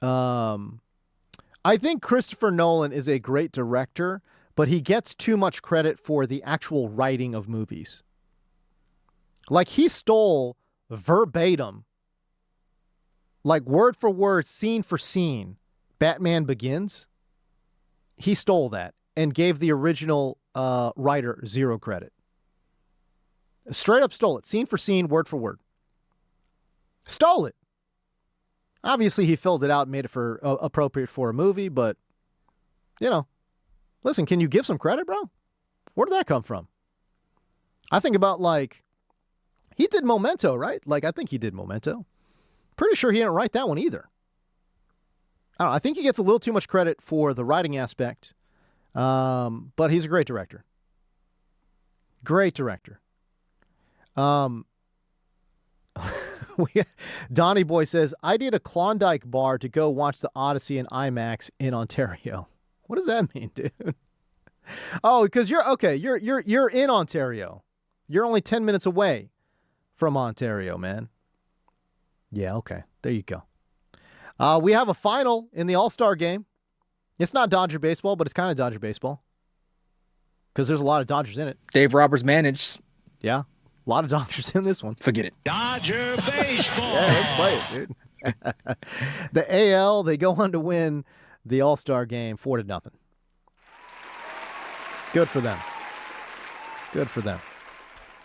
Speaker 1: I think Christopher Nolan is a great director, but he gets too much credit for the actual writing of movies. Like he stole verbatim, like word for word, scene for scene, Batman Begins. He stole that and gave the original writer zero credit. Straight up stole it, scene for scene, word for word. Stole it. Obviously, he filled it out and made it for appropriate for a movie, but, you know, listen, can you give some credit, bro? Where did that come from? I think about, like, he did Memento, right? Like, I think he did Memento. Pretty sure he didn't write that one either. I don't know. I think he gets a little too much credit for the writing aspect, but he's a great director. Great director. Donnie Boy says, I did a Klondike bar to go watch the Odyssey in IMAX in Ontario. What does that mean, dude? Oh, because you're in Ontario. You're only 10 minutes away from Ontario, man. Yeah, okay. There you go. We have a final in the All-Star game. It's not Dodger baseball, but it's kind of Dodger baseball. Because there's a lot of Dodgers in it.
Speaker 2: Dave Roberts managed.
Speaker 1: Yeah. A lot of Dodgers in this one.
Speaker 2: Forget it.
Speaker 7: Dodger baseball.
Speaker 1: Yeah, let's play it, dude. The AL, they go on to win the All-Star game 4-0. Good for them. Good for them.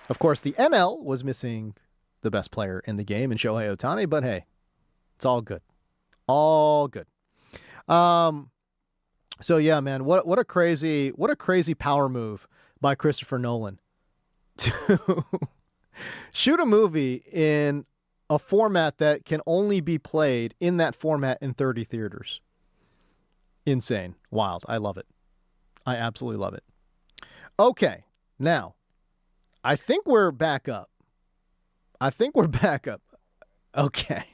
Speaker 1: Of course, the NL was missing the best player in the game in Shohei Ohtani, but hey, it's all good. All good. So yeah, man, what a crazy power move by Christopher Nolan to shoot a movie in a format that can only be played in that format in 30 theaters. Insane. Wild. I love it. I absolutely love it. Okay. Now, I think we're back up. Okay.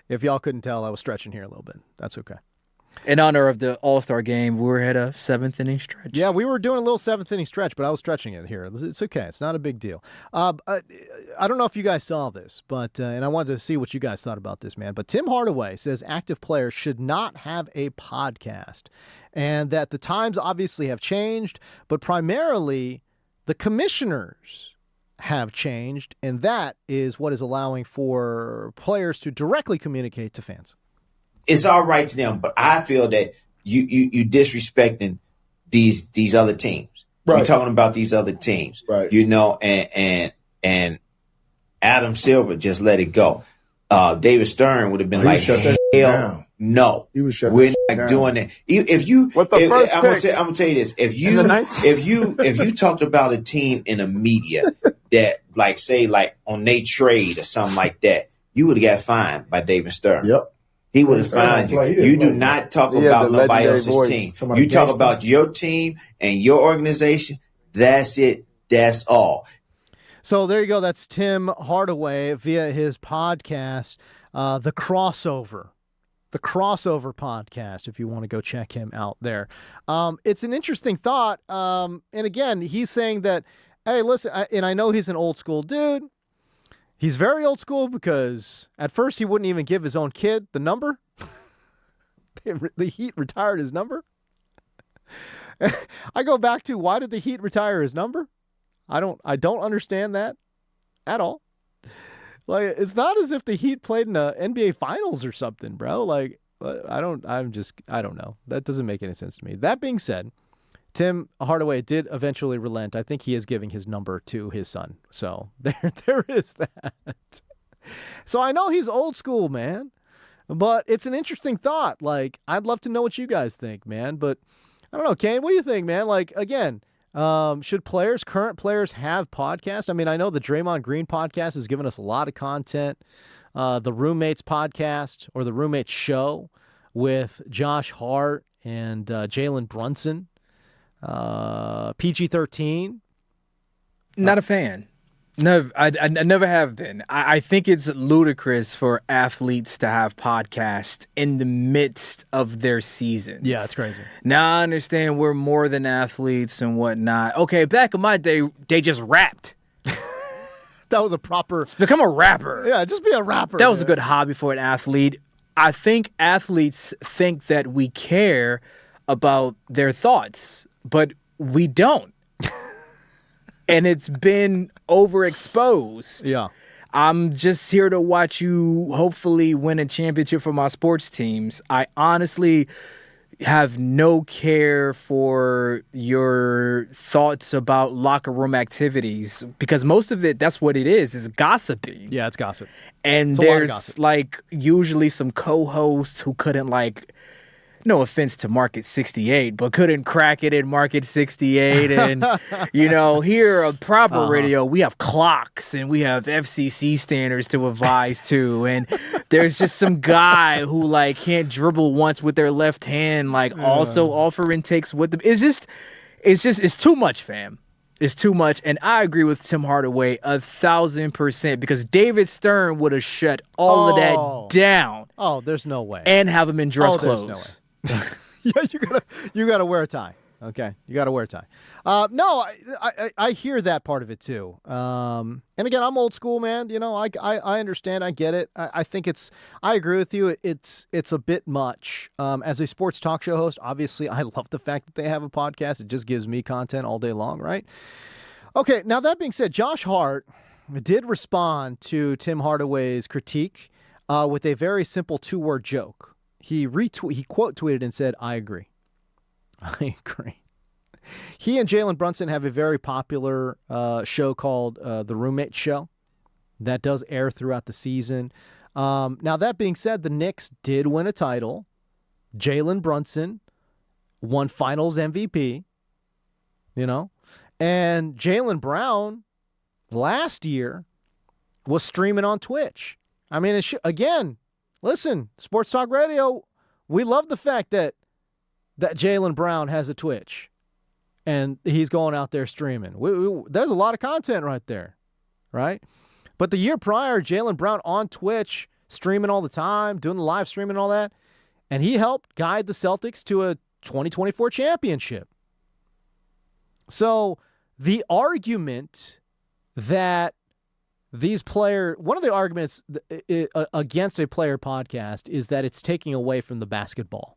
Speaker 1: If y'all couldn't tell, I was stretching here a little bit. That's okay.
Speaker 2: In honor of the All-Star game, we were at a 7th inning stretch.
Speaker 1: Yeah, we were doing a little 7th inning stretch, but I was stretching it here. It's okay. It's not a big deal. I don't know if you guys saw this, but and I wanted to see what you guys thought about this, man. But Tim Hardaway says active players should not have a podcast, and that the times obviously have changed, but primarily the commissioners have changed, and that is what is allowing for players to directly communicate to fans.
Speaker 10: It's all right to them, but I feel that you disrespecting these other teams. Right. You're talking about these other teams, right? You know, and Adam Silver just let it go. David Stern would have been like, hell no, we're not doing that. I'm gonna tell you this: if you talked about a team in the media that say on they trade or something like that, you would have got fined by David Stern. Yep. He would have fined you. You do not talk about nobody else's team. You talk about your team and your organization. That's it. That's all.
Speaker 1: So there you go. That's Tim Hardaway via his podcast, The Crossover. The Crossover Podcast, if you want to go check him out there. It's an interesting thought. And again, he's saying that, hey, listen, and I know he's an old school dude. He's very old school because at first he wouldn't even give his own kid the number. The Heat retired his number. I go back to, why did the Heat retire his number? I don't understand that at all. Like, it's not as if the Heat played in the NBA Finals or something, bro. Like, I don't know. That doesn't make any sense to me. That being said, Tim Hardaway did eventually relent. I think he is giving his number to his son. So there is that. So I know he's old school, man. But it's an interesting thought. Like, I'd love to know what you guys think, man. But I don't know, Kane, what do you think, man? Like, again, should current players have podcasts? I mean, I know the Draymond Green podcast has given us a lot of content. The Roommates podcast or the Roommates show with Josh Hart and Jalen Brunson. PG-13.
Speaker 2: Not a fan. No, I never have been. I think it's ludicrous for athletes to have podcasts in the midst of their seasons.
Speaker 1: Yeah, it's crazy.
Speaker 2: Now I understand we're more than athletes and whatnot. Okay, back in my day, they just rapped.
Speaker 1: That was a proper...
Speaker 2: Become a rapper.
Speaker 1: Yeah, just be a rapper.
Speaker 2: That was a good hobby for an athlete. I think athletes think that we care about their thoughts, but we don't. And it's been overexposed.
Speaker 1: Yeah.
Speaker 2: I'm just here to watch you hopefully win a championship for my sports teams. I honestly have no care for your thoughts about locker room activities because most of it, that's what it is gossiping.
Speaker 1: Yeah, it's gossip.
Speaker 2: And
Speaker 1: it's a lot of
Speaker 2: there's
Speaker 1: gossip.
Speaker 2: like usually some co-hosts who couldn't like, no offense to Market 68, but couldn't crack it in Market 68. And, here on proper radio, we have clocks and we have FCC standards to advise to. And there's just some guy who, like, can't dribble once with their left hand, like, also offering takes with them. It's too much, fam. It's too much. And I agree with Tim Hardaway 1,000% because David Stern would have shut all of that down.
Speaker 1: Oh, there's no way.
Speaker 2: And have him in dress
Speaker 1: there's
Speaker 2: clothes.
Speaker 1: No way. Yeah, you gotta wear a tie. Okay, you gotta wear a tie. No, I hear that part of it too. And again, I'm old school, man. I understand. I get it. I think I agree with you. It's a bit much. As a sports talk show host, obviously, I love the fact that they have a podcast. It just gives me content all day long, right? Okay. Now that being said, Josh Hart did respond to Tim Hardaway's critique with a very simple 2-word joke. He quote tweeted and said, "I agree." I agree. He and Jalen Brunson have a very popular show called The Roommate Show that does air throughout the season. Now, that being said, the Knicks did win a title. Jalen Brunson won Finals MVP, and Jaylen Brown last year was streaming on Twitch. I mean, again, listen, Sports Talk Radio, we love the fact that Jaylen Brown has a Twitch and he's going out there streaming. There's a lot of content right there, right? But the year prior, Jaylen Brown on Twitch, streaming all the time, doing the live streaming and all that, and he helped guide the Celtics to a 2024 championship. So the argument that one of the arguments against a player podcast is that it's taking away from the basketball,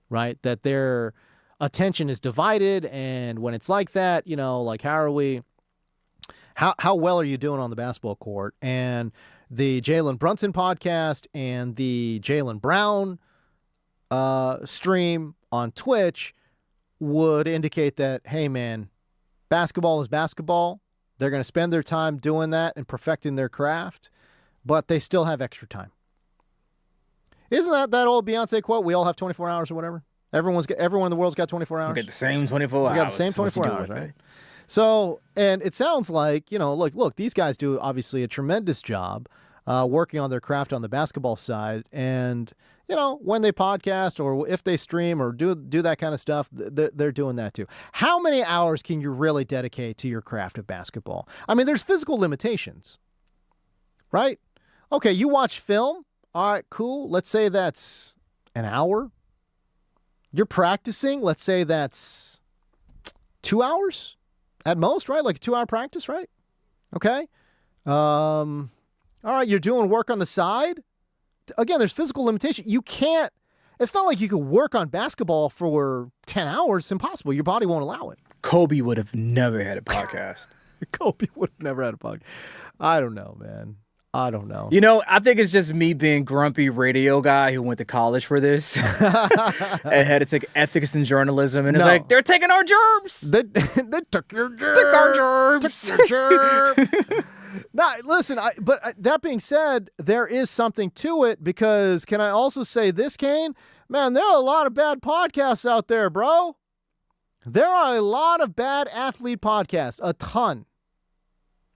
Speaker 1: right? That their attention is divided. And when it's like that, like how well are you doing on the basketball court? And the Jalen Brunson podcast and the Jaylen Brown stream on Twitch would indicate that, hey man, basketball is basketball. They're going to spend their time doing that and perfecting their craft, but they still have extra time. Isn't that old Beyonce quote? We all have 24 hours or whatever. Everyone in the world's got 24 hours.
Speaker 2: We got the same 24 hours.
Speaker 1: We got the same 24 hours, right? So, and it sounds like, look, these guys do obviously a tremendous job working on their craft on the basketball side. And, when they podcast or if they stream or do that kind of stuff, they're doing that too. How many hours can you really dedicate to your craft of basketball? I mean, there's physical limitations, right? Okay, you watch film. All right, cool. Let's say that's an hour. You're practicing. Let's say that's 2 hours at most, right? Like a 2-hour practice, right? Okay. All right, you're doing work on the side. Again, there's physical limitation. You can't, it's not like you could work on basketball for 10 hours. It's impossible. Your body won't allow it.
Speaker 2: Kobe would have never had a podcast.
Speaker 1: Kobe would have never had a podcast. I don't know, man. I don't know.
Speaker 2: I think it's just me being grumpy radio guy who went to college for this and had to take ethics and journalism. And it's like, they're taking our germs.
Speaker 1: They took your germs. Took our germs. Took your germs. Now, listen, but that being said, there is something to it because can I also say this, Kane? Man, there are a lot of bad podcasts out there, bro. There are a lot of bad athlete podcasts, a ton.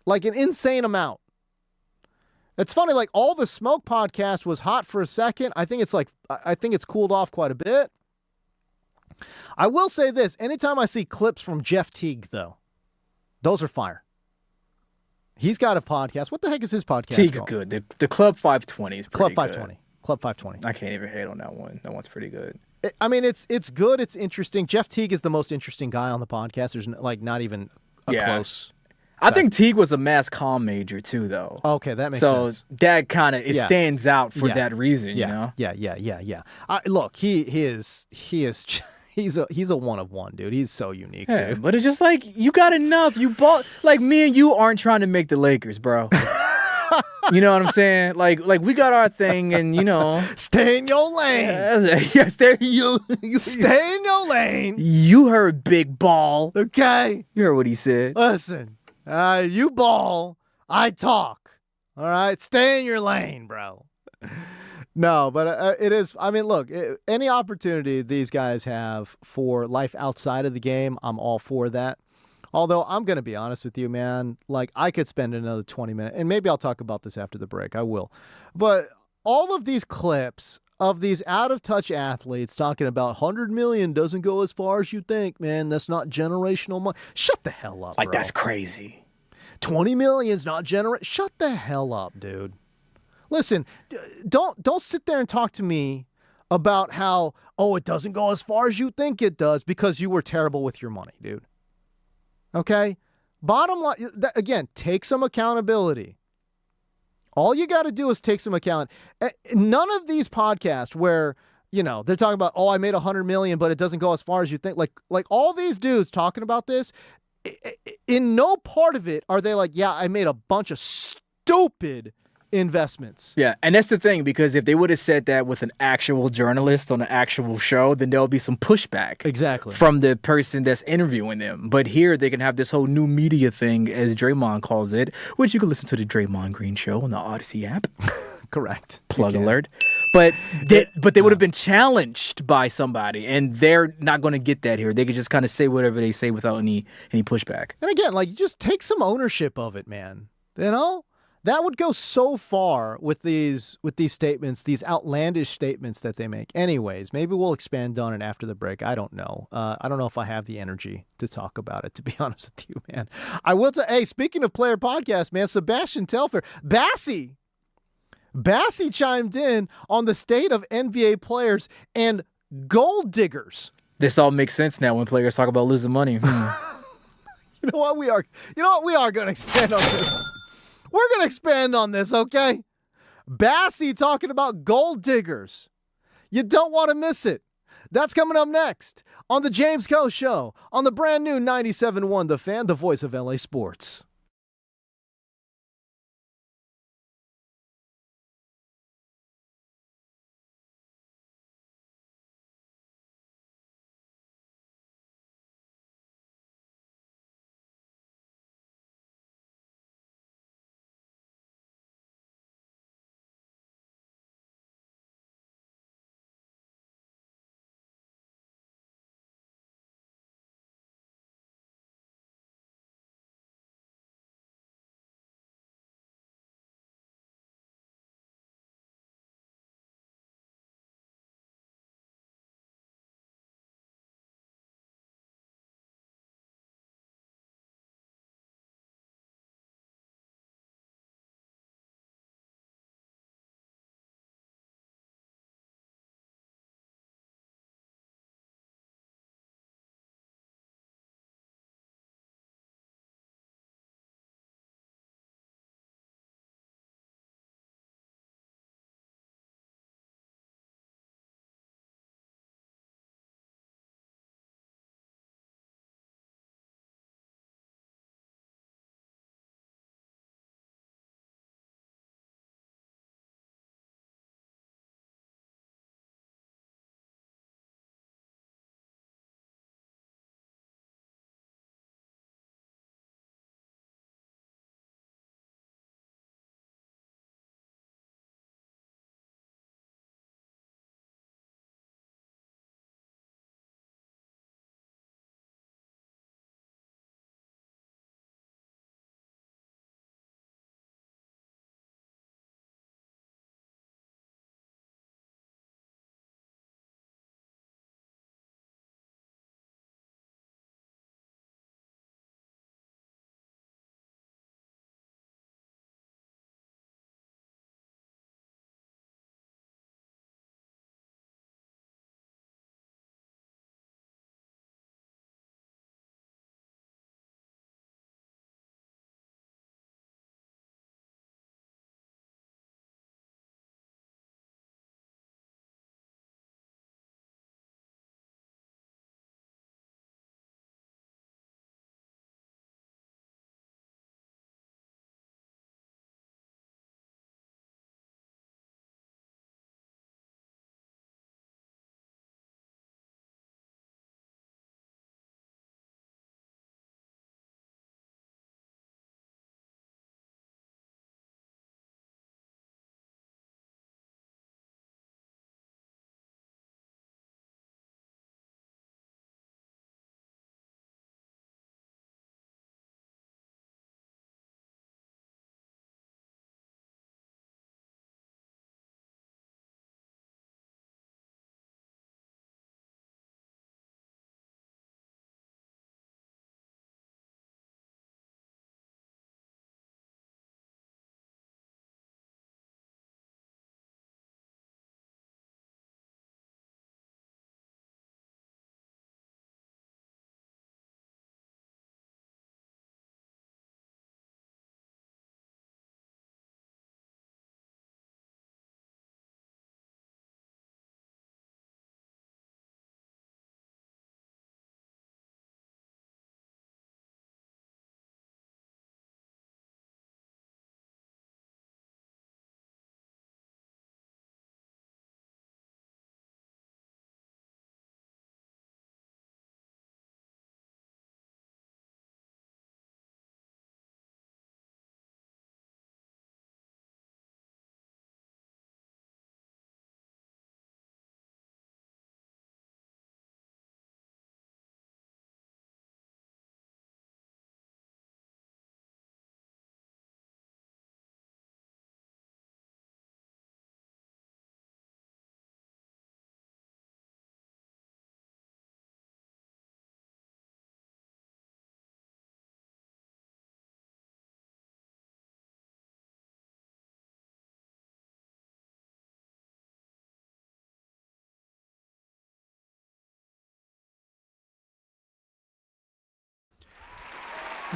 Speaker 1: Like an insane amount. It's funny, like All the Smoke podcast was hot for a second. I think it's cooled off quite a bit. I will say this, anytime I see clips from Jeff Teague, though, those are fire. He's got a podcast. What the heck is his podcast
Speaker 2: Teague's
Speaker 1: called?
Speaker 2: good. The Club 520 is pretty
Speaker 1: Club 520.
Speaker 2: good.
Speaker 1: Club 520.
Speaker 2: I can't even hate on that one. That one's pretty good.
Speaker 1: I mean, it's good. It's interesting. Jeff Teague is the most interesting guy on the podcast. There's not even a close.
Speaker 2: I think Teague was a mass comm major too, though.
Speaker 1: Okay, that makes sense.
Speaker 2: So that kind of stands out for that reason, you know.
Speaker 1: Yeah. Look, he is he's a one of one, dude. He's so unique, dude.
Speaker 2: But it's just like you got enough. You bought like me and you aren't trying to make the Lakers, bro. You know what I'm saying? Like we got our thing, and you know,
Speaker 1: stay in your lane.
Speaker 2: Yeah, stay
Speaker 1: in your lane.
Speaker 2: You heard Big Ball,
Speaker 1: okay?
Speaker 2: You heard what he said.
Speaker 1: Listen, you ball, I talk. All right, stay in your lane, bro. No, but it is. I mean, look, any opportunity these guys have for life outside of the game, I'm all for that. Although I'm going to be honest with you, man, like I could spend another 20 minutes, and maybe I'll talk about this after the break. I will. But all of these clips of these out-of-touch athletes talking about 100 million doesn't go as far as you think, man. That's not generational money. Shut the hell up,
Speaker 2: Like,
Speaker 1: bro.
Speaker 2: that's crazy.
Speaker 1: 20 million's not Shut the hell up, dude. Listen, don't sit there and talk to me about how, it doesn't go as far as you think it does because you were terrible with your money, dude. Okay? Bottom line, again, take some accountability. All you got to do is take some account. None of these podcasts where, they're talking about, I made 100 million, but it doesn't go as far as you think. Like all these dudes talking about this, in no part of it are they like, yeah, I made a bunch of stupid investments.
Speaker 2: Yeah, and that's the thing, because if they would have said that with an actual journalist on an actual show, then there'll be some pushback.
Speaker 1: Exactly.
Speaker 2: From the person that's interviewing them. But here they can have this whole new media thing, as Draymond calls it, which you can listen to the Draymond Green Show on the Odyssey app.
Speaker 1: Correct.
Speaker 2: Plug alert. But they would have been challenged by somebody, and they're not going to get that here. They could just kind of say whatever they say without any pushback.
Speaker 1: And again, just take some ownership of it, man. That would go so far with these statements, these outlandish statements that they make. Anyways, maybe we'll expand on it after the break. I don't know. I don't know if I have the energy to talk about it, to be honest with you, man. I will tell. Hey, speaking of player podcast, man, Sebastian Telfair, Bassy chimed in on the state of NBA players and gold diggers.
Speaker 2: This all makes sense now when players talk about losing money.
Speaker 1: You know what? We are going to expand on this. We're going to expand on this, okay? Bassy talking about gold diggers. You don't want to miss it. That's coming up next on the James Coe Show on the brand new 97.1 The Fan, the voice of LA Sports.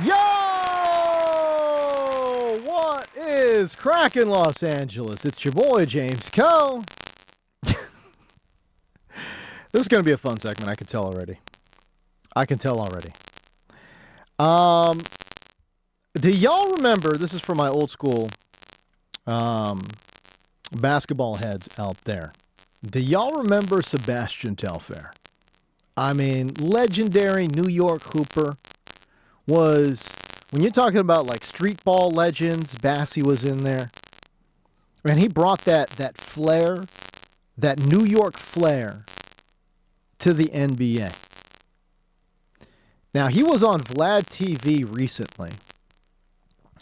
Speaker 1: Yo! What is cracking, Los Angeles? It's your boy, James Coe. This is going to be a fun segment. I can tell already. Do y'all remember, this is for my old school basketball heads out there. Do y'all remember Sebastian Telfair? I mean, legendary New York hooper. Was, when you're talking about like street ball legends, Bassie was in there. And he brought that flair, that New York flair, to the NBA. Now, he was on Vlad TV recently.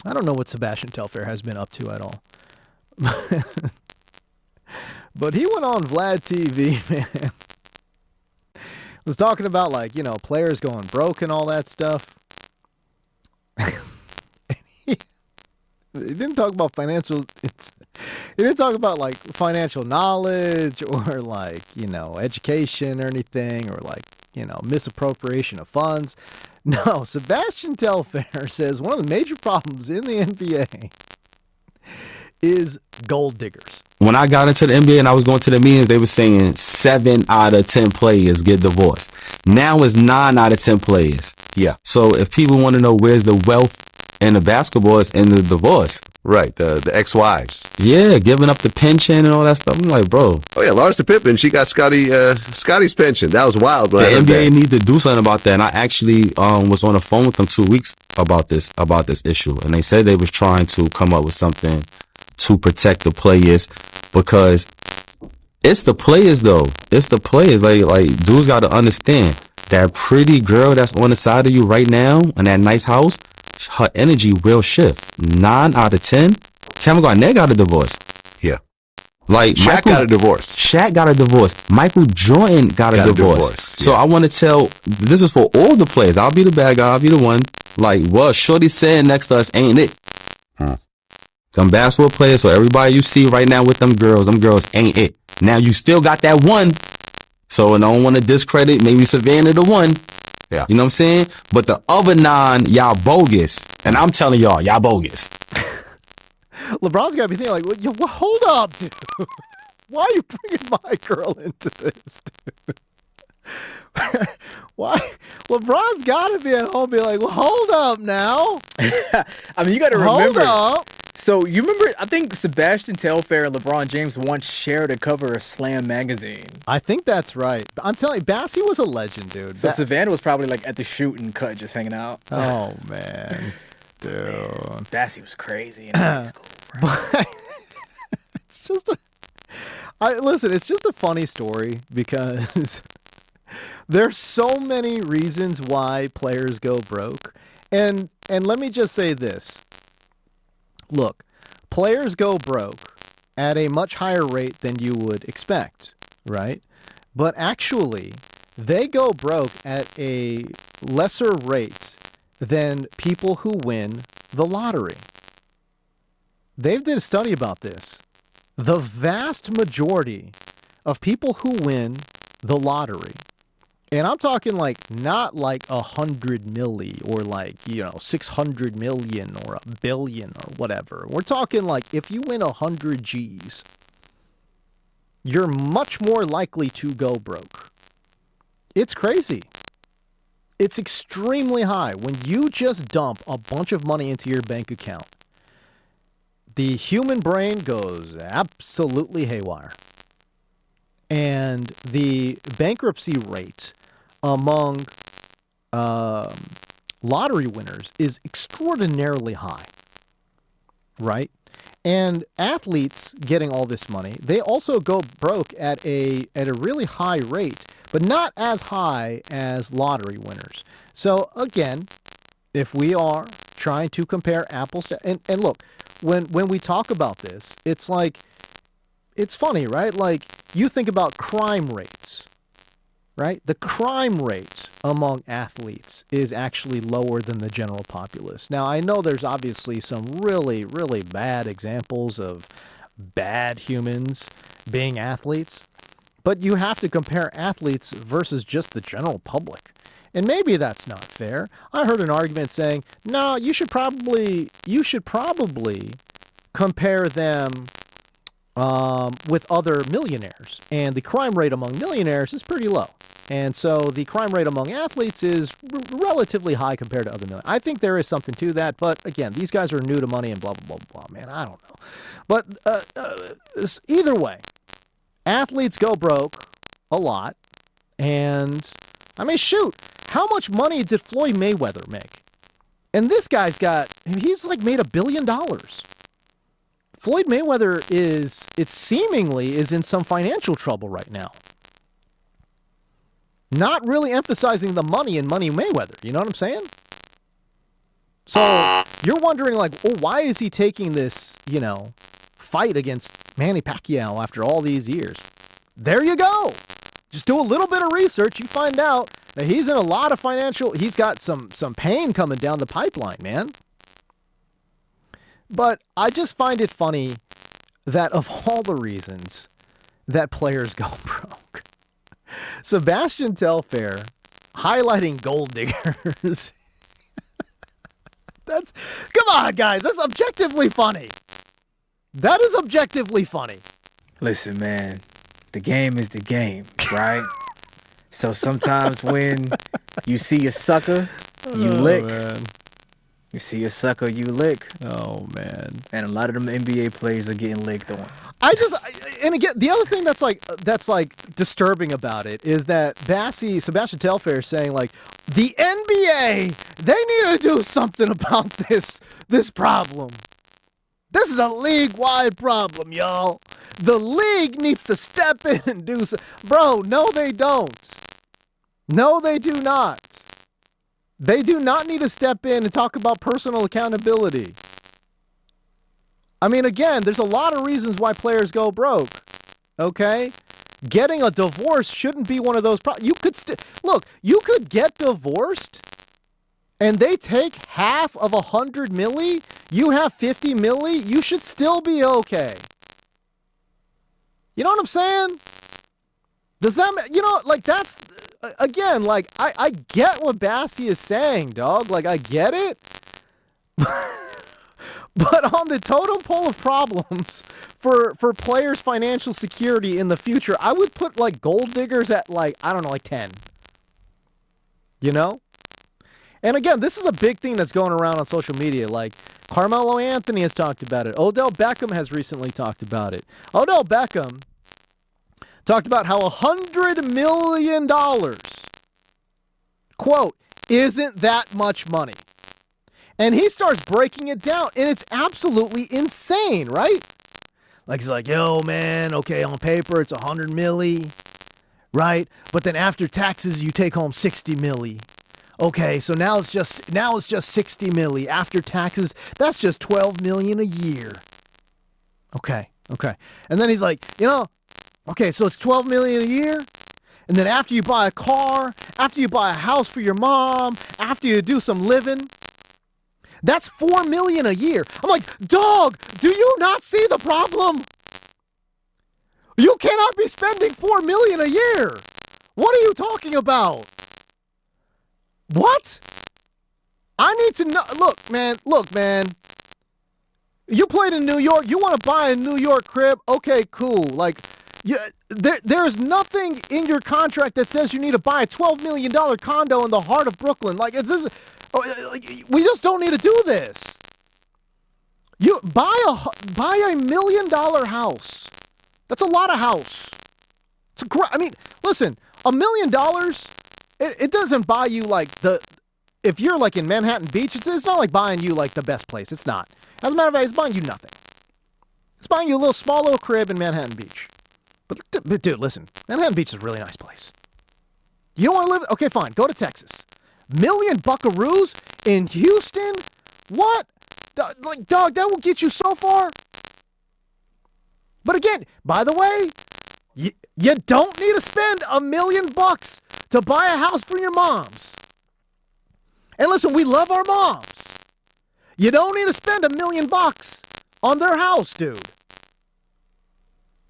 Speaker 1: I don't know what Sebastian Telfair has been up to at all. But he went on Vlad TV, man. Was talking about, like, you know, players going broke and all that stuff. He didn't talk about financial. He didn't talk about like financial knowledge or like, you know, education or anything, or like, you know, misappropriation of funds. No, Sebastian Telfair says one of the major problems in the NBA is gold diggers.
Speaker 11: When I got into the NBA and I was going to the meetings, they were saying 7 out of 10 players get divorced. Now it's 9 out of 10 players.
Speaker 12: Yeah.
Speaker 11: So if people want to know where's the wealth in the basketball, it's in the divorce.
Speaker 12: Right. The ex-wives.
Speaker 11: Yeah, giving up the pension and all that stuff. I'm like, bro.
Speaker 12: Oh yeah, Larsa Pippen, she got Scotty's pension. That was wild.
Speaker 11: The NBA need to do something about that. And I actually was on the phone with them 2 weeks about this issue, and they said they was trying to come up with something to protect the players, because it's the players though. It's the players. Like dudes got to understand that pretty girl that's on the side of you right now in that nice house, her energy will shift. 9 out of 10. Kevin Garnett got a divorce.
Speaker 12: Yeah.
Speaker 11: Like
Speaker 12: Shaq got a divorce.
Speaker 11: Shaq got a divorce. Michael Jordan got a divorce.
Speaker 12: Yeah.
Speaker 11: So I want to tell, this is for all the players. I'll be the bad guy. I'll be the one. Like, what Shorty saying next to us ain't it. Them basketball players, so everybody you see right now with them girls ain't it. Now you still got that one. So I don't want to discredit maybe Savannah the one.
Speaker 12: Yeah.
Speaker 11: You know what I'm saying? But the other 9, y'all bogus. And I'm telling y'all bogus.
Speaker 1: LeBron's got to be thinking like, well, hold up, dude. Why are you bringing my girl into this, dude? Why? LeBron's got to be at home be like, well, hold up now.
Speaker 2: I mean, you got to remember.
Speaker 1: Hold up.
Speaker 2: So you remember, I think Sebastian Telfair and LeBron James once shared a cover of Slam magazine.
Speaker 1: I think that's right. I'm telling you, Bassie was a legend, dude.
Speaker 2: So Savannah was probably like at the shoot and cut, just hanging out.
Speaker 1: Oh, man. Dude.
Speaker 2: Man, Bassie was crazy in high school, bro.
Speaker 1: It's just listen, it's just a funny story because there's so many reasons why players go broke. And let me just say this. Look, players go broke at a much higher rate than you would expect, right? But actually, they go broke at a lesser rate than people who win the lottery. They did a study about this. The vast majority of people who win the lottery, and I'm talking like not like 100 milli or like, you know, 600 million or a billion or whatever. We're talking like if you win 100 G's, you're much more likely to go broke. It's crazy. It's extremely high. When you just dump a bunch of money into your bank account, the human brain goes absolutely haywire. And the bankruptcy rate among lottery winners is extraordinarily high, right? And athletes getting all this money, they also go broke at a really high rate, but not as high as lottery winners. So again, if we are trying to compare apples to, and look, when we talk about this, it's like, it's funny, right? Like, you think about crime rates, right? The crime rate among athletes is actually lower than the general populace. Now, I know there's obviously some really, really bad examples of bad humans being athletes, but you have to compare athletes versus just the general public. And maybe that's not fair. I heard an argument saying, no, you should probably compare them with other millionaires. And the crime rate among millionaires is pretty low. And so the crime rate among athletes is relatively high compared to other millionaires. I think there is something to that. But again, these guys are new to money and blah, blah, blah, blah. Man, I don't know. But either way, athletes go broke a lot. And I mean, shoot, how much money did Floyd Mayweather make? And this guy's he's like made $1 billion. Floyd Mayweather seemingly is in some financial trouble right now. Not really emphasizing the money in Money Mayweather. You know what I'm saying? So you're wondering, like, well, why is he taking this, fight against Manny Pacquiao after all these years? There you go. Just do a little bit of research. You find out that he's in a lot of he's got some pain coming down the pipeline, man. But I just find it funny that of all the reasons that players go broke, Sebastian Telfair highlighting gold diggers. Come on, guys. That's objectively funny. That is objectively funny.
Speaker 2: Listen, man, the game is the game, right? So sometimes when you see a sucker, you lick.
Speaker 1: Man.
Speaker 2: You see a sucker, you lick.
Speaker 1: Oh, man.
Speaker 2: And a lot of them NBA players are getting licked on.
Speaker 1: And again, the other thing that's disturbing about it is that Sebastian Telfair is saying, like, the NBA, they need to do something about this problem. This is a league-wide problem, y'all. The league needs to step in and do something. Bro, no, they don't. No, they do not. They do not need to step in and talk about personal accountability. I mean, again, there's a lot of reasons why players go broke, okay? Getting a divorce shouldn't be one of those you could get divorced and they take half of 100 milli, you have 50 milli, you should still be okay. You know what I'm saying? Does that, that's, again, like, I get what Bassie is saying, dog. Like, I get it. But on the totem pole of problems for players' financial security in the future, I would put, like, gold diggers at, like, I don't know, like 10. You know? And again, this is a big thing that's going around on social media. Like, Carmelo Anthony has talked about it. Odell Beckham has recently talked about it. Odell Beckham talked about how $100 million, quote, isn't that much money. And he starts breaking it down, and it's absolutely insane, right? Like, he's like, yo, man, okay, on paper, it's 100 milli, right? But then after taxes, you take home 60 milli. Okay, so now it's just 60 milli. After taxes, that's just 12 million a year. Okay. And then he's like, okay, so it's 12 million a year. And then after you buy a car, after you buy a house for your mom, after you do some living, that's 4 million a year. I'm like, dog, do you not see the problem? You cannot be spending 4 million a year. What are you talking about? What? I need to know. Look, man. You played in New York. You want to buy a New York crib? Okay, cool. Like, there's nothing in your contract that says you need to buy a $12 million condo in the heart of Brooklyn. Like, we just don't need to do this. You buy a $1 million house. That's a lot of house. Listen, $1 million. It doesn't buy you like if you're like in Manhattan Beach, it's not like buying you like the best place. It's not. As a matter of fact, it's buying you nothing. It's buying you a small little crib in Manhattan Beach. But dude, listen, Manhattan Beach is a really nice place. You don't want to live? Okay, fine. Go to Texas. $1 million buckaroos in Houston? What? Dog, that will get you so far. But again, by the way, you don't need to spend $1 million to buy a house for your moms. And listen, we love our moms. You don't need to spend $1 million on their house, dude.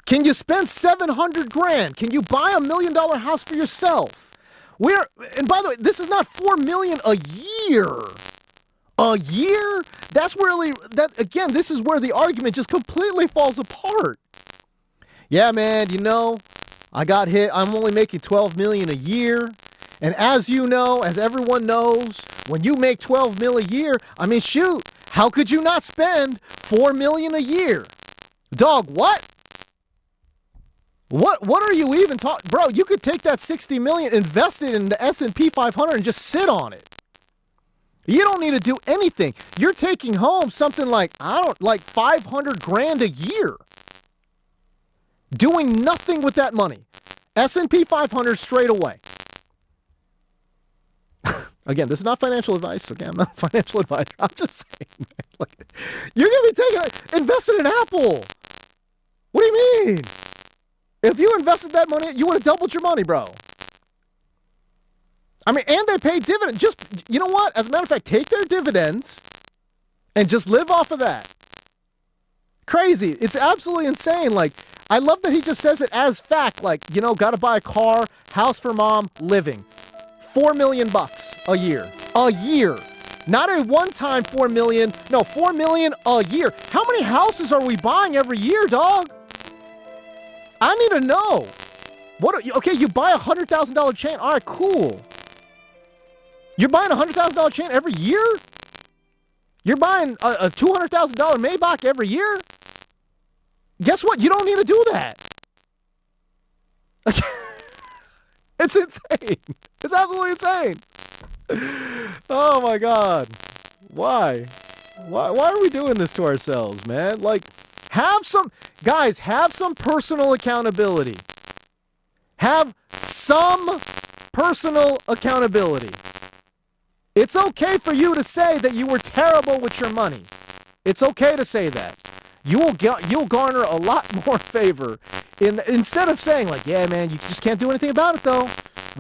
Speaker 1: Can you spend $700,000? Can you buy $1 million house for yourself? And by the way, this is not $4 million a year. A year? Again, this is where the argument just completely falls apart. Yeah, man, I got hit. I'm only making $12 million a year. And as you know, as everyone knows, when you make $12 million a year, I mean, shoot, how could you not spend $4 million a year? Dog, what? What are you even talking? Bro, you could take that $60 million, invest it in the S&P 500 and just sit on it. You don't need to do anything. You're taking home something like $500,000 a year. Doing nothing with that money. S&P 500 straight away. Again, this is not financial advice. Okay, I'm not a financial advisor. I'm just saying, man, you're going to be invested in Apple. What do you mean? If you invested that money, you would have doubled your money, bro. I mean, and they pay dividends. Just, you know what? As a matter of fact, take their dividends and just live off of that. Crazy. It's absolutely insane. I love that he just says it as fact. Got to buy a car, house for mom, living. $4 million a year. A year. Not a one-time $4 million. No, $4 million a year. How many houses are we buying every year, dog? I need to know. Okay, you buy a $100,000 chain. All right, cool. You're buying a $100,000 chain every year? You're buying a $200,000 Maybach every year? Guess what? You don't need to do that. It's insane. It's absolutely insane. Oh my God. Why? Why are we doing this to ourselves, man? Have some personal accountability. Have some personal accountability. It's okay for you to say that you were terrible with your money. It's okay to say that. You'll garner a lot more favor instead of saying yeah, man, you just can't do anything about it though.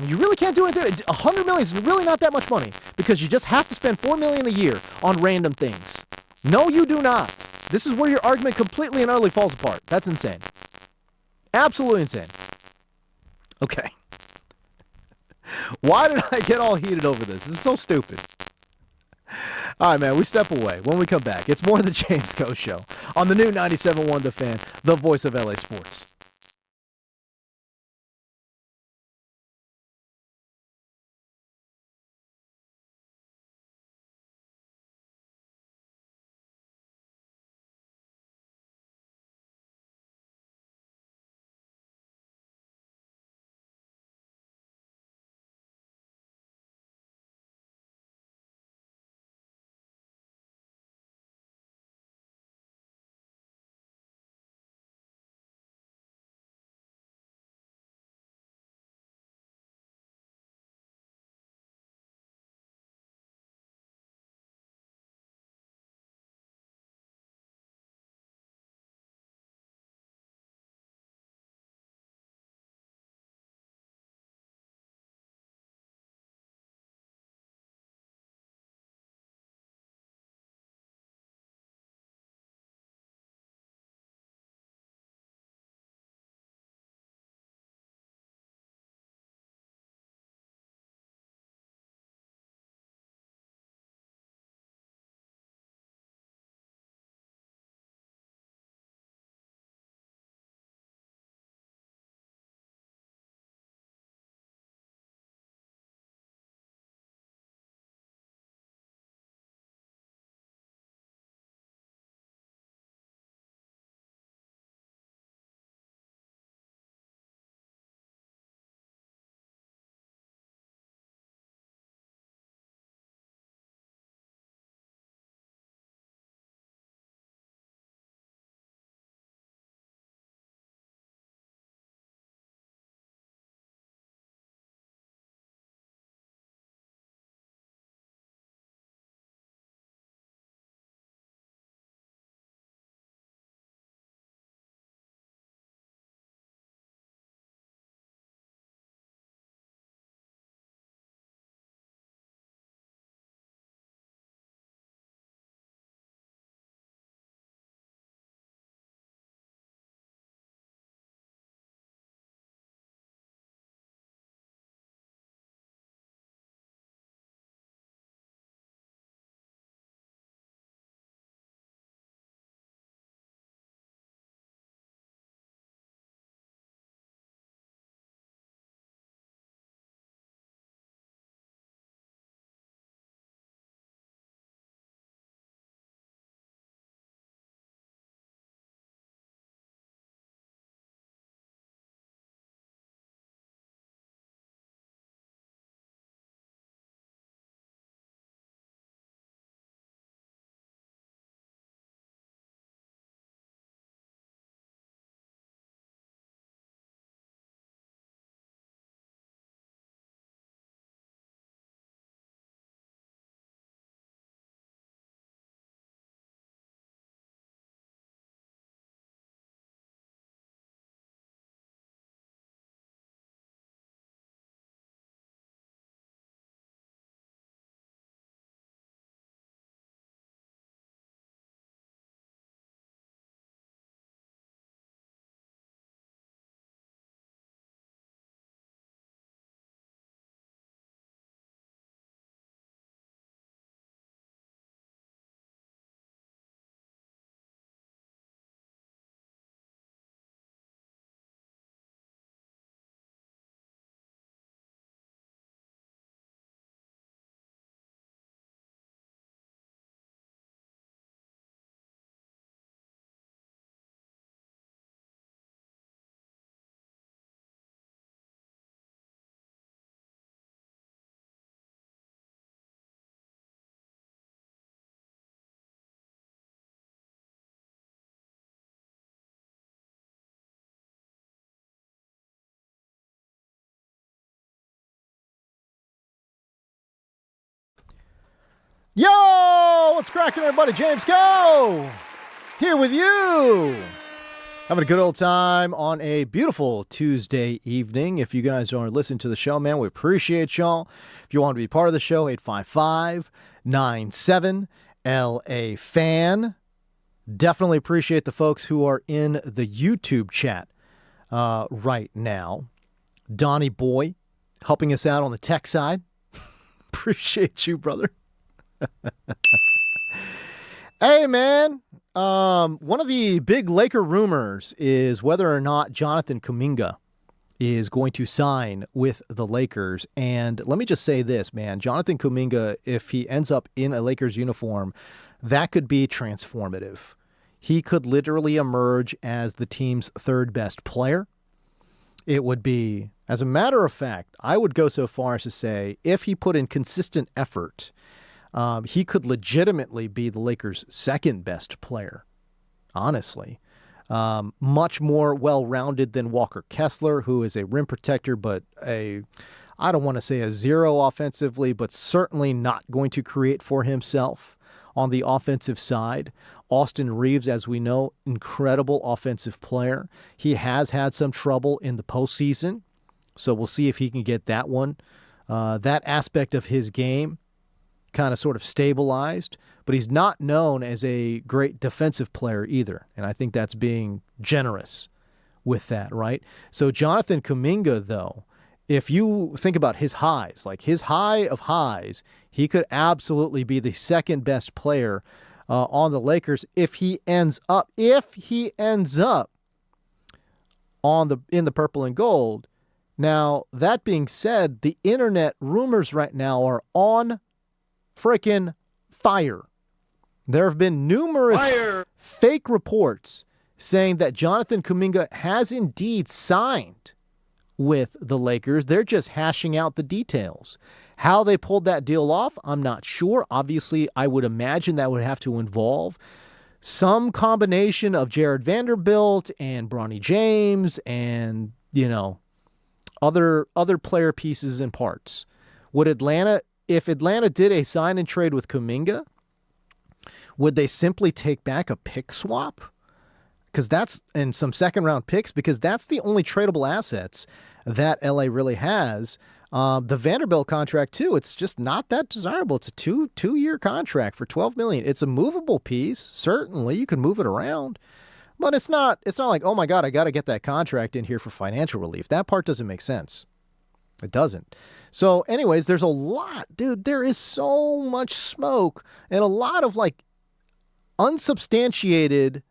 Speaker 1: You really can't do anything. $100 million is really not that much money because you just have to spend $4 million a year on random things. No, you do not. This is where your argument completely and utterly falls apart. That's insane. Absolutely insane. Okay. Why did I get all heated over this? This is so stupid. All right, man, we step away. When we come back, it's more of the James Coe Show on the new 97.1 The Fan, the voice of LA sports. Yo! What's cracking, everybody? James Go! Here with you. Having a good old time on a beautiful Tuesday evening. If you guys are listening to the show, man, we appreciate y'all. If you want to be part of the show, 855-97-LA-FAN. Definitely appreciate the folks who are in the YouTube chat right now. Donnie Boy helping us out on the tech side. Appreciate you, brother. Hey, man. One of the big Laker rumors is whether or not Jonathan Kuminga is going to sign with the Lakers. And let me just say this, man. Jonathan Kuminga, if he ends up in a Lakers uniform, that could be transformative. He could literally emerge as the team's third best player. It would be, as a matter of fact, I would go so far as to say if he put in consistent effort, he could legitimately be the Lakers' second best player, honestly. Much more well-rounded than Walker Kessler, who is a rim protector, but I don't want to say a zero offensively, but certainly not going to create for himself on the offensive side. Austin Reeves, as we know, incredible offensive player. He has had some trouble in the postseason, so we'll see if he can get that one. That aspect of his game kind of sort of stabilized, but he's not known as a great defensive player either, and I think that's being generous with that, right? So Jonathan Kuminga, though, if you think about his highs, like his high of highs, he could absolutely be the second best player on the Lakers if he ends up in the purple and gold. Now, that being said, the internet rumors right now are on freaking fire. There have been numerous fake reports saying that Jonathan Kuminga has indeed signed with the Lakers. They're just hashing out the details. How they pulled that deal off, I'm not sure. Obviously, I would imagine that would have to involve some combination of Jared Vanderbilt and Bronny James and, other player pieces and parts. If Atlanta did a sign and trade with Kuminga, would they simply take back a pick swap? And some second round picks, because that's the only tradable assets that LA really has. The Vanderbilt contract too, it's just not that desirable. It's a two-year contract for $12 million. It's a movable piece. Certainly you can move it around, but it's not like, oh my God, I got to get that contract in here for financial relief. That part doesn't make sense. It doesn't. So anyways, there's a lot, dude. There is so much smoke and a lot of unsubstantiated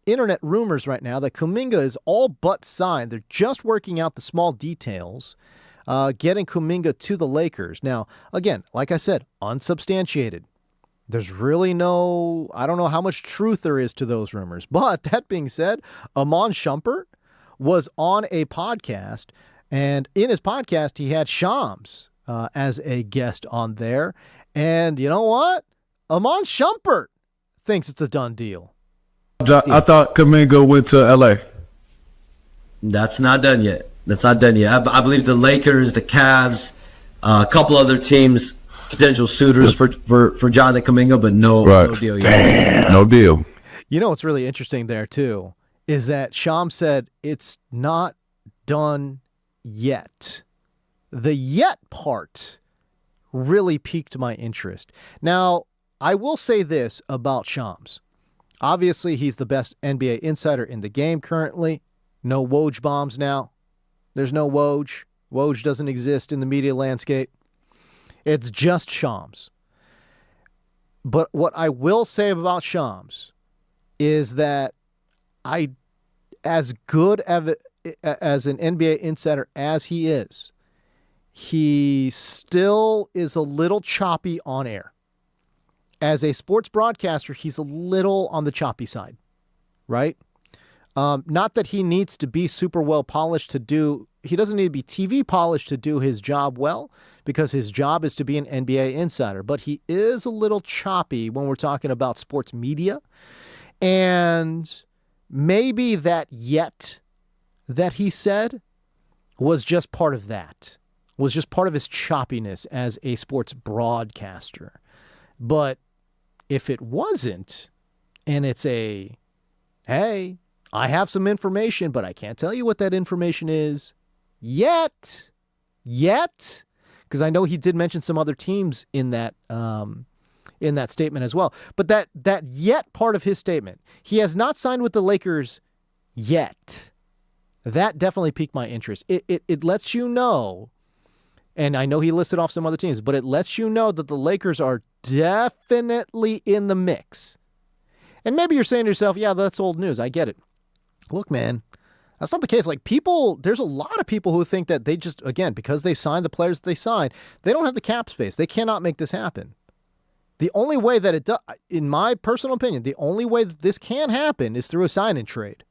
Speaker 1: internet rumors right now that Kuminga is all but signed. They're just working out the small details, getting Kuminga to the Lakers. Now, again, like I said, unsubstantiated. There's really I don't know how much truth there is to those rumors. But that being said, Iman Shumpert was on a podcast, and in his podcast, he had Shams as a guest on there. And you know what? Iman Shumpert thinks it's a done deal.
Speaker 13: I thought Kuminga went to L.A.
Speaker 14: That's not done yet. I believe the Lakers, the Cavs, a couple other teams, potential suitors for Jonathan Kuminga, but no deal yet.
Speaker 13: Damn. No deal.
Speaker 1: You know what's really interesting there, too, is that Sham said it's not done yet. The yet part really piqued my interest. Now, I will say this about Shams. Obviously, he's the best NBA insider in the game currently. No Woj bombs now. There's no Woj. Woj doesn't exist in the media landscape. It's just Shams. But what I will say about Shams is that as good as an NBA insider as he is, he still is a little choppy on air. As a sports broadcaster, he's a little on the choppy side, right? Not that he needs to be super well polished he doesn't need to be TV polished to do his job well, because his job is to be an NBA insider, but he is a little choppy when we're talking about sports media. And maybe that yet that he said was just part of that, was just part of his choppiness as a sports broadcaster. But if it wasn't, and it's a, hey, I have some information, but I can't tell you what that information is yet, because I know he did mention some other teams in that statement as well. But that yet part of his statement, he has not signed with the Lakers yet. That definitely piqued my interest. It lets you know, and I know he listed off some other teams, but it lets you know that the Lakers are definitely in the mix. And maybe you're saying to yourself, yeah, that's old news. I get it. Look, man, that's not the case. Like, there's a lot of people who think that they just, again, because they signed the players that they signed, they don't have the cap space. They cannot make this happen. The only way that it does, in my personal opinion, the only way that this can happen is through a sign-and trade.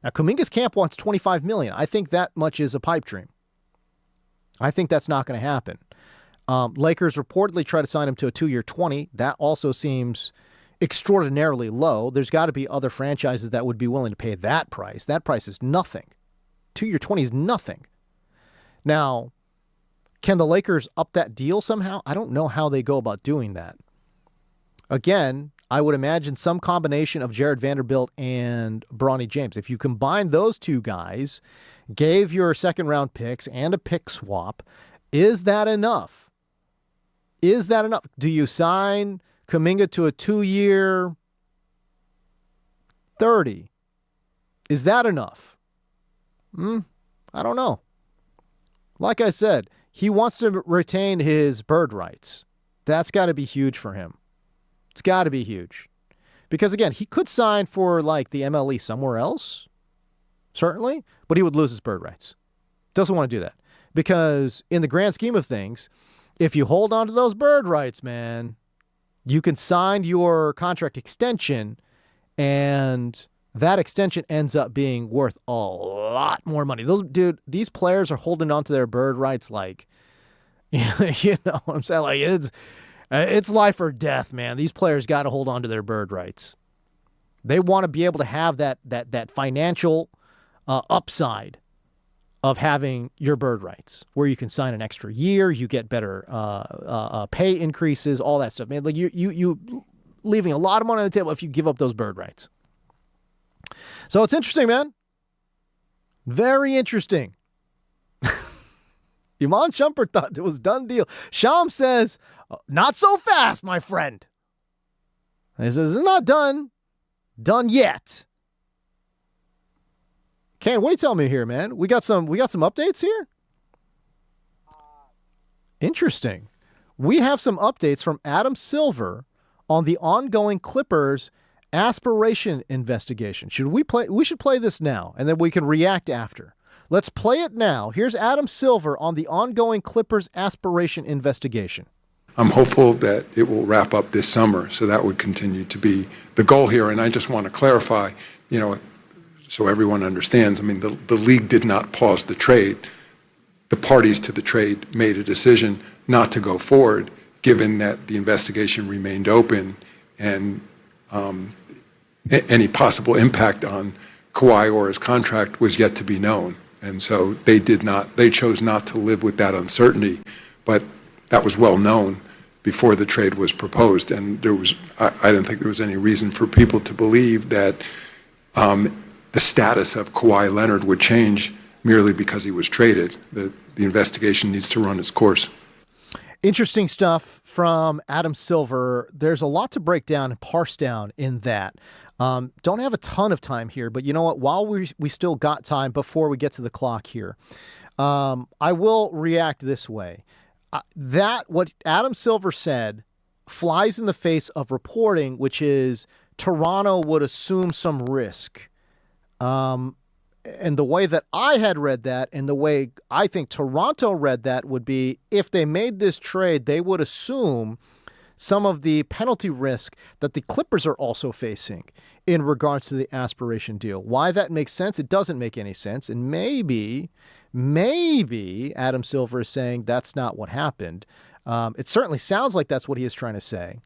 Speaker 1: Now, Kuminga's camp wants $25 million. I think that much is a pipe dream. I think that's not going to happen. Lakers reportedly try to sign him to a 2-year $20. That also seems extraordinarily low. There's got to be other franchises that would be willing to pay that price. That price is nothing. 2-year $20 is nothing. Now, can the Lakers up that deal somehow? I don't know how they go about doing that. Again, I would imagine some combination of Jared Vanderbilt and Bronny James. If you combine those two guys, gave your second-round picks and a pick swap, is that enough? Is that enough? Do you sign Kuminga to a 2-year $30? Is that enough? I don't know. Like I said, he wants to retain his bird rights. That's got to be huge for him. It's got to be huge. Because, again, he could sign for, like, the MLE somewhere else, certainly, but he would lose his bird rights. Doesn't want to do that. Because in the grand scheme of things, if you hold on to those bird rights, man, you can sign your contract extension, and that extension ends up being worth a lot more money. These players are holding on to their bird rights like, you know what I'm saying? Like, it's life or death, man. These players got to hold on to their bird rights. They want to be able to have that financial upside of having your bird rights, where you can sign an extra year, you get better pay increases, all that stuff, man. Like you leaving a lot of money on the table if you give up those bird rights. So it's interesting, man. Very interesting. Iman Shumpert thought it was done deal. Sham says, not so fast, my friend. And he says, it's not done yet. Ken, what are you telling me here, man? We got some updates here? Interesting. We have some updates from Adam Silver on the ongoing Clippers aspiration investigation. We should play this now, and then we can react after. Let's play it now. Here's Adam Silver on the ongoing Clippers aspiration investigation.
Speaker 15: I'm hopeful that it will wrap up this summer, so that would continue to be the goal here. And I just want to clarify, so everyone understands, I mean, the league did not pause the trade. The parties to the trade made a decision not to go forward, given that the investigation remained open and any possible impact on Kawhi or his contract was yet to be known. And so they chose not to live with that uncertainty, but that was well known before the trade was proposed. And I didn't think there was any reason for people to believe that the status of Kawhi Leonard would change merely because he was traded. The investigation needs to run its course.
Speaker 1: Interesting stuff from Adam Silver. There's a lot to break down and parse down in that. Don't have a ton of time here, but you know what? While we still got time before we get to the clock here, I will react this way. What Adam Silver said flies in the face of reporting, which is Toronto would assume some risk. And the way that I had read that and the way I think Toronto read that would be, if they made this trade, they would assume some of the penalty risk that the Clippers are also facing in regards to the aspiration deal. Why that makes sense? It doesn't make any sense. And maybe Adam Silver is saying that's not what happened. It certainly sounds like that's what he is trying to say.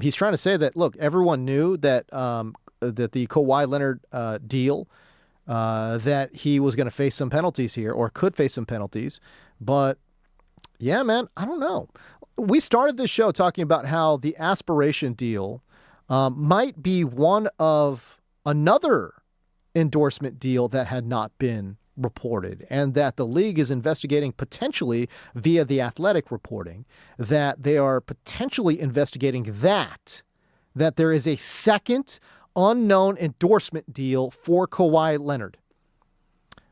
Speaker 1: He's trying to say that, look, everyone knew that that the Kawhi Leonard deal, that he was going to face some penalties here or could face some penalties. But, yeah, man, I don't know. we started this show talking about how the aspiration deal might be one of another endorsement deal that had not been reported, and that the league is investigating potentially via the Athletic reporting that they are potentially investigating that there is a second unknown endorsement deal for Kawhi Leonard.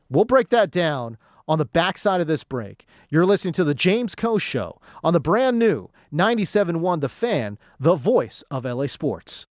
Speaker 1: We'll break that down on the backside of this break. You're listening to the James Coe Show on the brand new 97.1 The Fan, the voice of LA sports.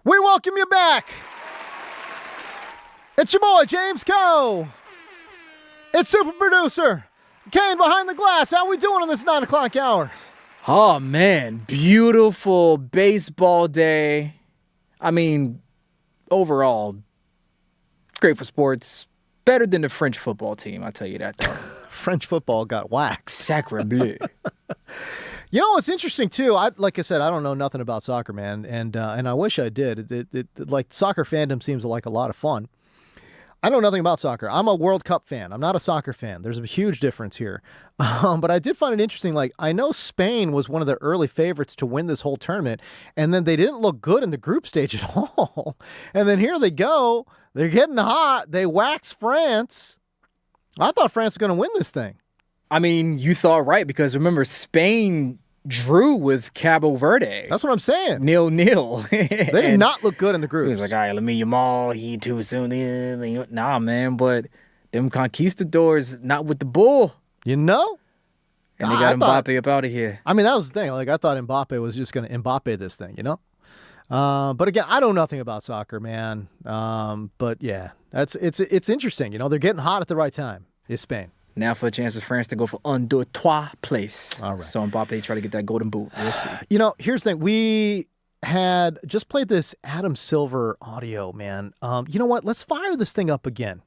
Speaker 1: We welcome you back. It's your boy, James Coe. It's super producer Kane behind the glass. How we doing on this 9 o'clock hour?
Speaker 2: Oh, man. Beautiful baseball day. I mean, overall, great for sports. Better than the French football team, I'll tell you that, though.
Speaker 1: French football got waxed.
Speaker 2: Sacre bleu.
Speaker 1: You know, what's interesting, too, like I said, I don't know nothing about soccer, man, and I wish I did. Like, soccer fandom seems like a lot of fun. I know nothing about soccer. I'm a World Cup fan. I'm not a soccer fan. There's a huge difference here. But I did find it interesting. Like, I know Spain was one of the early favorites to win this whole tournament, and then they didn't look good in the group stage at all. And then here they go. They're getting hot. They wax France. I thought France was going to win this thing.
Speaker 2: I mean, you thought right, because remember, Spain drew with Cabo Verde.
Speaker 1: That's what I'm saying.
Speaker 2: 0-0.
Speaker 1: They did not look good in the groups.
Speaker 2: He was like, all right, Lamine Yamal, he too soon. Nah, man, but them conquistadors not with the bull.
Speaker 1: You know?
Speaker 2: And they got Mbappe up out of here.
Speaker 1: I mean, that was the thing. Like, I thought Mbappe was just going to Mbappe this thing, you know? But again, I know nothing about soccer, man. But yeah, it's interesting. You know, they're getting hot at the right time. Is Spain.
Speaker 2: Now for a chance for France to go for un, deux, trois place.
Speaker 1: All right.
Speaker 2: So Mbappe try to get that golden boot. We'll see.
Speaker 1: You know, here's the thing. We had just played this Adam Silver audio, man. You know what? Let's fire this thing up again.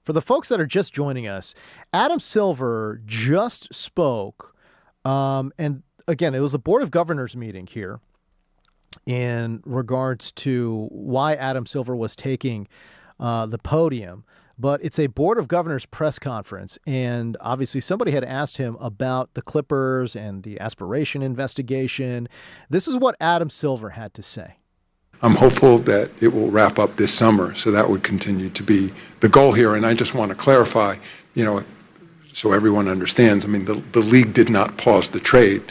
Speaker 1: For the folks that are just joining us, Adam Silver just spoke. And again, it was the Board of Governors meeting here in regards to why Adam Silver was taking the podium. But it's a Board of Governors press conference, and obviously somebody had asked him about the Clippers and the aspiration investigation. This is what Adam Silver had to say.
Speaker 15: I'm hopeful that it will wrap up this summer, so that would continue to be the goal here. And I just want to clarify, you know, so everyone understands, I mean, the league did not pause the trade.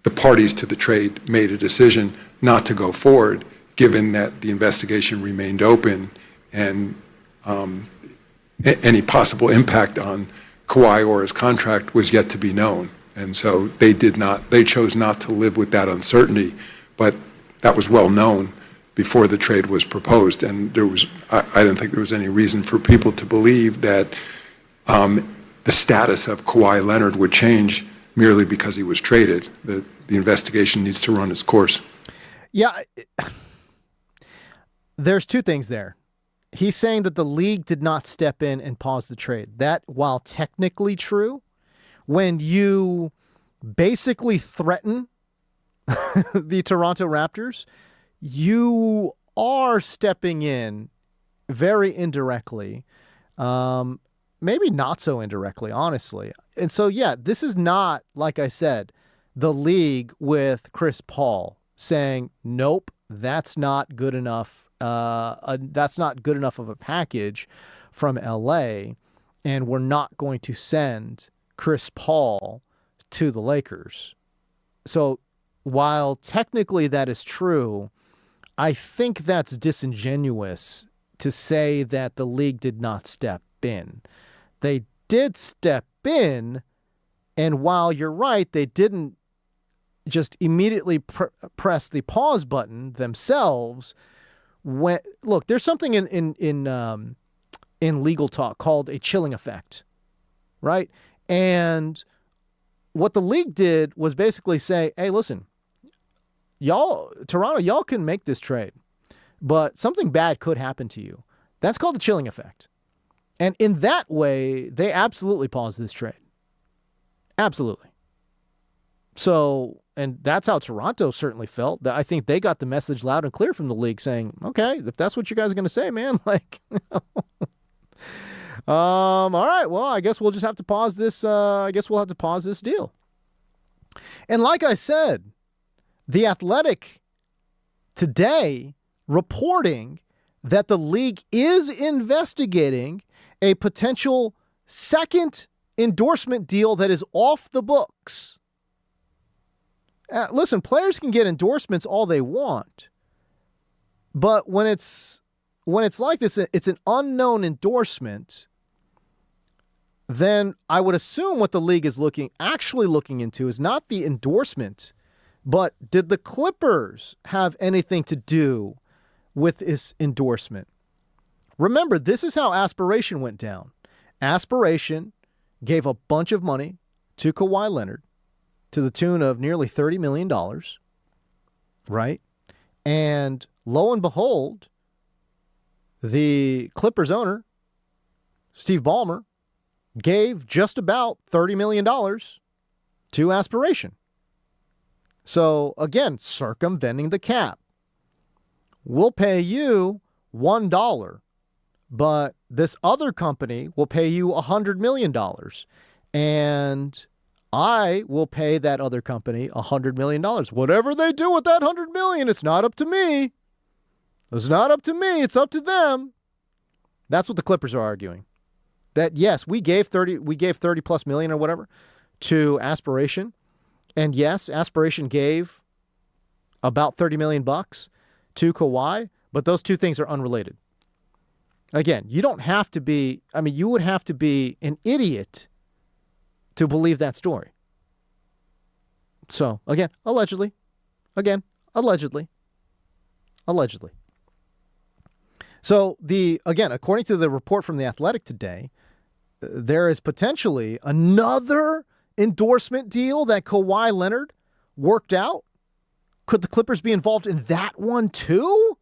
Speaker 15: The parties to the trade made a decision not to go forward, given that the investigation remained open and any possible impact on Kawhi or his contract was yet to be known. And so they chose not to live with that uncertainty, but that was well known before the trade was proposed. And I didn't think there was any reason for people to believe that the status of Kawhi Leonard would change merely because he was traded. The investigation needs to run its course.
Speaker 1: Yeah, there's two things there. He's saying that the league did not step in and pause the trade. That, while technically true, when you basically threaten the Toronto Raptors, you are stepping in very indirectly, maybe not so indirectly, honestly. And so, yeah, this is not, like I said, the league with Chris Paul saying, nope, that's not good enough. That's not good enough of a package from LA, and we're not going to send Chris Paul to the Lakers. So while technically that is true, I think that's disingenuous to say that the league did not step in. They did step in, and while you're right, they didn't just immediately press the pause button themselves. Look, there's something in legal talk called a chilling effect, right? And what the league did was basically say, hey, listen, Toronto, y'all can make this trade, but something bad could happen to you. That's called the chilling effect. And in that way, they absolutely paused this trade. Absolutely. So, and that's how Toronto certainly felt. I think they got the message loud and clear from the league saying, okay, if that's what you guys are going to say, man, like, all right, well, I guess we'll just have to pause this. I guess we'll have to pause this deal. And like I said, The Athletic today reporting that the league is investigating a potential second endorsement deal that is off the books. Listen, players can get endorsements all they want, but when it's like this, it's an unknown endorsement, then I would assume what the league is actually looking into is not the endorsement, but did the Clippers have anything to do with this endorsement? Remember, this is how Aspiration went down. Aspiration gave a bunch of money to Kawhi Leonard to the tune of nearly $30 million, right? And lo and behold, the Clippers owner, Steve Ballmer, gave just about $30 million to Aspiration. So again, circumventing the cap. We'll pay you $1, but this other company will pay you $100 million. And I will pay that other company $100 million. Whatever they do with that $100 million, it's not up to me. It's not up to me. It's up to them. That's what the Clippers are arguing. That yes, we gave 30 plus million or whatever to Aspiration. And yes, Aspiration gave about $30 million to Kawhi, but those two things are unrelated. Again, you don't have to be, you would have to be an idiot to believe that story. So, again, allegedly. So, according to the report from The Athletic today, there is potentially another endorsement deal that Kawhi Leonard worked out. Could the Clippers be involved in that one too?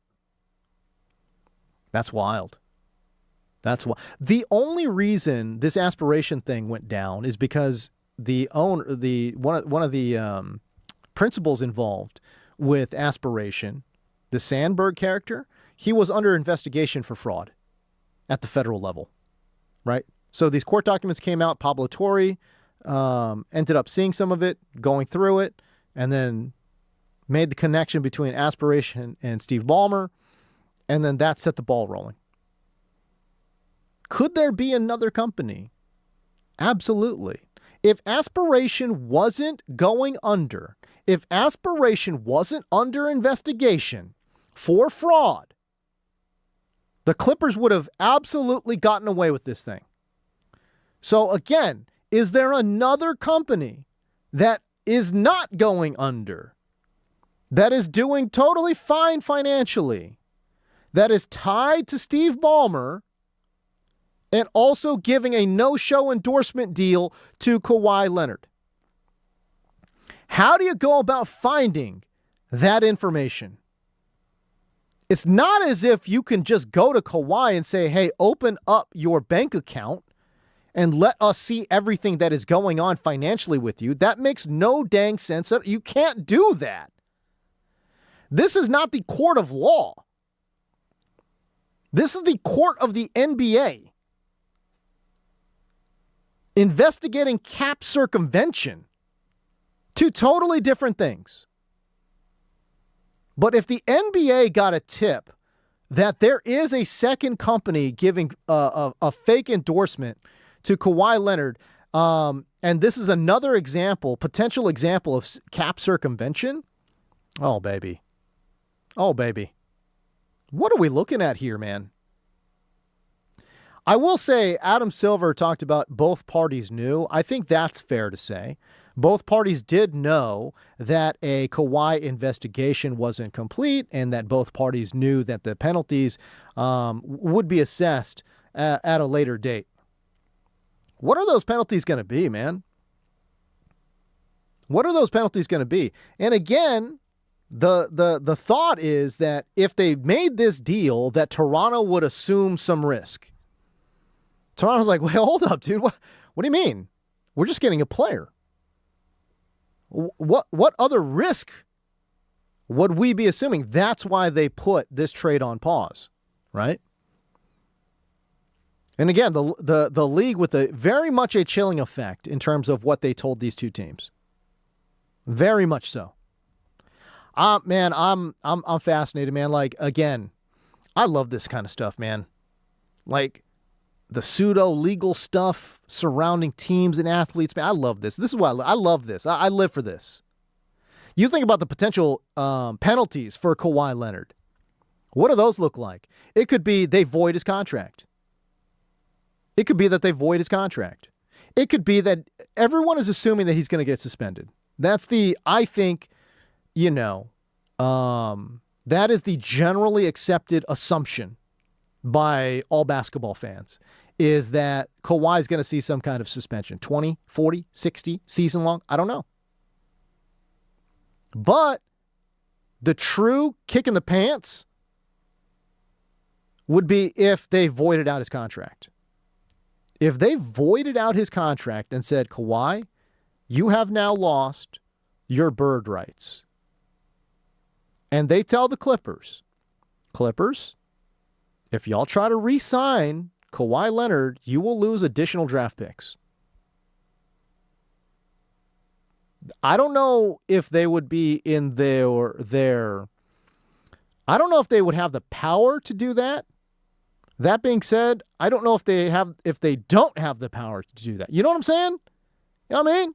Speaker 1: That's wild. The only reason this aspiration thing went down is because one of the principals involved with aspiration, the Sandberg character, he was under investigation for fraud at the federal level, right? So these court documents came out. Pablo Torre ended up seeing some of it, going through it, and then made the connection between aspiration and Steve Ballmer, and then that set the ball rolling. Could there be another company? Absolutely. If aspiration wasn't going under, if aspiration wasn't under investigation for fraud, the Clippers would have absolutely gotten away with this thing. So again, is there another company that is not going under, that is doing totally fine financially, that is tied to Steve Ballmer, and also giving a no-show endorsement deal to Kawhi Leonard? How do you go about finding that information? It's not as if you can just go to Kawhi and say, hey, open up your bank account and let us see everything that is going on financially with you. That makes no dang sense. You can't do that. This is not the court of law. This is the court of the NBA. Investigating cap circumvention. Two totally different things. But if the NBA got a tip that there is a second company giving a fake endorsement to Kawhi Leonard, and this is another example, potential example of cap circumvention, oh, baby. What are we looking at here, man? I will say Adam Silver talked about both parties knew. I think that's fair to say. Both parties did know that a Kawhi investigation wasn't complete and that both parties knew that the penalties would be assessed at a later date. What are those penalties going to be, man? What are those penalties going to be? And again, the thought is that if they made this deal, that Toronto would assume some risk. Toronto's like, well, hold up, dude. What do you mean? We're just getting a player. What other risk would we be assuming? That's why they put this trade on pause, right? And again, the league with very much a chilling effect in terms of what they told these two teams. Very much so. Man, I'm fascinated, man. Like, again, I love this kind of stuff, man. Like, the pseudo-legal stuff surrounding teams and athletes, man, I love this. This is why I love this. I live for this. You think about the potential penalties for Kawhi Leonard. What do those look like? It could be they void his contract. It could be that they void his contract. It could be that everyone is assuming that he's going to get suspended. That's I think, that is the generally accepted assumption by all basketball fans, is that Kawhi is going to see some kind of suspension. 20, 40, 60, season long? I don't know. But the true kick in the pants would be if they voided out his contract. If they voided out his contract and said, Kawhi, you have now lost your bird rights. And they tell the Clippers, if y'all try to re-sign Kawhi Leonard, you will lose additional draft picks. I don't know if they would be in their I don't know if they would have the power to do that. That being said, I don't know if they don't have the power to do that. You know what I'm saying? You know what I mean?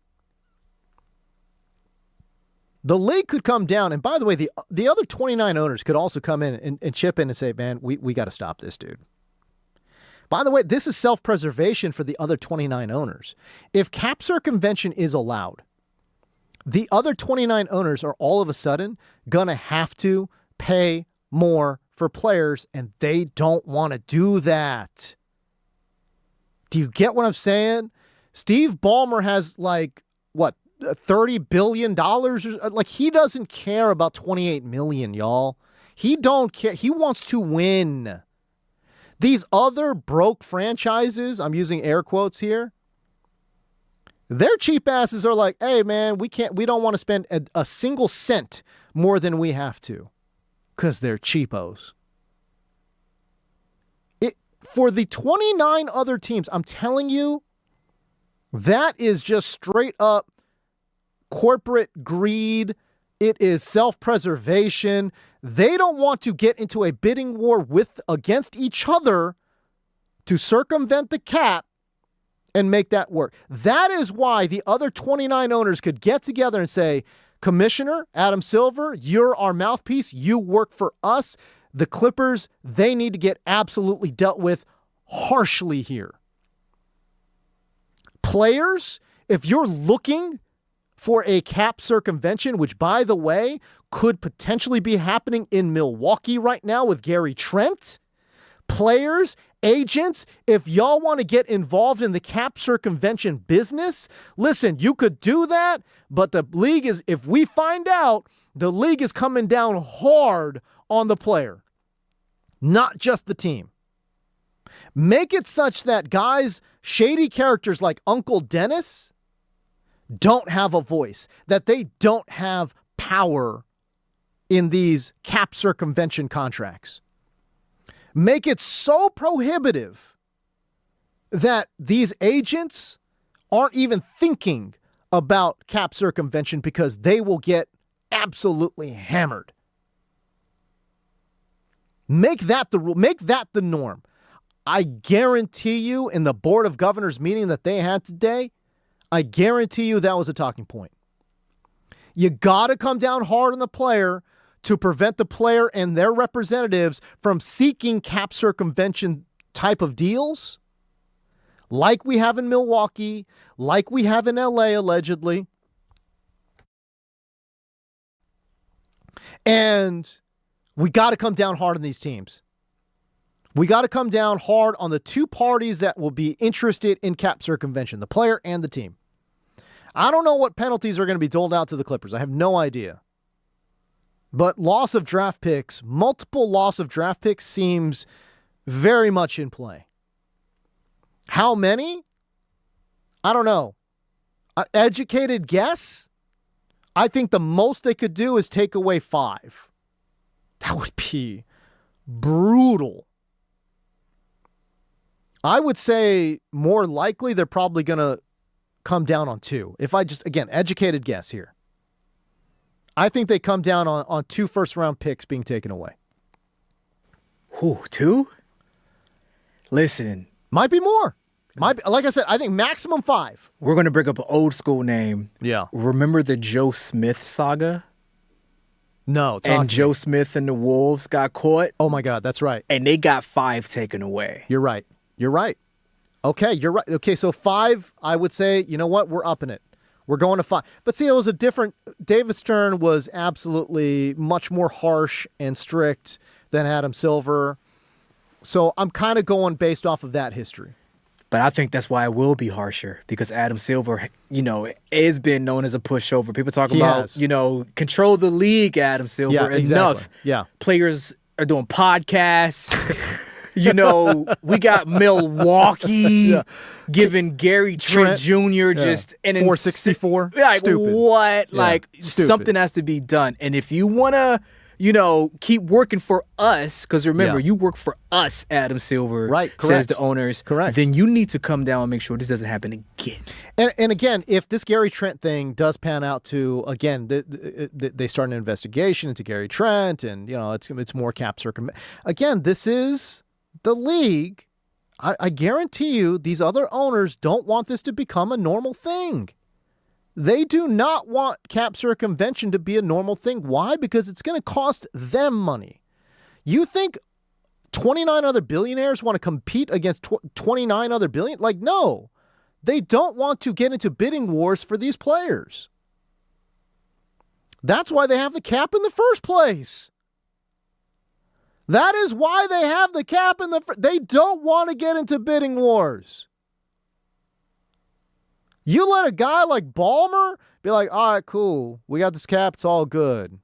Speaker 1: The league could come down, and by the way, the other 29 owners could also come in and chip in and say, man, we got to stop this, dude. By the way, this is self-preservation for the other 29 owners. If cap circumvention is allowed, the other 29 owners are all of a sudden going to have to pay more for players, and they don't want to do that. Do you get what I'm saying? Steve Ballmer has $30 billion? Like, he doesn't care about 28 million, y'all. He don't care. He wants to win. These other broke franchises, I'm using air quotes here, their cheap asses are like, hey man, we don't want to spend a single cent more than we have to because they're cheapos. For the 29 other teams, I'm telling you, that is just straight up corporate greed. It is self-preservation. They don't want to get into a bidding war against each other to circumvent the cap and make that work. That is why the other 29 owners could get together and say, Commissioner Adam Silver, you're our mouthpiece. You work for us. The Clippers, they need to get absolutely dealt with harshly here. Players, if you're looking for a cap circumvention, which, by the way, could potentially be happening in Milwaukee right now with Gary Trent, players, agents, if y'all want to get involved in the cap circumvention business, listen, you could do that, but the league is, if we find out, the league is coming down hard on the player, not just the team. Make it such that guys, shady characters like Uncle Dennis, don't have a voice, that they don't have power in these cap circumvention contracts. Make it so prohibitive that these agents aren't even thinking about cap circumvention because they will get absolutely hammered. Make that the rule. Make that the norm. I guarantee you in the Board of Governors meeting that they had today, I guarantee you that was a talking point. You got to come down hard on the player to prevent the player and their representatives from seeking cap circumvention type of deals like we have in Milwaukee, like we have in LA allegedly. And we got to come down hard on these teams. We got to come down hard on the two parties that will be interested in cap circumvention, the player and the team. I don't know what penalties are going to be doled out to the Clippers. I have no idea. But loss of draft picks, multiple loss of draft picks seems very much in play. How many? I don't know. An educated guess? I think the most they could do is take away 5. That would be brutal. I would say more likely they're probably going to come down on 2. If I just, again, educated guess here. I think they come down on 2 first-round picks being taken away.
Speaker 2: Who, 2? Listen.
Speaker 1: Might be more. Like I said, I think maximum 5.
Speaker 2: We're going to bring up an old school name.
Speaker 1: Yeah.
Speaker 2: Remember the Joe Smith saga?
Speaker 1: No.
Speaker 2: And Joe Smith and the Wolves got caught?
Speaker 1: Oh, my God. That's right.
Speaker 2: And they got 5 taken away.
Speaker 1: You're right. Okay, you're right. Okay, so 5, I would say, you know what? We're upping it. We're going to 5. But see, it was a different... David Stern was absolutely much more harsh and strict than Adam Silver. So I'm kind of going based off of that history.
Speaker 2: But I think that's why it will be harsher, because Adam Silver, has been known as a pushover. People talk about, control the league, Adam Silver.
Speaker 1: Yeah,
Speaker 2: Enough.
Speaker 1: exactly. Yeah.
Speaker 2: Players are doing podcasts. We got Milwaukee giving Gary Trent Jr. just an
Speaker 1: 464.
Speaker 2: Like,
Speaker 1: stupid.
Speaker 2: What?
Speaker 1: Yeah,
Speaker 2: like,
Speaker 1: stupid.
Speaker 2: Something has to be done. And if you want to, keep working for us, because remember, you work for us, Adam Silver,
Speaker 1: right? Correct.
Speaker 2: Says the owners.
Speaker 1: Correct.
Speaker 2: Then you need to come down and make sure this doesn't happen again.
Speaker 1: And again, if this Gary Trent thing does pan out to, again, they start an investigation into Gary Trent, and, it's more cap circumvention. Again, this is the league. I guarantee you these other owners don't want this to become a normal thing. They do not want cap circumvention to be a normal thing. Why? Because it's going to cost them money. You think 29 other billionaires want to compete against 29 other billion? Like, no. They don't want to get into bidding wars for these players. That's why they have the cap in the first place. That is why they have the cap in they don't want to get into bidding wars. You let a guy like Ballmer be like, all right, cool. We got this cap. It's all good.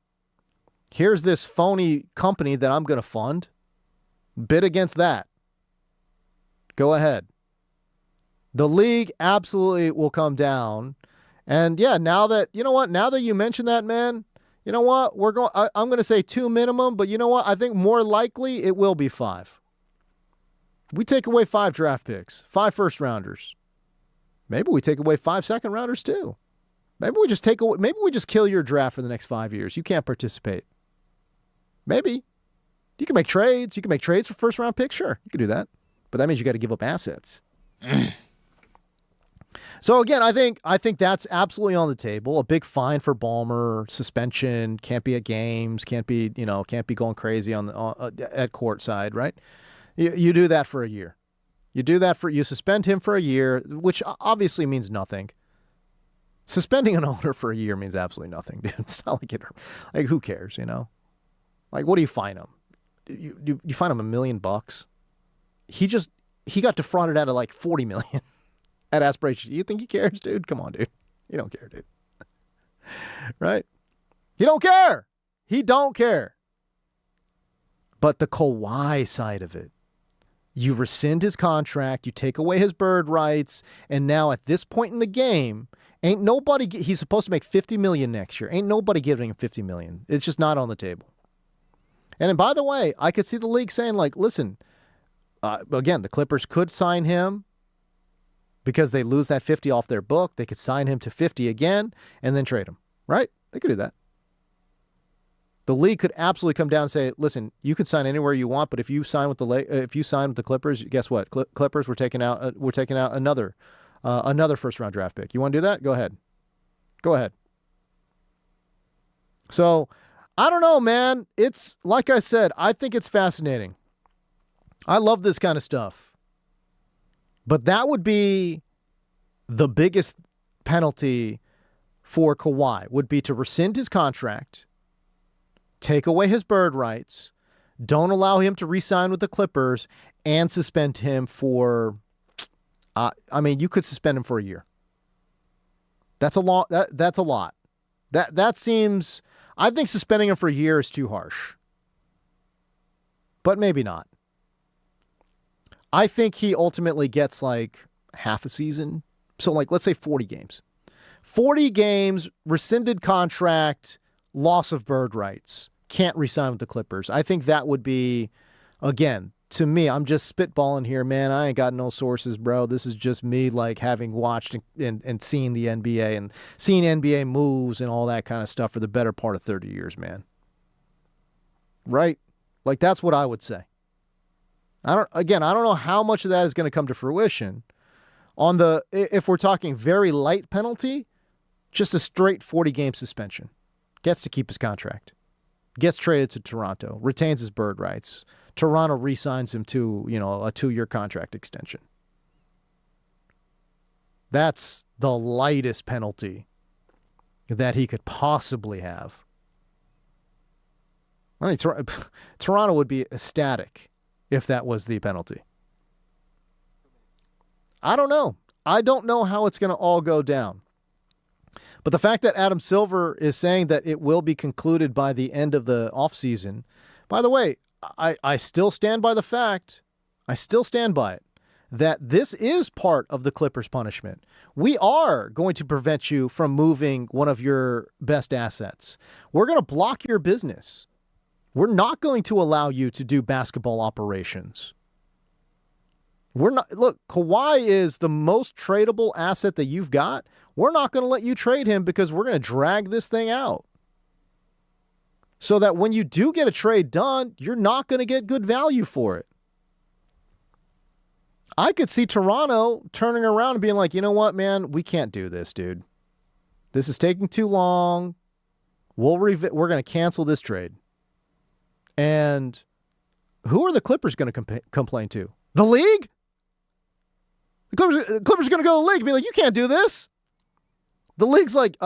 Speaker 1: Here's this phony company that I'm going to fund. Bid against that. Go ahead. The league absolutely will come down. And yeah, now that you mentioned that, man, you know what? I'm going to say 2 minimum, but you know what? I think more likely it will be 5. We take away 5 draft picks, 5 first rounders. Maybe we take away 5 second rounders too. Maybe we just kill your draft for the next 5 years. You can't participate. Maybe. You can make trades. You can make trades for first round picks. Sure, you can do that. But that means you got to give up assets. So again, I think that's absolutely on the table. A big fine for Ballmer, suspension, can't be at games, can't be going crazy at courtside, right? You do that for a year. You suspend him for a year, which obviously means nothing. Suspending an owner for a year means absolutely nothing, dude. It's not like who cares, you know? Like, what do you fine him? You fine him $1 million? He got defrauded out of like 40 million at aspiration. You think he cares, dude? Come on, dude. You don't care, dude. Right? He don't care. He don't care. But the Kawhi side of it, you rescind his contract, you take away his bird rights, and now at this point in the game, he's supposed to make $50 million next year. Ain't nobody giving him $50 million. It's just not on the table. And by the way, I could see the league saying, like, listen, again, the Clippers could sign him because they lose that 50 off their book. They could sign him to 50 again and then trade him, right? They could do that. The league could absolutely come down and say, listen, you can sign anywhere you want, but if you sign with the Clippers, guess what? Clippers, we're taking out another first round draft pick. You want to do that? Go ahead. Go ahead. So I don't know, man. It's like I said, I think it's fascinating. I love this kind of stuff. But that would be the biggest penalty for Kawhi, would be to rescind his contract, take away his bird rights, don't allow him to re-sign with the Clippers, and suspend him for, you could suspend him for a year. That's a lot. That's a lot. That seems, I think suspending him for a year is too harsh. But maybe not. I think he ultimately gets like half a season. So like, let's say 40 games. 40 games, rescinded contract, loss of bird rights. Can't re-sign with the Clippers. I think that would be, again, to me, I'm just spitballing here, man. I ain't got no sources, bro. This is just me like having watched and seen the NBA and seen NBA moves and all that kind of stuff for the better part of 30 years, man. Right? Like, that's what I would say. I don't know how much of that is going to come to fruition. If we're talking very light penalty, just a straight 40-game suspension. Gets to keep his contract. Gets traded to Toronto. Retains his bird rights. Toronto re-signs him to, a 2-year contract extension. That's the lightest penalty that he could possibly have. I think Toronto would be ecstatic if that was the penalty. I don't know. I don't know how it's going to all go down. But the fact that Adam Silver is saying that it will be concluded by the end of the offseason, by the way, I still stand by the fact, that this is part of the Clippers' punishment. We are going to prevent you from moving one of your best assets. We're going to block your business. We're not going to allow you to do basketball operations. Look, Kawhi is the most tradable asset that you've got. We're not going to let you trade him because we're going to drag this thing out. So that when you do get a trade done, you're not going to get good value for it. I could see Toronto turning around and being like, you know what, man, we can't do this, dude. This is taking too long. We're going to cancel this trade. And who are the Clippers going to complain to? The league? The Clippers are going to go to the league and be like, you can't do this. The league's like,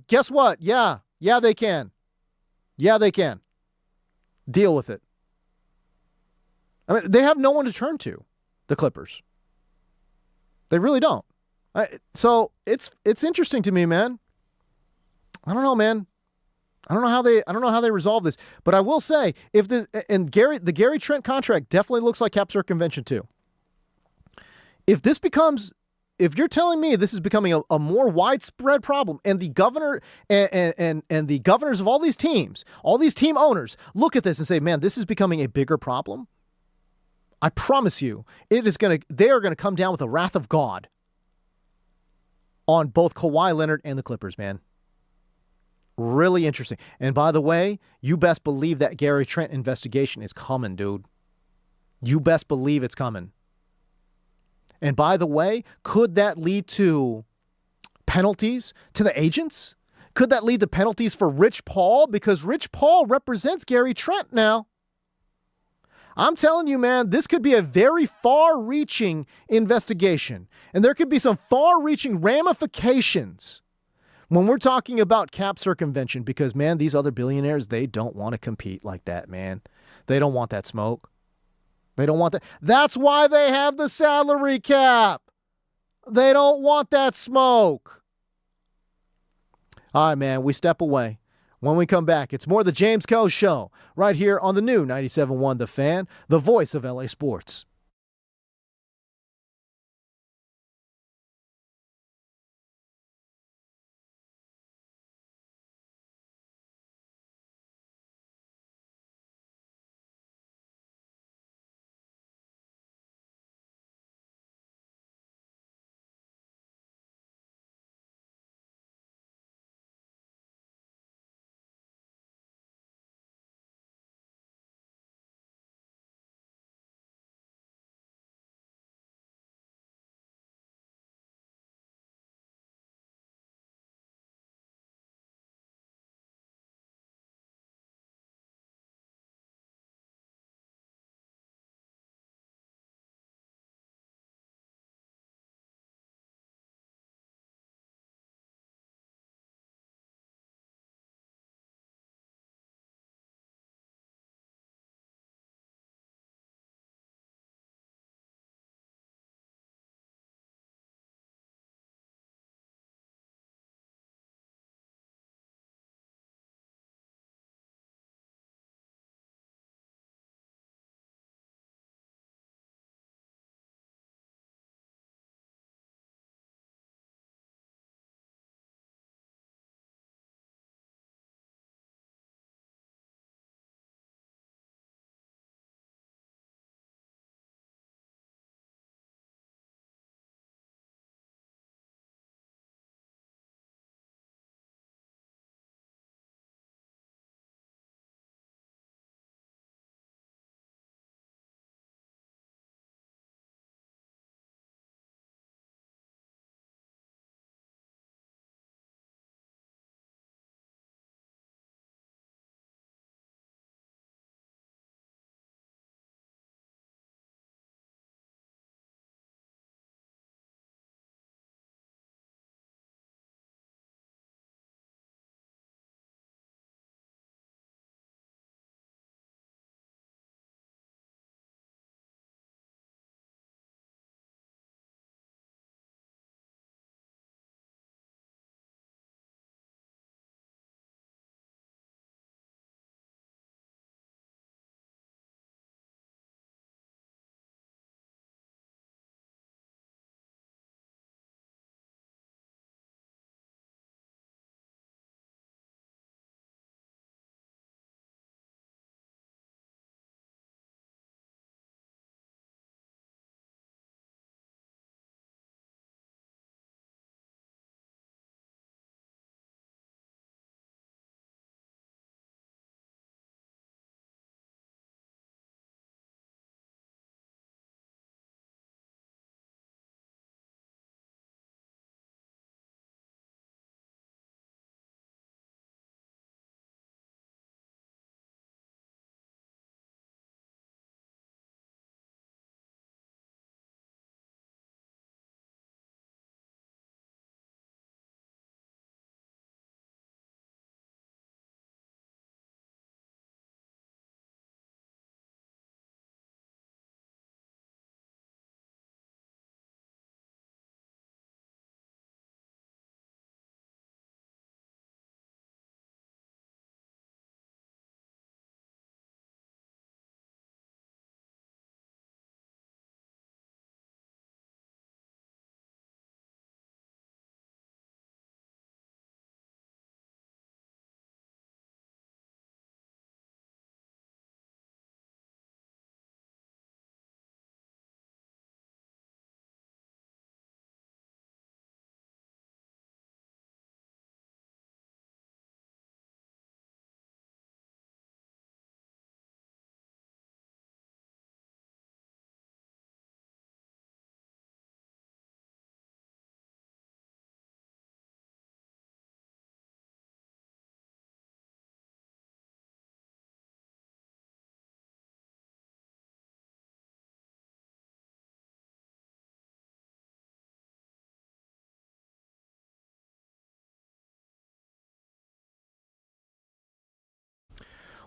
Speaker 1: guess what? Yeah, they can. Yeah, they can. Deal with it. I mean, they have no one to turn to, the Clippers. They really don't. So it's interesting to me, man. I don't know, man. I don't know how they resolve this. But I will say, the Gary Trent contract definitely looks like cap circumvention too. If you're telling me this is becoming a more widespread problem, and the governor and the governors of all these team owners look at this and say, man, this is becoming a bigger problem, I promise you, they are going to come down with the wrath of God on both Kawhi Leonard and the Clippers, man. Really interesting. And by the way, you best believe that Gary Trent investigation is coming, dude. You best believe it's coming. And by the way, could that lead to penalties to the agents? Could that lead to penalties for Rich Paul? Because Rich Paul represents Gary Trent now. I'm telling you, man, this could be a very far-reaching investigation. And there could be some far-reaching ramifications when we're talking about cap circumvention, because, man, these other billionaires, they don't want to compete like that, man. They don't want that smoke. They don't want that. That's why they have the salary cap. They don't want that smoke. All right, man, we step away. When we come back, it's more the James Coe Show right here on the new 97.1 The Fan, the voice of LA sports.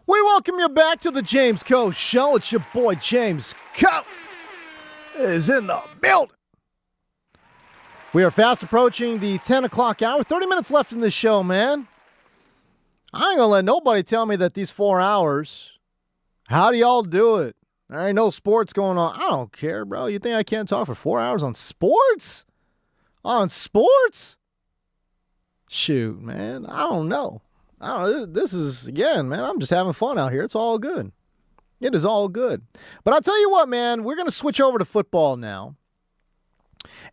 Speaker 1: We welcome you back to the James Coe Show. It's your boy James Coe is in the building. We are fast approaching the 10 o'clock hour. 30 minutes left in this show, man. I ain't gonna let nobody tell me that these 4 hours, how do y'all do it? There ain't no sports going on. I don't care, bro. You think I can't talk for 4 hours on sports? On sports? Shoot, man. I don't know. This is, again, man, I'm just having fun out here. It's all good. It is all good. But I'll tell you what, man, we're going to switch over to football now.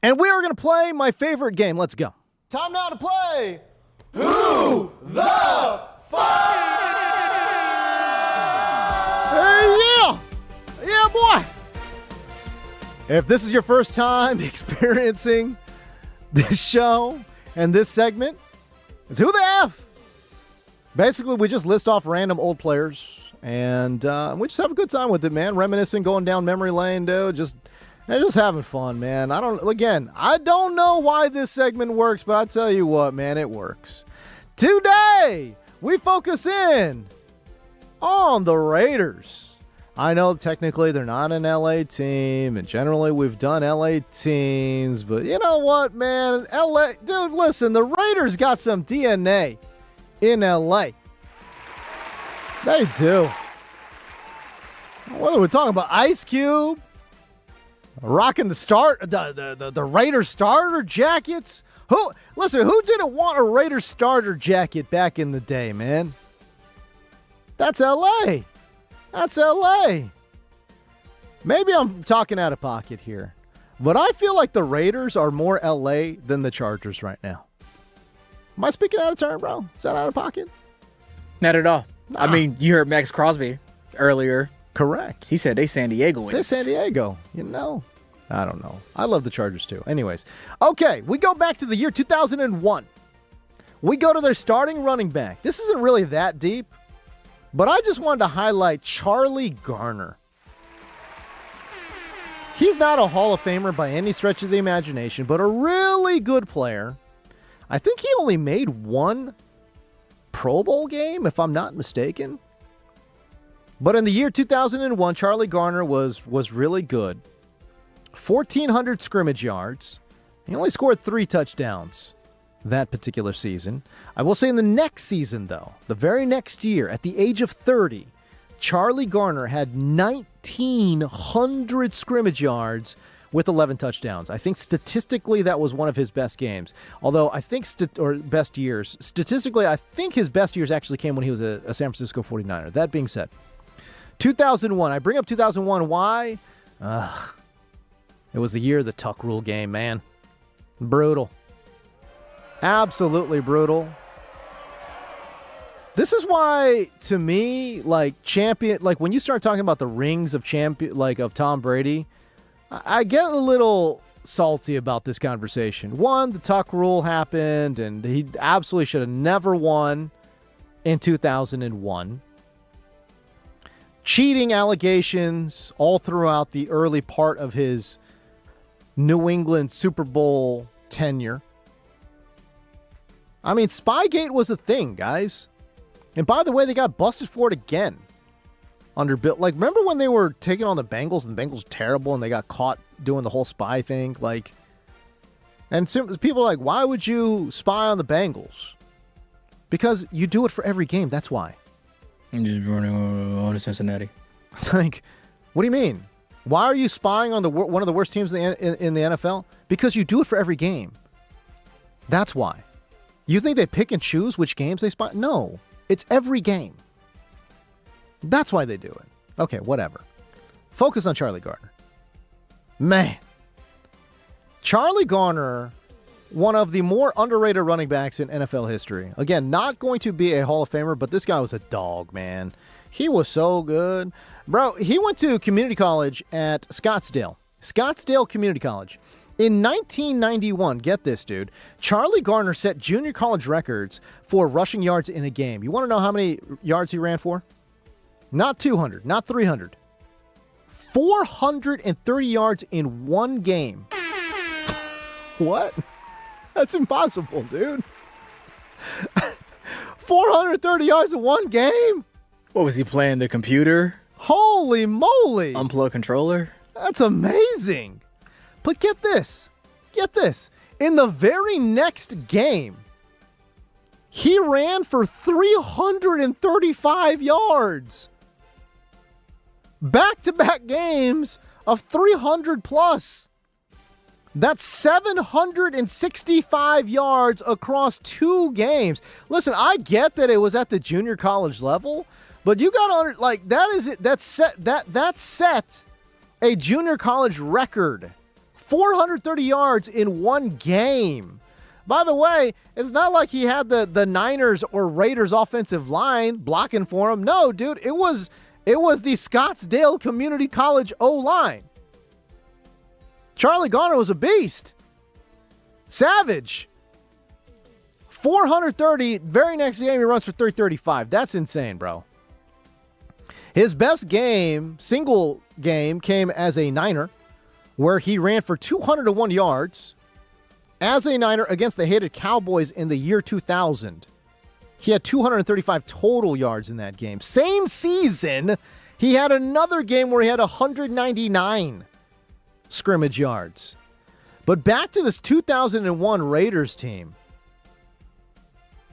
Speaker 1: And we are going to play my favorite game. Let's go. Time now to play Who the Fuck? Yeah, boy. If this is your first time experiencing this show and this segment, it's Who the F? Basically, we just list off random old players, and we just have a good time with it, man. Reminiscing, going down memory lane, dude. Just having fun, man. I don't know why this segment works, but I tell you what, man, it works. Today, we focus in on the Raiders. I know technically they're not an LA team, and generally we've done LA teams, but you know what, man? LA, dude, listen, the Raiders got some DNA in LA. They do. Whether we're talking about Ice Cube, rocking the Raiders starter jackets. Who didn't want a Raiders starter jacket back in the day, man? That's LA. That's LA. Maybe I'm talking out of pocket here, but I feel like the Raiders are more LA than the Chargers right now. Am I speaking out of turn, bro? Is that out of pocket?
Speaker 2: Not at all.
Speaker 1: Nah.
Speaker 2: I mean, you heard Max Crosby earlier.
Speaker 1: Correct.
Speaker 2: He said they San Diego wins.
Speaker 1: They're San Diego. You know. I don't know. I love the Chargers too. Anyways. Okay, we go back to the year 2001. We go to their starting running back. This isn't really that deep, but I just wanted to highlight Charlie Garner. He's not a Hall of Famer by any stretch of the imagination, but a really good player. I think he only made one Pro Bowl game, if I'm not mistaken. But in the year 2001, Charlie Garner was really good. 1,400 scrimmage yards. He only scored 3 touchdowns that particular season. I will say in the next season, though, the very next year, at the age of 30, Charlie Garner had 1,900 scrimmage yards with 11 touchdowns. I think statistically that was one of his best games. Although I think, best years. Statistically, I think his best years actually came when he was a San Francisco 49er. That being said, 2001. I bring up 2001. Why? It was the year of the Tuck Rule game, man. Brutal. Absolutely brutal. This is why, to me, when you start talking about the rings of of Tom Brady, I get a little salty about this conversation. One, the Tuck Rule happened, and he absolutely should have never won in 2001. Cheating allegations all throughout the early part of his New England Super Bowl tenure. I mean, Spygate was a thing, guys. And by the way, they got busted for it again. Under Bill, remember when they were taking on the Bengals and the Bengals were terrible and they got caught doing the whole spy thing? And people are like, why would you spy on the Bengals? Because you do it for every game. That's why.
Speaker 2: I'm just running on to Cincinnati.
Speaker 1: It's like, what do you mean? Why are you spying on one of the worst teams in the NFL? Because you do it for every game. That's why. You think they pick and choose which games they spy? No, it's every game. That's why they do it. Okay, whatever. Focus on Charlie Garner. Man. Charlie Garner, one of the more underrated running backs in NFL history. Again, not going to be a Hall of Famer, but this guy was a dog, man. He was so good. Bro, he went to community college at Scottsdale Community College. In 1991, get this, dude, Charlie Garner set junior college records for rushing yards in a game. You want to know how many yards he ran for? Not 200, not 300. 430 yards in one game. What? That's impossible, dude. 430 yards in one game?
Speaker 2: What was he playing? The computer?
Speaker 1: Holy moly!
Speaker 2: Unplugged controller?
Speaker 1: That's amazing. But get this. Get this. In the very next game, he ran for 335 yards. Back-to-back games of 300 plus. That's 765 yards across 2 games. Listen, I get that it was at the junior college level, but you got to like that is it. That set a junior college record. 430 yards in 1 game. By the way, it's not like he had the Niners or Raiders offensive line blocking for him. No, dude, it was the Scottsdale Community College O-line. Charlie Garner was a beast. Savage. 430. Very next game, he runs for 335. That's insane, bro. His best game, single game, came as a Niner, where he ran for 201 yards as a Niner against the hated Cowboys in the year 2000. He had 235 total yards in that game. Same season, he had another game where he had 199 scrimmage yards. But back to this 2001 Raiders team.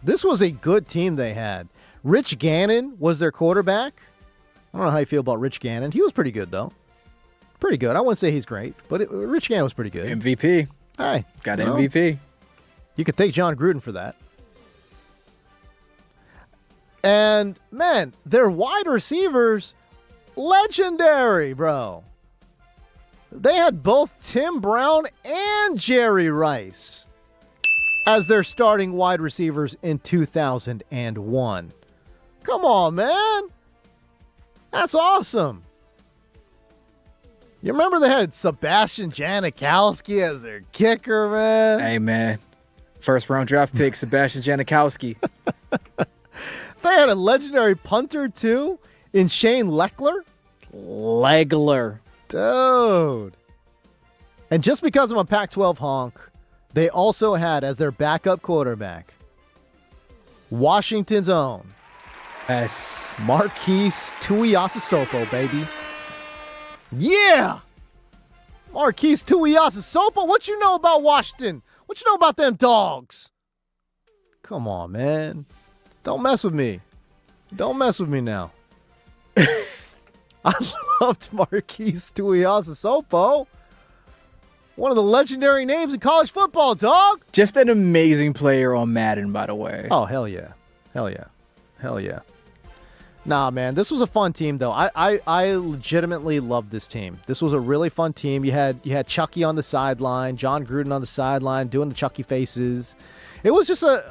Speaker 1: This was a good team they had. Rich Gannon was their quarterback. I don't know how you feel about Rich Gannon. He was pretty good, though. Pretty good. I wouldn't say he's great, but Rich Gannon was pretty good.
Speaker 2: MVP.
Speaker 1: Hey.
Speaker 2: Got MVP.
Speaker 1: You could thank John Gruden for that. And, man, their wide receivers, legendary, bro. They had both Tim Brown and Jerry Rice as their starting wide receivers in 2001. Come on, man. That's awesome. You remember they had Sebastian Janikowski as their kicker, man?
Speaker 2: Hey, man. First round draft pick, Sebastian Janikowski.
Speaker 1: They had a legendary punter, too, in Shane Leckler. Dude. And just because I'm a Pac-12 honk, they also had as their backup quarterback Washington's own.
Speaker 2: Yes.
Speaker 1: Marquise Tuiasosopo, baby. Yeah! Marquise Tuiasosopo. What you know about Washington? What you know about them dogs? Come on, man. Don't mess with me. Don't mess with me now. I loved Marquise Tuiasosopo. One of the legendary names in college football, dog.
Speaker 2: Just an amazing player on Madden, by the way.
Speaker 1: Oh, hell yeah. Hell yeah. Hell yeah. Nah, man, this was a fun team, though. I legitimately loved this team. This was a really fun team. You had Chucky on the sideline, John Gruden on the sideline, doing the Chucky faces. It was just a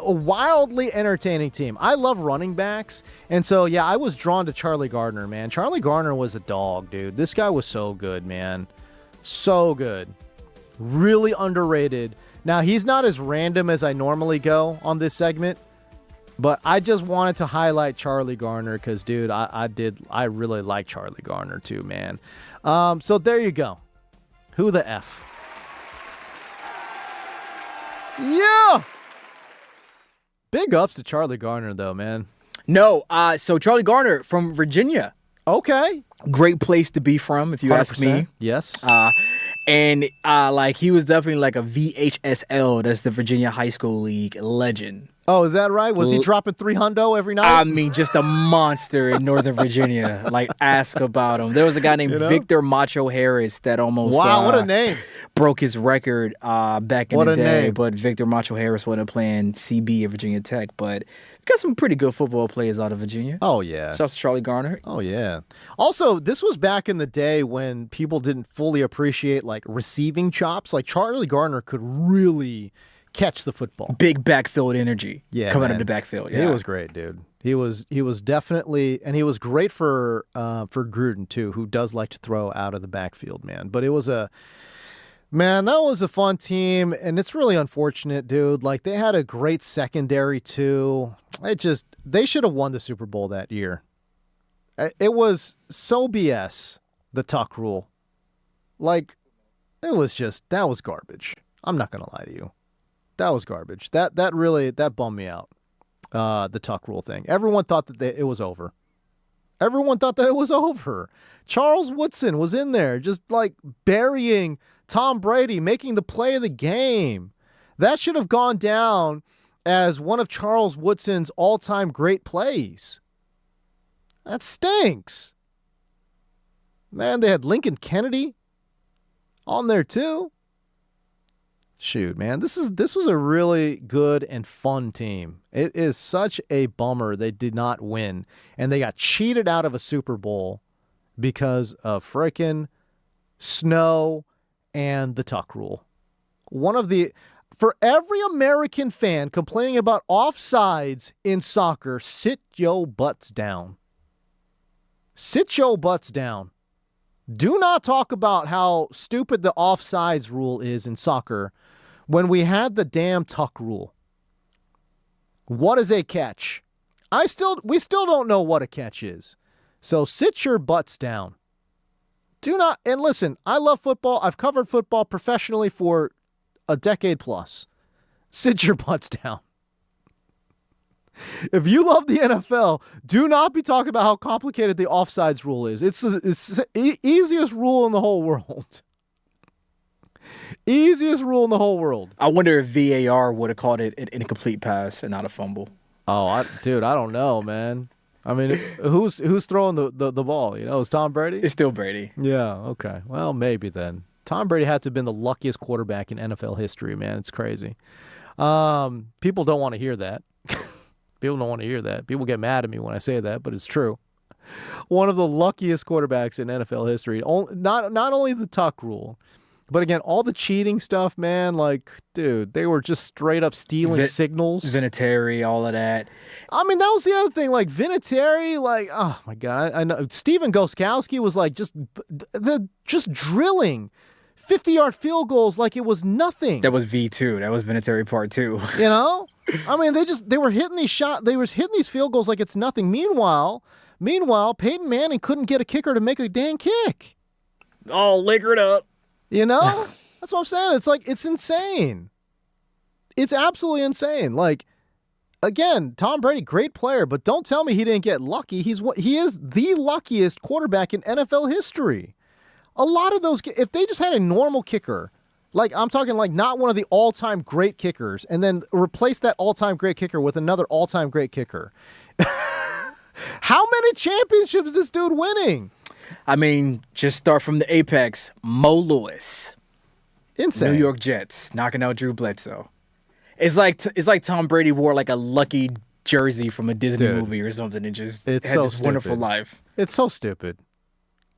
Speaker 1: wildly entertaining team. I love running backs, and so, yeah, I was drawn to Charlie Gardner, man. Charlie Gardner was a dog, dude. This guy was so good, man. So good. Really underrated. Now, he's not as random as I normally go on this segment, but I just wanted to highlight Charlie Garner because, dude, I really like Charlie Garner too, man. So there you go. Who the F? Yeah! Big ups to Charlie Garner, though, man.
Speaker 2: No, so Charlie Garner from Virginia.
Speaker 1: Okay.
Speaker 2: Great place to be from, if you ask me.
Speaker 1: Yes.
Speaker 2: And like he was definitely like a VHSL. That's the Virginia High School League legend.
Speaker 1: Oh, is that right? Was he dropping $300 every night?
Speaker 2: I mean, just a monster in Northern Virginia. Like, ask about him. There was a guy named Victor Macho Harris that almost
Speaker 1: what a name.
Speaker 2: Broke his record back in the day. But Victor Macho Harris wasn't playing CB at Virginia Tech. But got some pretty good football players out of Virginia.
Speaker 1: Oh, yeah.
Speaker 2: Shouts to Charlie Garner.
Speaker 1: Oh, yeah. Also, this was back in the day when people didn't fully appreciate, like, receiving chops. Like, Charlie Garner could really catch the football.
Speaker 2: Big backfield energy.
Speaker 1: Yeah,
Speaker 2: coming out of the backfield. Yeah.
Speaker 1: He was great, dude. He was definitely, and he was great for Gruden too, who does like to throw out of the backfield, man. But that was a fun team, and it's really unfortunate, dude. Like, they had a great secondary too. They should have won the Super Bowl that year. It was so BS, the Tuck rule. Like, that was garbage. I'm not gonna lie to you. That was garbage. That really bummed me out. The Tuck rule thing. Everyone thought that it was over. Everyone thought that it was over. Charles Woodson was in there just like burying Tom Brady, making the play of the game. That should have gone down as one of Charles Woodson's all-time great plays. That stinks. Man, they had Lincoln Kennedy on there too. Shoot, man, this was a really good and fun team. It is such a bummer they did not win, and they got cheated out of a Super Bowl because of frickin' snow and the tuck rule. For every American fan complaining about offsides in soccer, sit your butts down. Sit your butts down. Do not talk about how stupid the offsides rule is in soccer when we had the damn tuck rule. What is a catch? We still don't know what a catch is. So sit your butts down. Do not, and listen, I love football. I've covered football professionally for a decade plus. Sit your butts down. If you love the NFL, do not be talking about how complicated the offsides rule is. It's the easiest rule in the whole world. Easiest rule in the whole world.
Speaker 2: I wonder if VAR would have called it an incomplete pass and not a fumble.
Speaker 1: Oh, dude, I don't know, man. I mean, who's throwing the ball? You know, is Tom Brady?
Speaker 2: It's still Brady.
Speaker 1: Yeah, okay. Well, maybe then. Tom Brady had to have been the luckiest quarterback in NFL history, man. It's crazy. People don't want to hear that. People don't want to hear that. People get mad at me when I say that, but it's true. One of the luckiest quarterbacks in NFL history. Not only the tuck rule, but again, all the cheating stuff, man. Like, dude, they were just straight up stealing signals.
Speaker 2: Vinatieri, all of that.
Speaker 1: I mean, that was the other thing. Like, Vinatieri, like, oh my God. I know. Steven Gostkowski was like just drilling 50-yard field goals like it was nothing.
Speaker 2: That was V2. That was Vinatieri part 2.
Speaker 1: You know? I mean, they were hitting these shots. They were hitting these field goals like it's nothing. Meanwhile, Peyton Manning couldn't get a kicker to make a dang kick.
Speaker 2: Oh, liquored up.
Speaker 1: You know? That's what I'm saying. It's like, it's insane. It's absolutely insane. Like, again, Tom Brady, great player, but don't tell me he didn't get lucky. He is the luckiest quarterback in NFL history. A lot of those, if they just had a normal kicker, like I'm talking like not one of the all-time great kickers, and then replace that all-time great kicker with another all-time great kicker. How many championships is this dude winning?
Speaker 2: I mean, just start from the apex. Mo Lewis.
Speaker 1: Insane.
Speaker 2: New York Jets knocking out Drew Bledsoe. It's like Tom Brady wore like a lucky jersey from a Disney movie or something and just had this wonderful life.
Speaker 1: It's so stupid.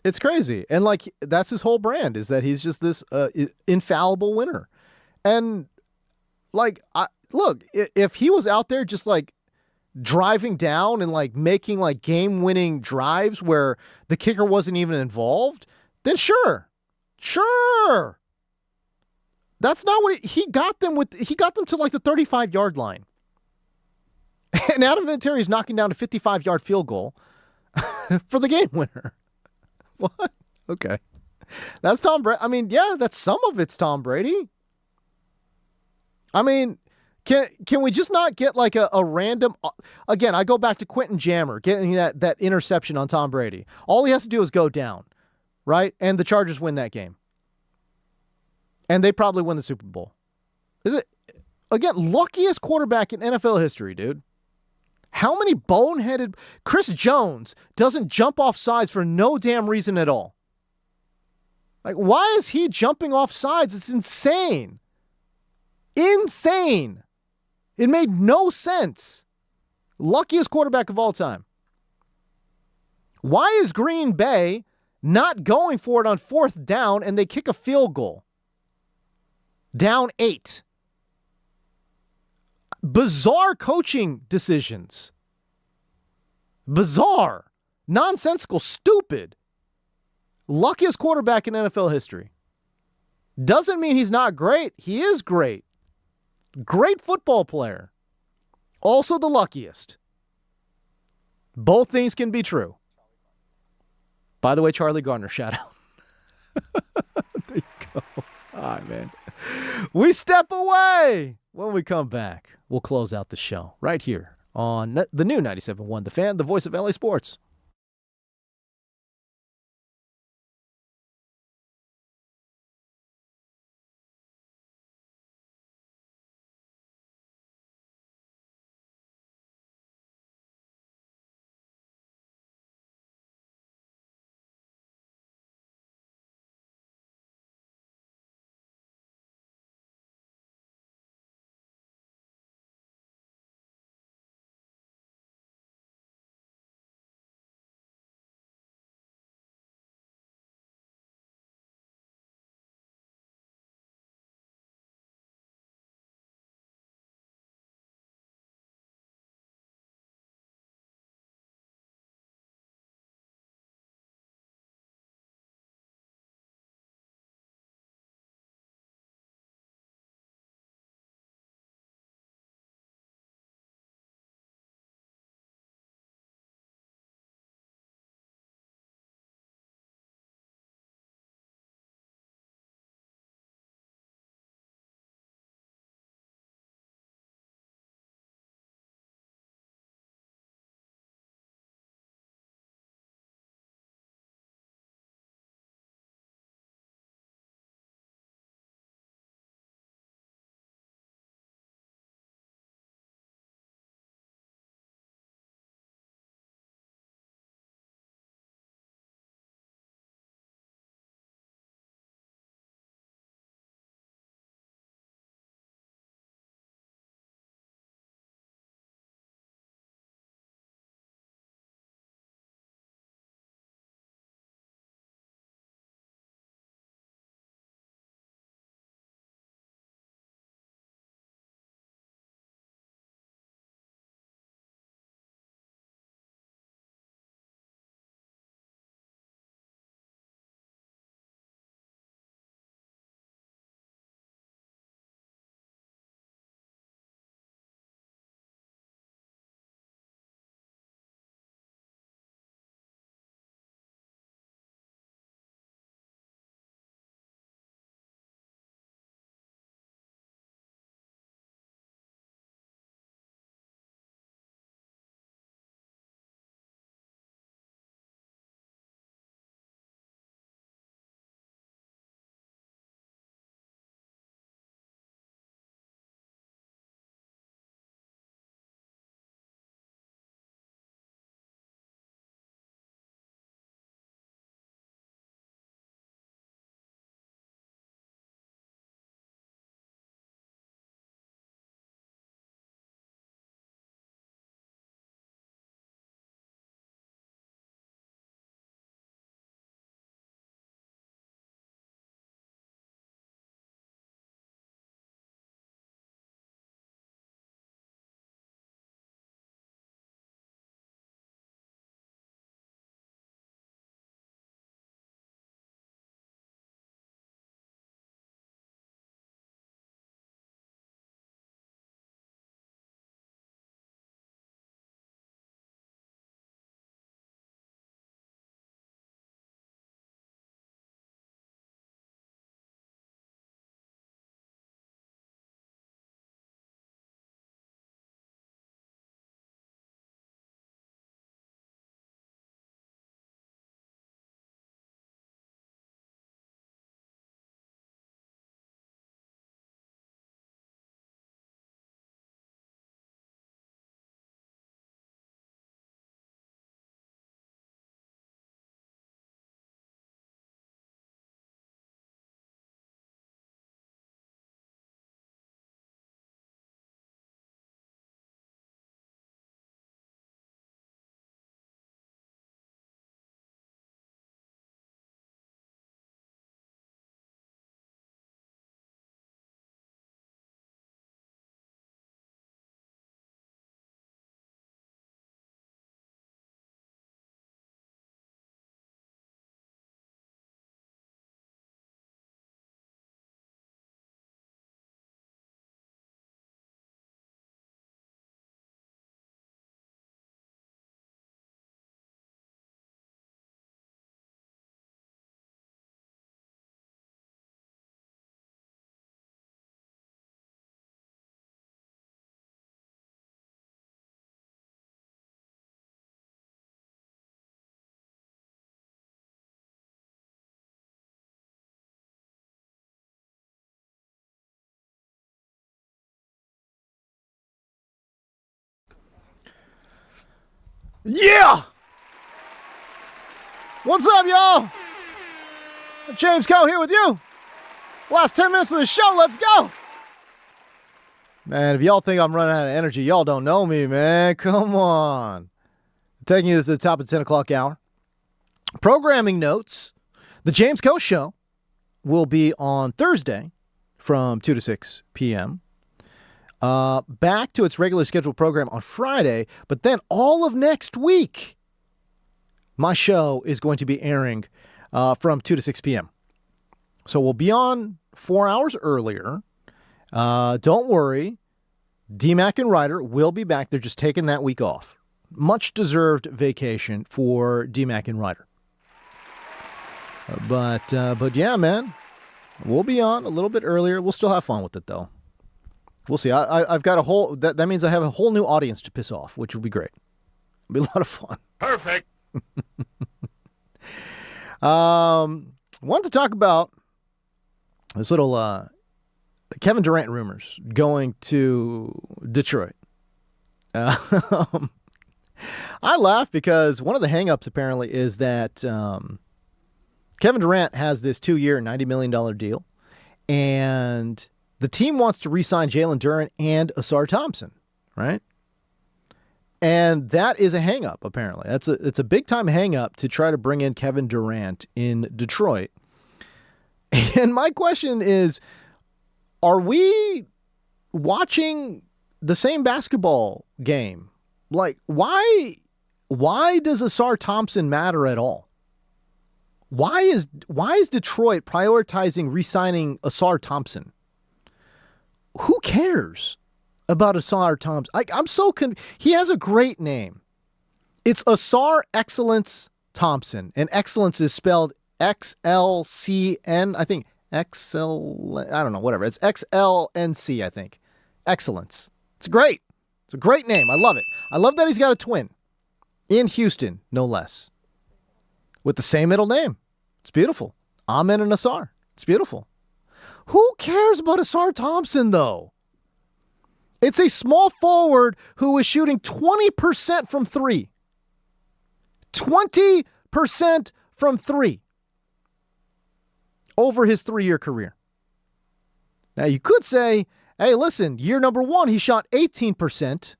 Speaker 1: It's crazy. And like, that's his whole brand, is that he's just this infallible winner. And like, look, if he was out there just like driving down and like making like game-winning drives where the kicker wasn't even involved, then sure. That's not what he got them with. He got them to like the 35-yard line. And Adam Vinatieri's knocking down a 55-yard field goal for the game winner. What? Okay. That's Tom Brady. I mean, yeah, that's some of it's Tom Brady. I mean, can we just not get like a random, again, I go back to Quentin Jammer getting that interception on Tom Brady. All he has to do is go down, right? And the Chargers win that game. And they probably win the Super Bowl. Is it, again, luckiest quarterback in NFL history, dude. How many boneheaded... Chris Jones doesn't jump off sides for no damn reason at all. Like, why is he jumping off sides? It's insane. Insane. It made no sense. Luckiest quarterback of all time. Why is Green Bay not going for it on 4th down and they kick a field goal? Down 8. Bizarre coaching decisions. Bizarre. Nonsensical. Stupid. Luckiest quarterback in NFL history. Doesn't mean he's not great. He is great. Great football player. Also the luckiest. Both things can be true. By the way, Charlie Garner, shout out. There you go. All right, man. We step away. When we come back, we'll close out the show right here on the new 97.1 The Fan, the voice of LA Sports. Yeah! What's up, y'all? James Coe here with you. Last 10 minutes of the show, let's go! Man, if y'all think I'm running out of energy, y'all don't know me, man. Come on. Taking you to the top of the 10 o'clock hour. Programming notes. The James Coe Show will be on Thursday from 2 to 6 p.m. Back to its regular scheduled program on Friday, but then all of next week, my show is going to be airing from 2 to 6 p.m. So we'll be on 4 hours earlier. Don't worry. D-Mac and Reiter will be back. They're just taking that week off. Much deserved vacation for D-Mac and Reiter. But yeah, man, we'll be on a little bit earlier. We'll still have fun with it, though. We'll see. I've got a whole, that means I have a whole new audience to piss off, which will be great. It'll be a lot of fun.
Speaker 12: Perfect.
Speaker 1: Want to talk about this little Kevin Durant rumors going to Detroit. I laugh because one of the hangups apparently is that Kevin Durant has this 2-year, $90 million deal, and the team wants to re-sign Jalen Duren and Asar Thompson, right? And that is a hang-up, apparently. It's a big-time hang-up to try to bring in Kevin Durant in Detroit. And my question is, are we watching the same basketball game? Like, why does Asar Thompson matter at all? Why is Detroit prioritizing re-signing Asar Thompson? Who cares about Asar Thompson? I'm so he has a great name. It's Asar Excellence Thompson, and excellence is spelled XLCN. I think XL. I don't know. Whatever. It's XLNC. I think. Excellence. It's great. It's a great name. I love it. I love that he's got a twin in Houston, no less, with the same middle name. It's beautiful. Amen and Asar. It's beautiful. Who cares about Asar Thompson, though? It's a small forward who is shooting 20% from three. 20% from three over his 3-year career. Now, you could say, hey, listen, year number 1, he shot 18%.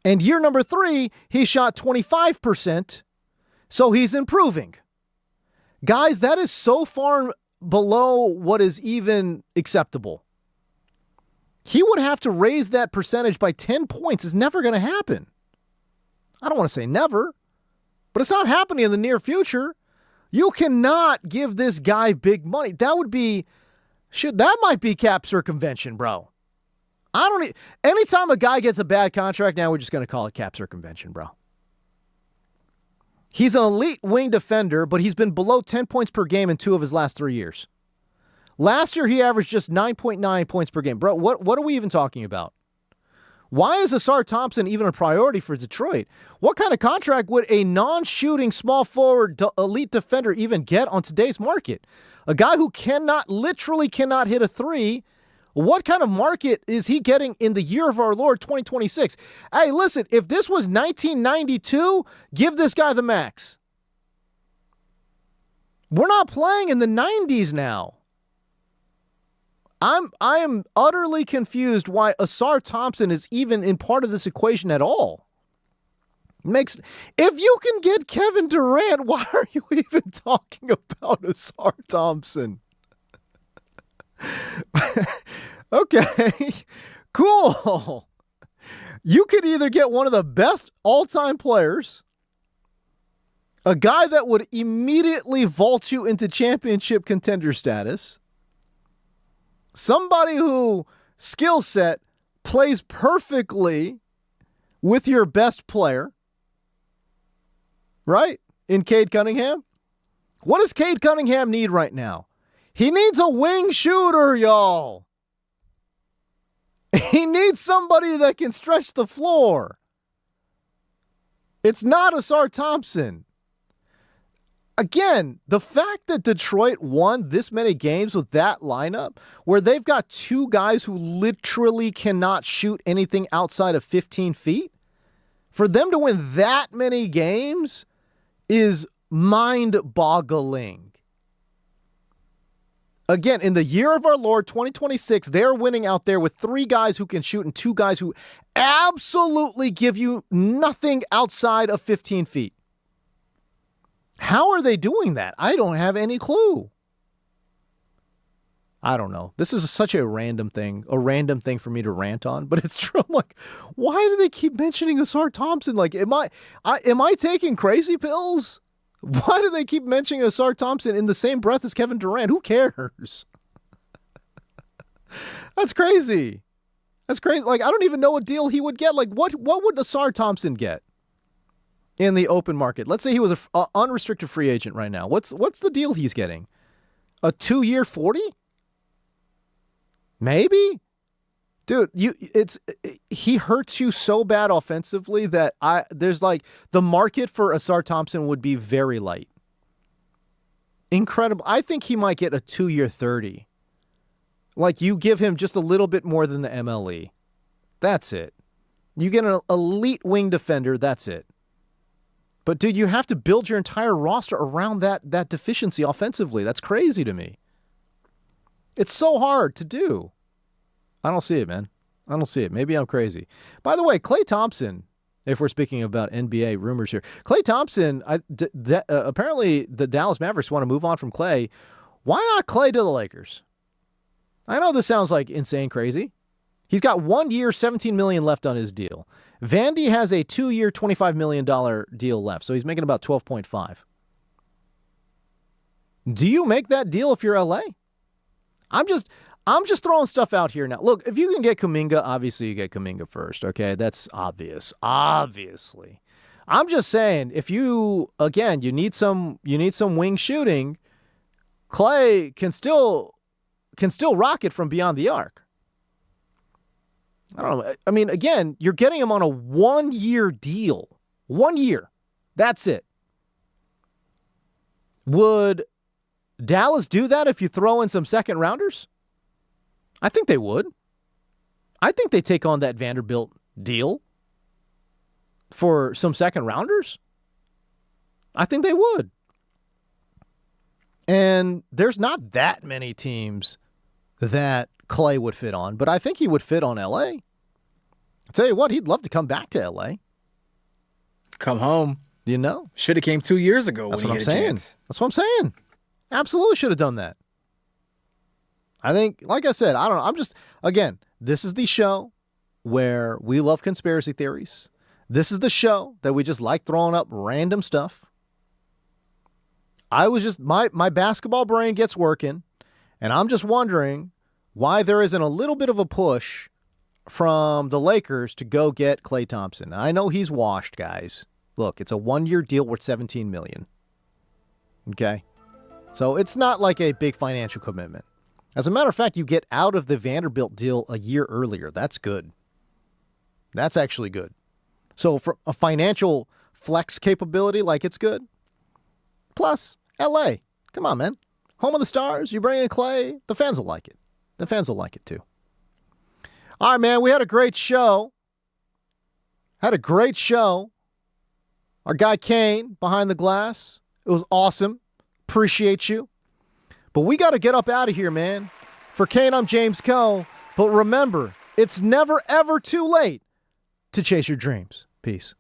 Speaker 1: And year number 3, he shot 25%. So he's improving. Guys, that is so far below what is even acceptable. He would have to raise that percentage by 10 points. It's never going to happen. I don't want to say never, but it's not happening in the near future. You cannot give this guy big money. That would be, that might be cap circumvention, bro. Anytime a guy gets a bad contract, now we're just going to call it cap circumvention, bro. He's an elite wing defender, but he's been below 10 points per game in 2 of his last 3 years. Last year, he averaged just 9.9 points per game. Bro, what are we even talking about? Why is Asar Thompson even a priority for Detroit? What kind of contract would a non-shooting small forward elite defender even get on today's market? A guy who literally cannot hit a 3. What kind of market is he getting in the year of our Lord 2026? Hey, listen, if this was 1992, give this guy the max. We're not playing in the 90s now. I am utterly confused why Asar Thompson is even in part of this equation at all. If you can get Kevin Durant, why are you even talking about Asar Thompson? Okay, cool. You could either get one of the best all-time players, a guy that would immediately vault you into championship contender status, somebody who skill set plays perfectly with your best player, right? In Cade Cunningham. What does Cade Cunningham need right now? He needs a wing shooter, y'all. He needs somebody that can stretch the floor. It's not Asar Thompson. Again, the fact that Detroit won this many games with that lineup, where they've got 2 guys who literally cannot shoot anything outside of 15 feet, For them to win that many games is mind-boggling. Again, in the year of our Lord, 2026, they're winning out there with 3 guys who can shoot and 2 guys who absolutely give you nothing outside of 15 feet. How are they doing that? I don't have any clue. I don't know. This is such a random thing for me to rant on, but it's true. I'm like, why do they keep mentioning Asar Thompson? Like, am I taking crazy pills? Why do they keep mentioning Asar Thompson in the same breath as Kevin Durant? Who cares? That's crazy. That's crazy. Like, I don't even know what deal he would get. Like, what would Asar Thompson get in the open market? Let's say he was an unrestricted free agent right now. What's the deal he's getting? A 2-year 40? Maybe? Dude, he hurts you so bad offensively that there's like the market for Asar Thompson would be very light. Incredible. I think he might get a 2-year 30. Like, you give him just a little bit more than the MLE. That's it. You get an elite wing defender, that's it. But dude, you have to build your entire roster around that deficiency offensively. That's crazy to me. It's so hard to do. I don't see it, man. I don't see it. Maybe I'm crazy. By the way, Klay Thompson, if we're speaking about NBA rumors here, Klay Thompson, apparently the Dallas Mavericks want to move on from Klay. Why not Klay to the Lakers? I know this sounds like insane crazy. He's got 1 year, $17 million left on his deal. Vandy has a 2-year, $25 million deal left, so he's making about 12.5. Do you make that deal if you're LA? I'm just throwing stuff out here now. Look, if you can get Kuminga, obviously you get Kuminga first, okay? That's obvious. Obviously. I'm just saying, if you need some wing shooting, Klay can still rock it from beyond the arc. I don't know. I mean, again, you're getting him on a 1-year deal. 1 year. That's it. Would Dallas do that if you throw in some second rounders? I think they would. I think they take on that Vanderbilt deal for some second rounders. I think they would. And there's not that many teams that Klay would fit on, but I think he would fit on LA. I'll tell you what, he'd love to come back to LA.
Speaker 2: Come home.
Speaker 1: You know?
Speaker 2: Should have came 2 years ago.
Speaker 1: That's what I'm saying. That's what I'm saying. Absolutely should have done that. I think, like I said, I don't know. I'm just, again, this is the show where we love conspiracy theories. This is the show that we just like throwing up random stuff. I was just, my basketball brain gets working, and I'm just wondering why there isn't a little bit of a push from the Lakers to go get Klay Thompson. I know he's washed, guys. Look, it's a 1-year deal worth $17 million. Okay? So it's not like a big financial commitment. As a matter of fact, you get out of the Vanderbilt deal a year earlier. That's good. That's actually good. So for a financial flex capability, like, it's good. Plus, LA. Come on, man. Home of the stars. You bring in Klay. The fans will like it. The fans will like it too. All right, man. We had a great show. Our guy Kane behind the glass. It was awesome. Appreciate you. But we got to get up out of here, man. For Kane, I'm James Coe. But remember, it's never, ever too late to chase your dreams. Peace.